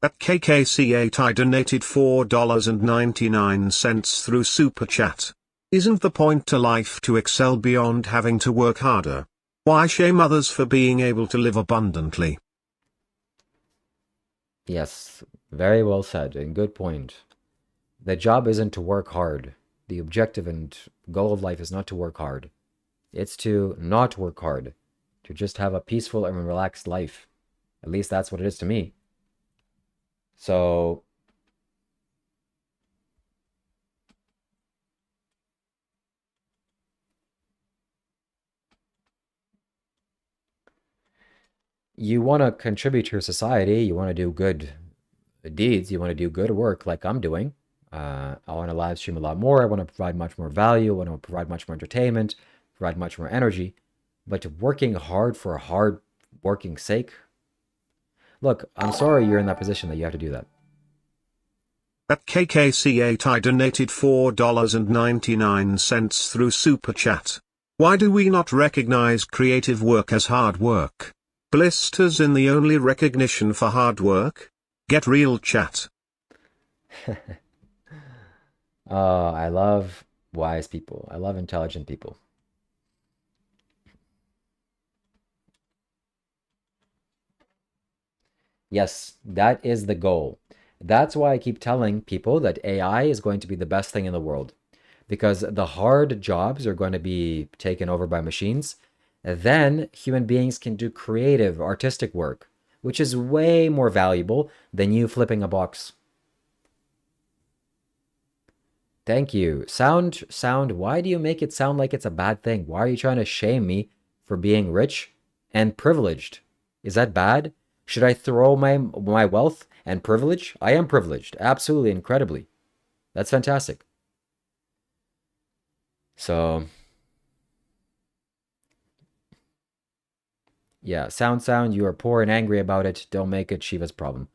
At KKC8 I donated $4.99 through Super Chat. Isn't the point to life to excel beyond having to work harder? Why shame others for being able to live abundantly? Yes, very well said, and good point. The job isn't to work hard. The objective and goal of life is not to work hard. It's to not work hard. To just have a peaceful and relaxed life. At least that's what it is to me. So you want to contribute to your society, you want to do good deeds, you want to do good work like I'm doing. I want to live stream a lot more. I want to provide much more value. I want to provide much more entertainment, provide much more energy. But working hard for hard working sake? Look, I'm sorry you're in that position that you have to do that. At KKC8 I donated $4.99 through Super Chat. Why do we not recognize creative work as hard work? Blisters in the only recognition for hard work? Get real, chat. I love wise people. I love intelligent people. Yes, that is the goal. That's why I keep telling people that AI is going to be the best thing in the world. Because the hard jobs are going to be taken over by machines. Then human beings can do creative, artistic work, which is way more valuable than you flipping a box. Thank you. Sound, why do you make it sound like it's a bad thing? Why are you trying to shame me for being rich and privileged? Is that bad? Should I throw my wealth and privilege? I am privileged. Absolutely, incredibly. That's fantastic. So, yeah, sound, you are poor and angry about it. Don't make it Shiva's problem.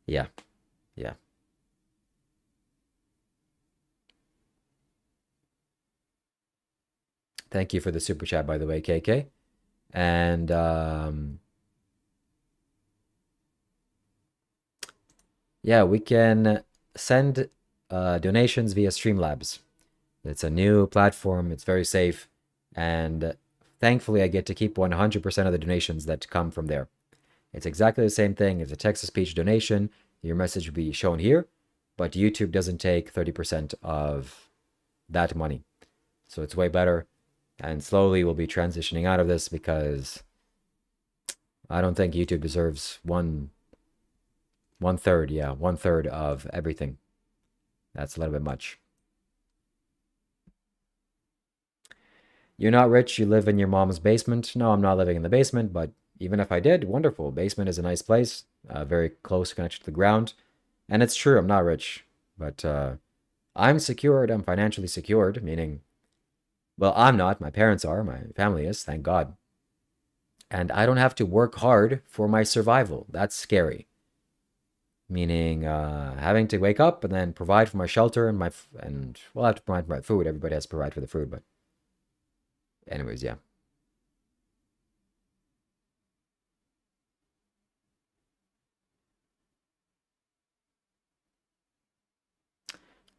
Yeah. Thank you for the super chat, by the way, KK. And yeah, we can send donations via Streamlabs. It's a new platform. It's very safe. And thankfully, I get to keep 100% of the donations that come from there. It's exactly the same thing. It's a text-to-speech donation. Your message will be shown here, but YouTube doesn't take 30% of that money. So it's way better. And slowly we'll be transitioning out of this because I don't think YouTube deserves one third of everything. That's a little bit much. You're not rich, you live in your mom's basement. No, I'm not living in the basement, but even if I did, wonderful. Basement is a nice place, very close connection to the ground. And it's true, I'm not rich, but I'm secured. I'm financially secured, meaning, well, I'm not. My parents are. My family is, thank God. And I don't have to work hard for my survival. That's scary. Meaning having to wake up and then provide for my shelter and well, I have to provide for my food. Everybody has to provide for the food, but anyways, yeah.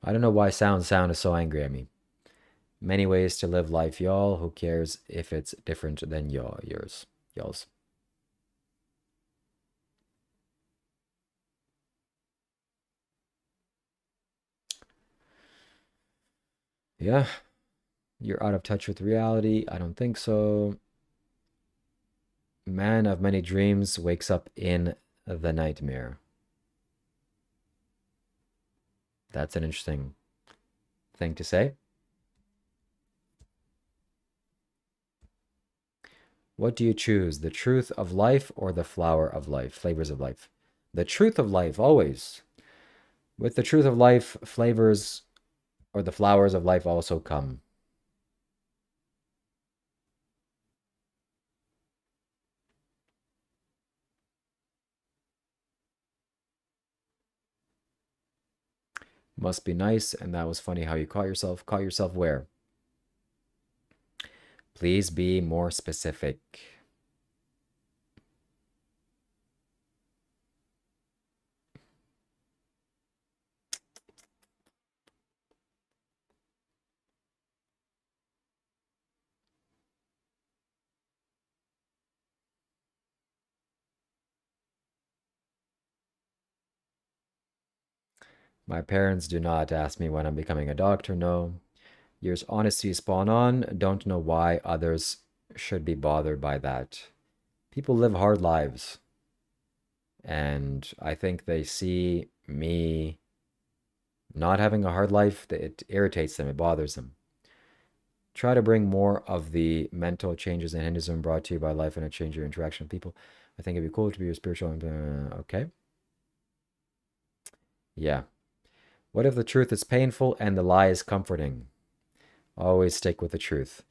I don't know why sound is so angry at me. Many ways to live life, y'all. Who cares if it's different than yours, y'all's? Yeah, you're out of touch with reality. I don't think so. Man of many dreams wakes up in the nightmare. That's an interesting thing to say. What do you choose, the truth of life or the flower of life, flavors of life? The truth of life, always. With the truth of life, flavors or the flowers of life also come. Must be nice, and that was funny how you caught yourself. Caught yourself where? Please be more specific. My parents do not ask me when I'm becoming a doctor, no. Yours honesty spawn on, don't know why others should be bothered by that. People live hard lives. And I think they see me not having a hard life, it irritates them, it bothers them. Try to bring more of the mental changes in Hinduism brought to you by life and a change your interaction with people. I think it'd be cool to be your spiritual. Okay. Yeah. What if the truth is painful and the lie is comforting? Always stick with the truth.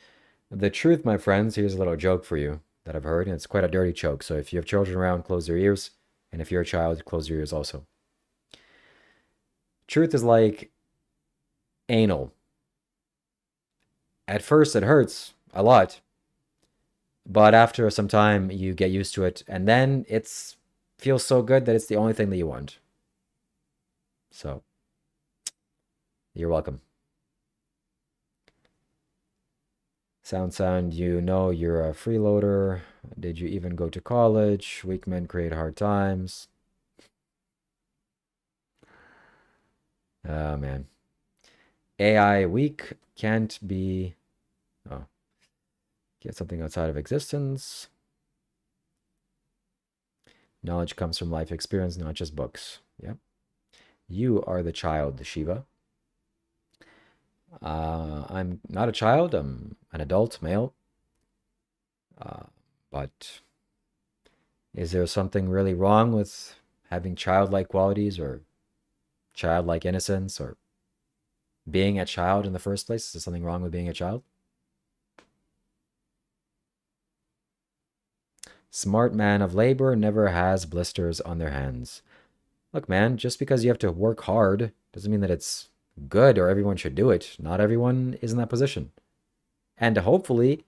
The truth, my friends, here's a little joke for you that I've heard, and it's quite a dirty joke. So if you have children around, close their ears. And if you're a child, close your ears also. Truth is like anal. At first, it hurts a lot. But after some time, you get used to it. And then it feels so good that it's the only thing that you want. So, you're welcome. Sound, you know you're a freeloader. Did you even go to college? Weak men create hard times. Oh, man. AI weak can't be... Oh. Get something outside of existence. Knowledge comes from life experience, not just books. Yep. You are the child, Shiva. I'm not a child. I'm an adult male. But is there something really wrong with having childlike qualities or childlike innocence or being a child in the first place? Is there something wrong with being a child? Smart man of labor never has blisters on their hands. Look, man, just because you have to work hard doesn't mean that it's good or everyone should do it. Not everyone is in that position. And hopefully,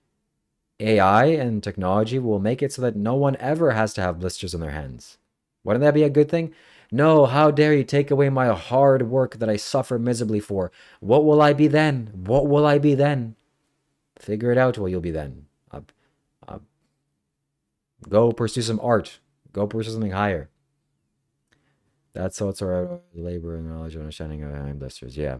AI and technology will make it so that no one ever has to have blisters on their hands. Wouldn't that be a good thing? No, how dare you take away my hard work that I suffer miserably for? What will I be then? What will I be then? Figure it out what you'll be then. Go pursue some art. Go pursue something higher. That's all it's our labor and knowledge and understanding of hand blisters. Yeah.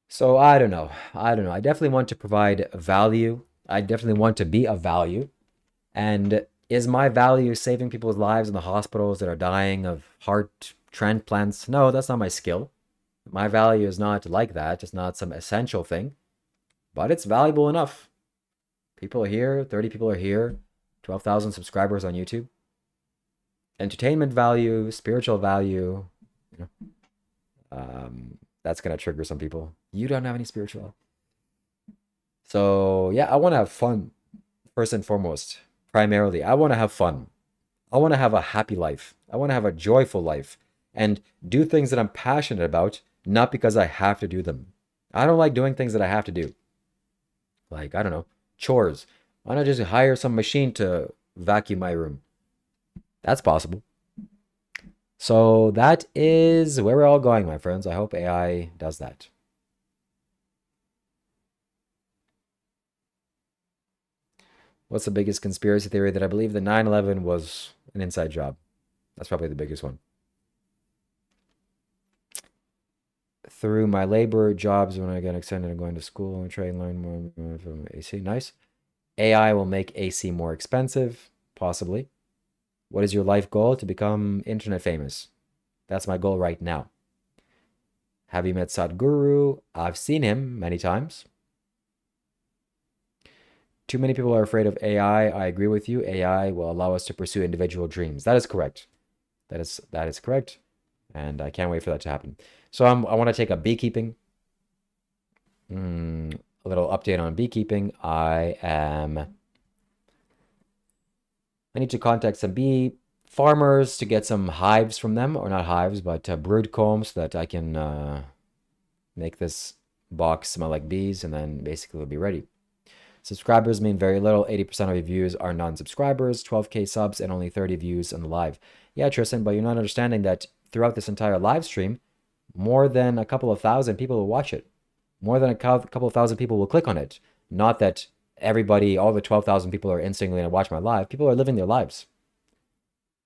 So I don't know. I definitely want to provide value. I definitely want to be of value. And is my value saving people's lives in the hospitals that are dying of heart transplants? No, that's not my skill. My value is not like that. It's not some essential thing, but it's valuable enough. People are here. 30 people are here. 12,000 subscribers on YouTube. Entertainment value, spiritual value, you know, that's going to trigger some people. You don't have any spiritual. So yeah, I want to have fun first and foremost. Primarily, I want to have fun. I want to have a happy life. I want to have a joyful life and do things that I'm passionate about, not because I have to do them. I don't like doing things that I have to do. Like, I don't know, chores. Why not just hire some machine to vacuum my room? That's possible. So that is where we're all going, my friends. I hope AI does that. What's the biggest conspiracy theory? That I believe that 9/11 was an inside job. That's probably the biggest one. Through my labor jobs, when I get extended, I'm going to school and train, learn more from AC. Nice. AI will make AC more expensive, possibly. What is your life goal? To become internet famous. That's my goal right now. Have you met Sadhguru? I've seen him many times. Too many people are afraid of AI. I agree with you. AI will allow us to pursue individual dreams. That is correct. That is correct. And I can't wait for that to happen. So I want to take a beekeeping. A little update on beekeeping. I need to contact some bee farmers to get some hives from them, or not hives, but brood combs, so that I can make this box smell like bees, and then basically it'll be ready. Subscribers mean very little. 80% of your views are non-subscribers, 12K subs, and only 30 views on the live. Yeah, Tristan, but you're not understanding that throughout this entire live stream, more than a couple of thousand people will watch it. More than a couple of thousand people will click on it. Not that everybody, all the 12,000 people are instantly going to watch my live. People are living their lives.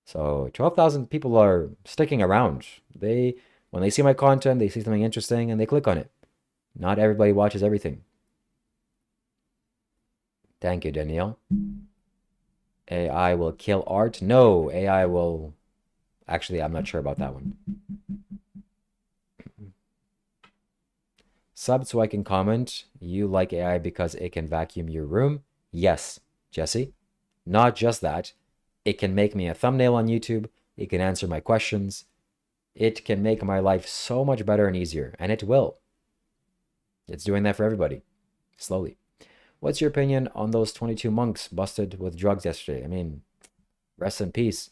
So 12,000 people are sticking around. When they see my content, they see something interesting and they click on it. Not everybody watches everything. Thank you, Danielle. AI will kill art? No, AI will... Actually, I'm not sure about that one. Sub so I can comment. You like AI because it can vacuum your room? Yes, Jesse. Not just that. It can make me a thumbnail on YouTube. It can answer my questions. It can make my life so much better and easier. And it will. It's doing that for everybody. Slowly. What's your opinion on those 22 monks busted with drugs yesterday? I mean, rest in peace.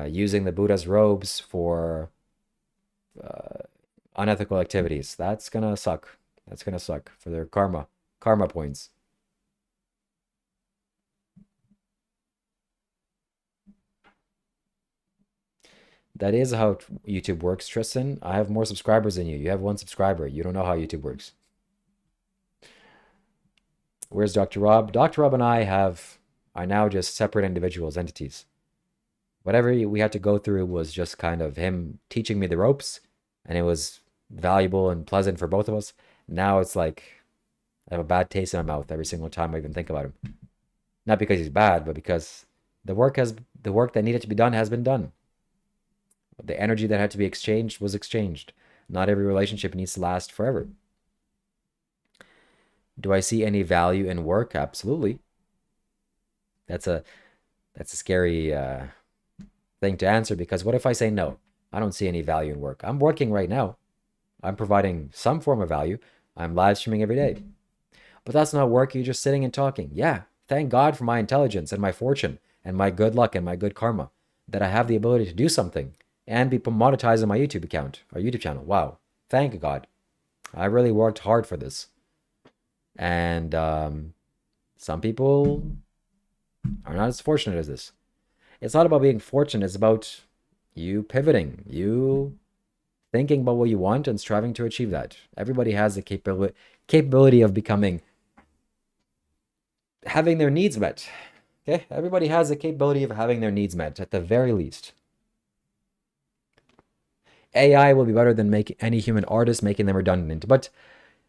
Using the Buddha's robes for unethical activities. That's gonna suck. That's gonna suck for their karma points. That is how YouTube works, Tristan. I have more subscribers than you. You have 1 subscriber. You don't know how YouTube works. Where's Dr. Rob? Dr. Rob and I are now just separate individuals, entities. Whatever we had to go through was just kind of him teaching me the ropes, and it was valuable and pleasant for both of us. Now it's like I have a bad taste in my mouth every single time I even think about him. Not because he's bad, but because the work that needed to be done has been done. The energy that had to be exchanged was exchanged. Not every relationship needs to last forever. Do I see any value in work? Absolutely. That's a scary thing to answer, because what if I say no? I don't see any value in work. I'm working right now. I'm providing some form of value. I'm live streaming every day. But that's not work. You're just sitting and talking. Yeah, thank God for my intelligence and my fortune and my good luck and my good karma that I have the ability to do something and be monetized on my YouTube account or YouTube channel. Wow. Thank God. I really worked hard for this. And some people are not as fortunate as this. It's not about being fortunate. It's about you pivoting, you thinking about what you want and striving to achieve that. Everybody has the capability of having their needs met. Okay? Everybody has the capability of having their needs met, at the very least. AI will be better than any human artist, making them redundant. But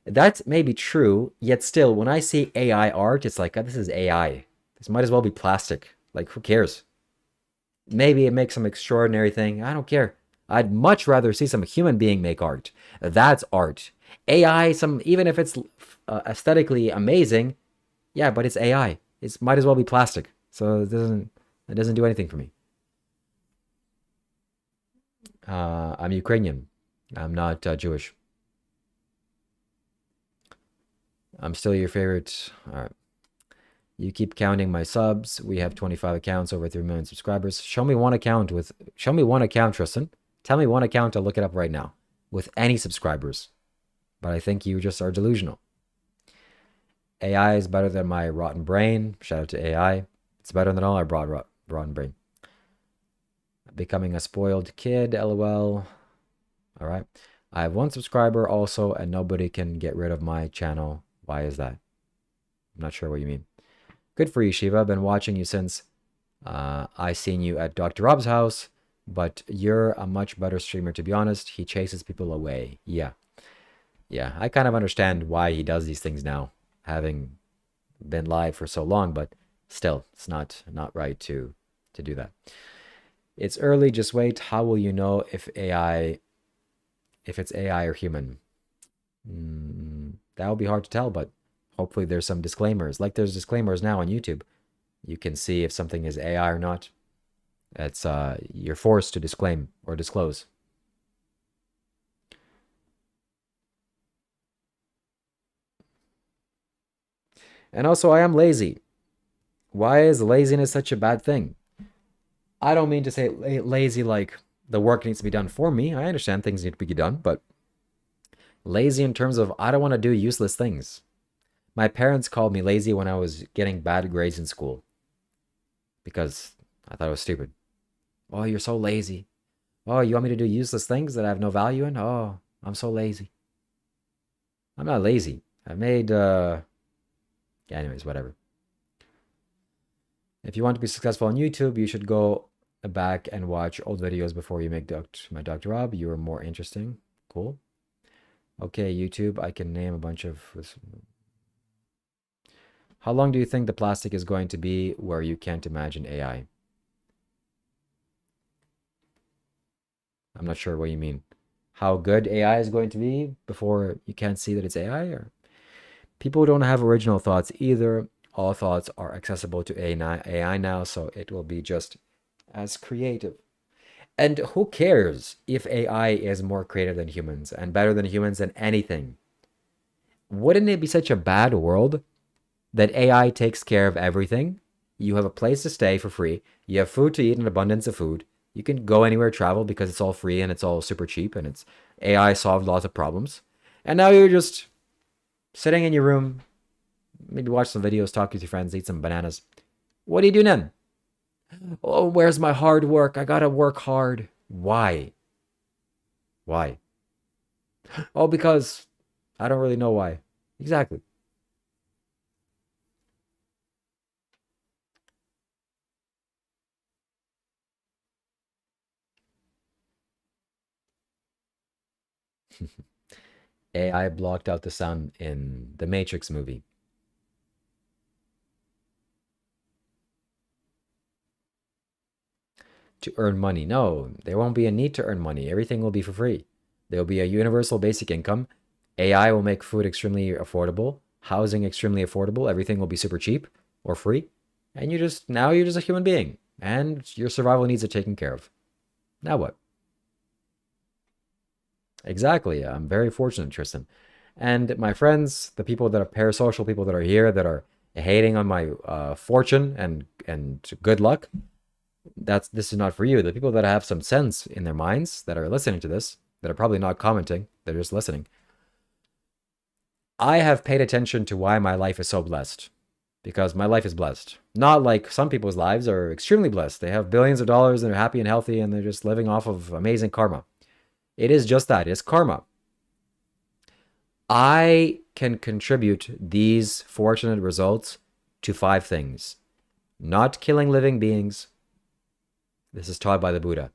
that may be true, yet still, when I see AI art, it's like, this is AI. This might as well be plastic. Like, who cares? Maybe it makes some extraordinary thing. I don't care. I'd much rather see some human being make art. That's art. AI, even if it's aesthetically amazing, yeah, but it's AI. It might as well be plastic. So it doesn't do anything for me. I'm Ukrainian. I'm not Jewish. I'm still your favorite. All right. You keep counting my subs. We have 25 accounts, over 3 million subscribers. Show me one account, Tristan. Tell me one account, I'll look it up right now, with any subscribers. But I think you just are delusional. AI is better than my rotten brain. Shout out to AI. It's better than all our rotten brain. Becoming a spoiled kid, lol. All right. I have 1 subscriber also, and nobody can get rid of my channel. Why is that? I'm not sure what you mean. Good for you, Shiva. I've been watching you since I seen you at Dr. Rob's house, but you're a much better streamer, to be honest. He chases people away. Yeah. Yeah, I kind of understand why he does these things now, having been live for so long, but still, it's not right to do that. It's early, just wait. How will you know if it's AI or human? That will be hard to tell, but hopefully there's some disclaimers. Like there's disclaimers now on YouTube. You can see if something is AI or not. It's you're forced to disclaim or disclose. And also, I am lazy. Why is laziness such a bad thing? I don't mean to say lazy like the work needs to be done for me. I understand things need to be done, but lazy in terms of I don't want to do useless things. My parents called me lazy when I was getting bad grades in school because I thought it was stupid. Oh, you're so lazy. Oh, you want me to do useless things that I have no value in? Oh, I'm so lazy. I'm not lazy. I've made... Anyways, whatever. If you want to be successful on YouTube, you should go back and watch old videos before you make my Dr. Rob. You are more interesting. Cool. Okay, YouTube, I can name a bunch of... How long do you think the plastic is going to be where you can't imagine AI? I'm not sure what you mean. How good AI is going to be before you can't see that it's AI? Or people don't have original thoughts either. All thoughts are accessible to AI now, so it will be just as creative. And who cares if AI is more creative than humans and better than humans than anything? Wouldn't it be such a bad world that AI takes care of everything? You have a place to stay for free. You have food to eat, an abundance of food. You can go anywhere, travel, because it's all free and it's all super cheap and it's AI solved lots of problems. And now you're just sitting in your room, maybe watch some videos, talk with your friends, eat some bananas. What do you do then? Oh, where's my hard work? I gotta work hard. Why? Why? Oh, because I don't really know why. Exactly. AI blocked out the sound in the Matrix movie. To earn money. No, there won't be a need to earn money. Everything will be for free. There will be a universal basic income. AI will make food extremely affordable, housing extremely affordable. Everything will be super cheap or free. And now you're just a human being and your survival needs are taken care of. Now what? Exactly. I'm very fortunate, Tristan. And my friends, the people that are parasocial, people that are here, that are hating on my fortune and good luck, this is not for you. The people that have some sense in their minds, that are listening to this, that are probably not commenting, they're just listening. I have paid attention to why my life is so blessed. Because my life is blessed. Not like some people's lives are extremely blessed. They have billions of dollars and they're happy and healthy and they're just living off of amazing karma. It is just that. It's karma. I can contribute these fortunate results to 5 things. Not killing living beings. This is taught by the Buddha.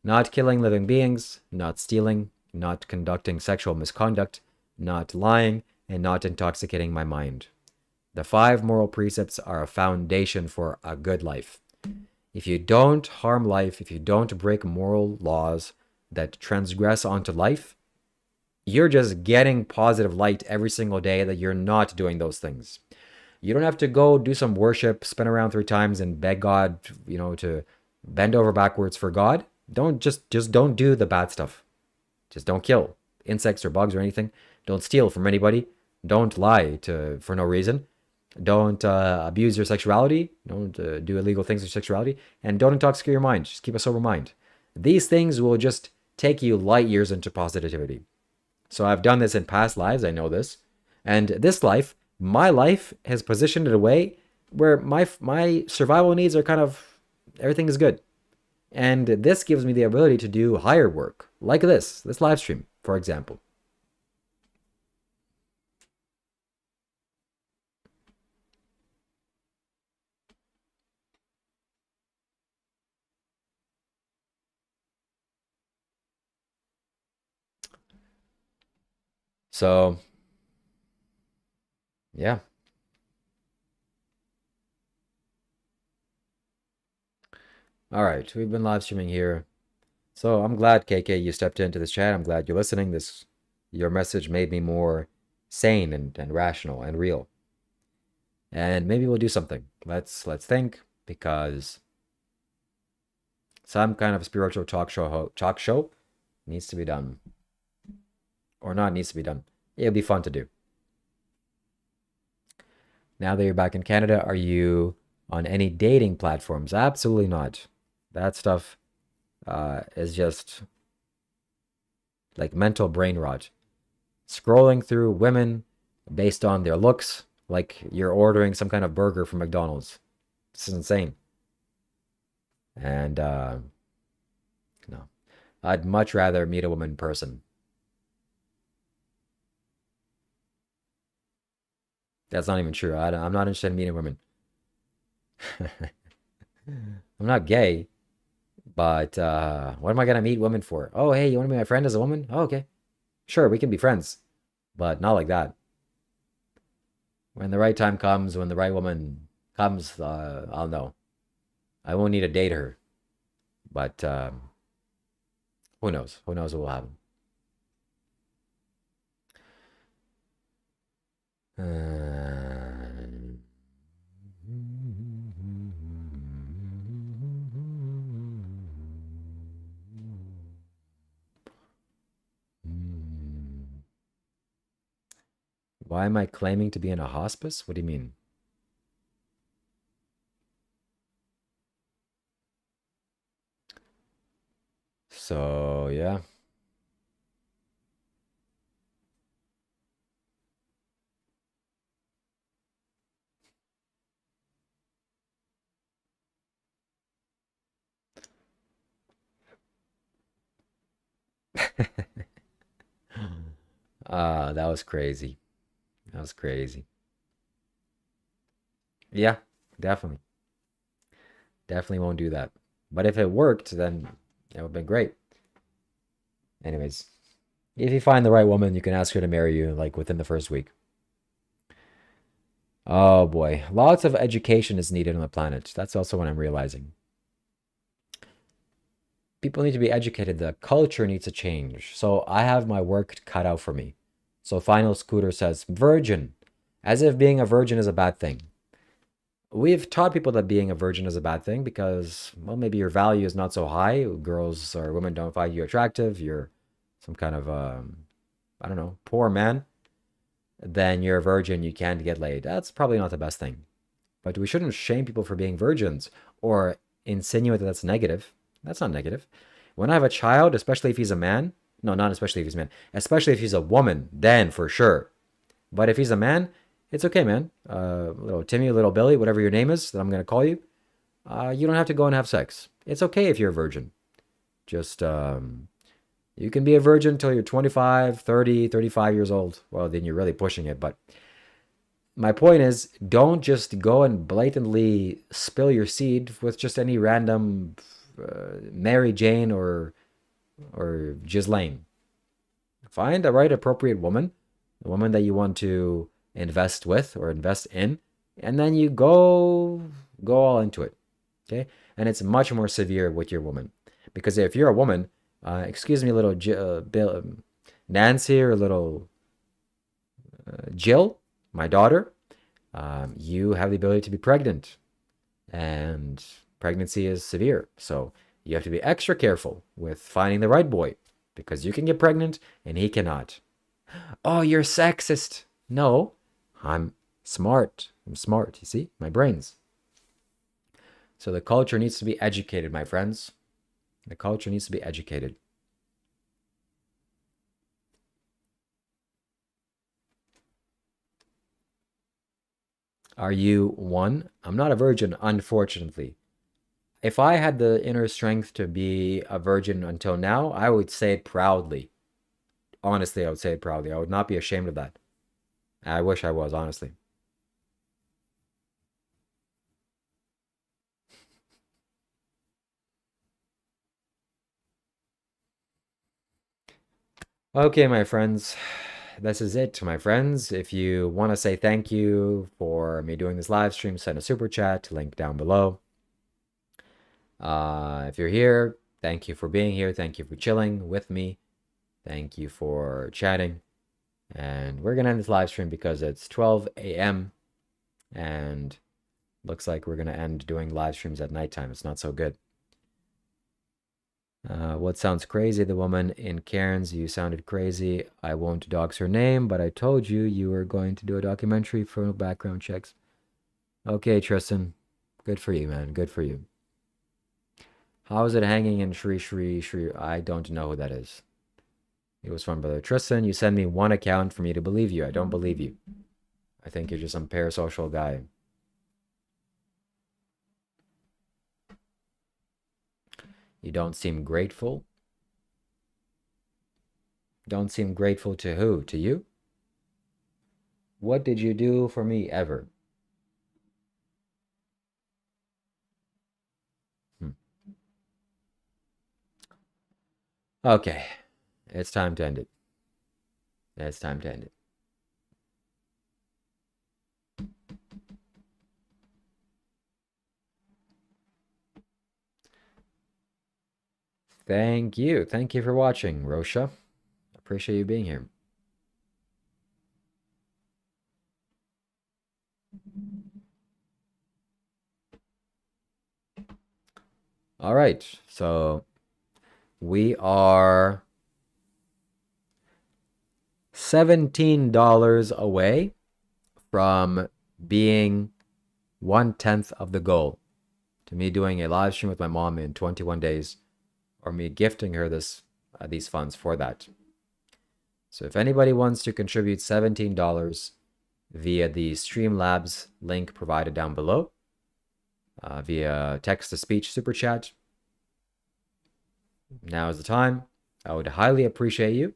Not killing living beings, not stealing, not conducting sexual misconduct, not lying, and not intoxicating my mind. The 5 moral precepts are a foundation for a good life. If you don't harm life, if you don't break moral laws, that transgress onto life, you're just getting positive light every single day that you're not doing those things. You don't have to go do some worship, spin around 3 times and beg God, to bend over backwards for God. Don't just don't do the bad stuff. Just don't kill insects or bugs or anything. Don't steal from anybody. Don't lie for no reason. Don't abuse your sexuality. Don't do illegal things with sexuality. And don't intoxicate your mind. Just keep a sober mind. These things will just take you light years into positivity. So I've done this in past lives. I know this. And this life, my life, has positioned in a way where my survival needs are kind of, everything is good. And this gives me the ability to do higher work, like this live stream, for example. So, yeah. All right, we've been live streaming here. So I'm glad, KK, you stepped into this chat. I'm glad you're listening. Your message made me more sane and rational and real. And maybe we'll do something. Let's think, because some kind of spiritual talk show needs to be done. Or not needs to be done. It'll be fun to do. Now that you're back in Canada, are you on any dating platforms? Absolutely not. That stuff is just like mental brain rot. Scrolling through women based on their looks, like you're ordering some kind of burger from McDonald's. This is insane. And no, I'd much rather meet a woman in person. That's not even true. I'm not interested in meeting women. I'm not gay, but what am I gonna meet women for? Oh, hey, you want to be my friend as a woman? Oh, okay, sure, we can be friends, but not like that. When the right time comes, when the right woman comes, I'll know. I won't need to date her, but who knows? Who knows what will happen? Why am I claiming to be in a hospice? What do you mean? So, yeah. That was crazy. That was crazy. Yeah, definitely. Definitely won't do that. But if it worked, then it would have been great. Anyways, if you find the right woman, you can ask her to marry you like within the first week. Oh boy, lots of education is needed on the planet. That's also what I'm realizing. People need to be educated. The culture needs to change. So I have my work cut out for me. So Final Scooter says, virgin, as if being a virgin is a bad thing. We've taught people that being a virgin is a bad thing because, well, maybe your value is not so high. Girls or women don't find you attractive. You're some kind of, I don't know, poor man. Then you're a virgin, you can't get laid. That's probably not the best thing. But we shouldn't shame people for being virgins or insinuate that that's negative. That's not negative. When I have a child, especially if he's a man, no, not especially if he's a man, especially if he's a woman, then for sure. But if he's a man, it's okay, man. Little Timmy, little Billy, whatever your name is that I'm going to call you, you don't have to go and have sex. It's okay if you're a virgin. Just, you can be a virgin until you're 25, 30, 35 years old. Well, then you're really pushing it. But my point is, don't just go and blatantly spill your seed with just any random Mary Jane or Ghislaine. Find the right appropriate woman, the woman that you want to invest with or invest in, and then you go all into it. Okay? And it's much more severe with your woman. Because if you're a woman Excuse me, little Nancy or little Jill, my daughter. You have the ability to be pregnant, and pregnancy is severe. So you have to be extra careful with finding the right boy, because you can get pregnant and he cannot. Oh, you're sexist. No, I'm smart. I'm smart. You see, my brains. So the culture needs to be educated, my friends. The culture needs to be educated. Are you one? I'm not a virgin, unfortunately. If I had the inner strength to be a virgin until now, I would say it proudly. Honestly, I would say it proudly. I would not be ashamed of that. I wish I was, honestly. Okay, my friends. This is it, my friends. If you want to say thank you for me doing this live stream, send a super chat, link down below. If you're here, thank you for being here. Thank you for chilling with me. Thank you for chatting. And we're going to end this live stream because it's 12 a.m. and looks like we're going to end doing live streams at nighttime. It's not so good. What sounds crazy? The woman in Cairns, you sounded crazy. I won't dox her name, but I told you you were going to do a documentary for background checks. Okay, Tristan. Good for you, man. Good for you. How is it hanging in Shri? I don't know who that is. It was from Brother Tristan. You send me one account for me to believe you. I don't believe you. I think you're just some parasocial guy. You don't seem grateful. Don't seem grateful to who? To you? What did you do for me ever? Okay. It's time to end it. It's time to end it. Thank you. Thank you for watching, Rosha. Appreciate you being here. All right. So we are $17 away from being 1/10 of the goal, to me doing a live stream with my mom in 21 days, or me gifting her these funds for that. So if anybody wants to contribute $17 via the Streamlabs link provided down below, via text-to-speech super chat, now is the time. I would highly appreciate you,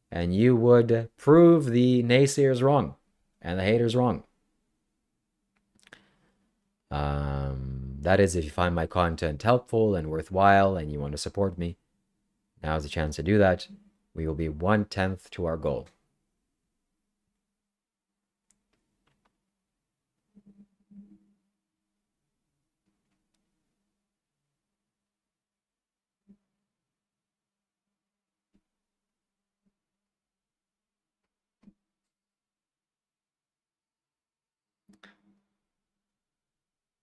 and you would prove the naysayers wrong and the haters wrong. That is, if you find my content helpful and worthwhile and you want to support me, now is the chance to do that. We will be 1/10 to our goal.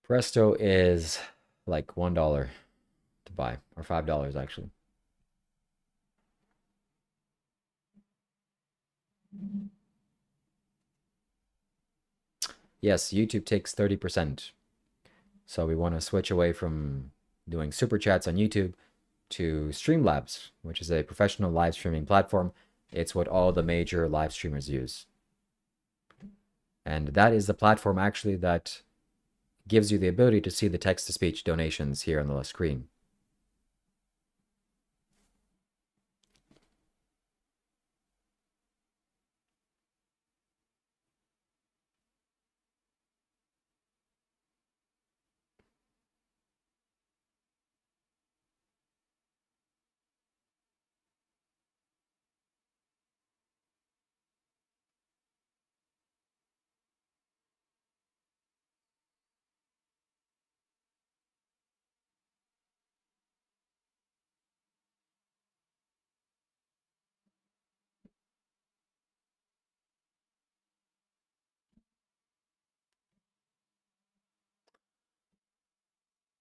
Presto is like $1 to buy, or $5 actually. Yes, YouTube takes 30%. So we want to switch away from doing super chats on YouTube to Streamlabs, which is a professional live streaming platform. It's what all the major live streamers use. And that is the platform actually that gives you the ability to see the text-to-speech donations here on the screen.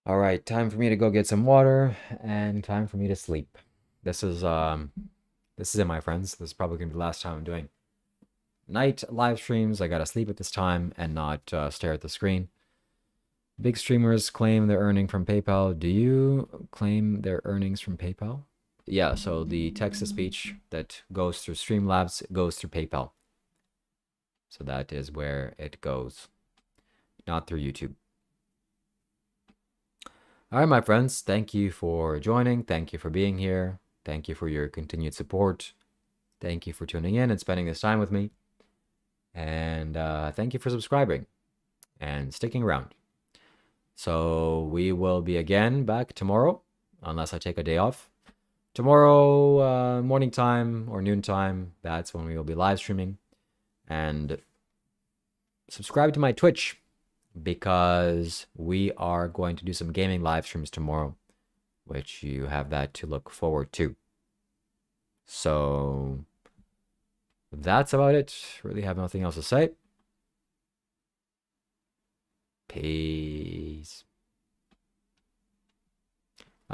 All right, time for me to go get some water and time for me to sleep. This is it, my friends. This is probably gonna be the last time I'm doing night live streams. I gotta sleep at this time and not stare at the screen. Big streamers claim they're earning from PayPal. Do you claim their earnings from PayPal? Yeah, so the text-to-speech that goes through Streamlabs goes through PayPal. So that is where it goes, not through YouTube. All right, my friends, thank you for joining. Thank you for being here. Thank you for your continued support. Thank you for tuning in and spending this time with me. And thank you for subscribing and sticking around. So we will be again back tomorrow, unless I take a day off. Tomorrow, morning time or noon time, that's when we will be live streaming. And subscribe to my Twitch, because we are going to do some gaming live streams tomorrow, which you have that to look forward to. So that's about it. Really have nothing else to say. Peace.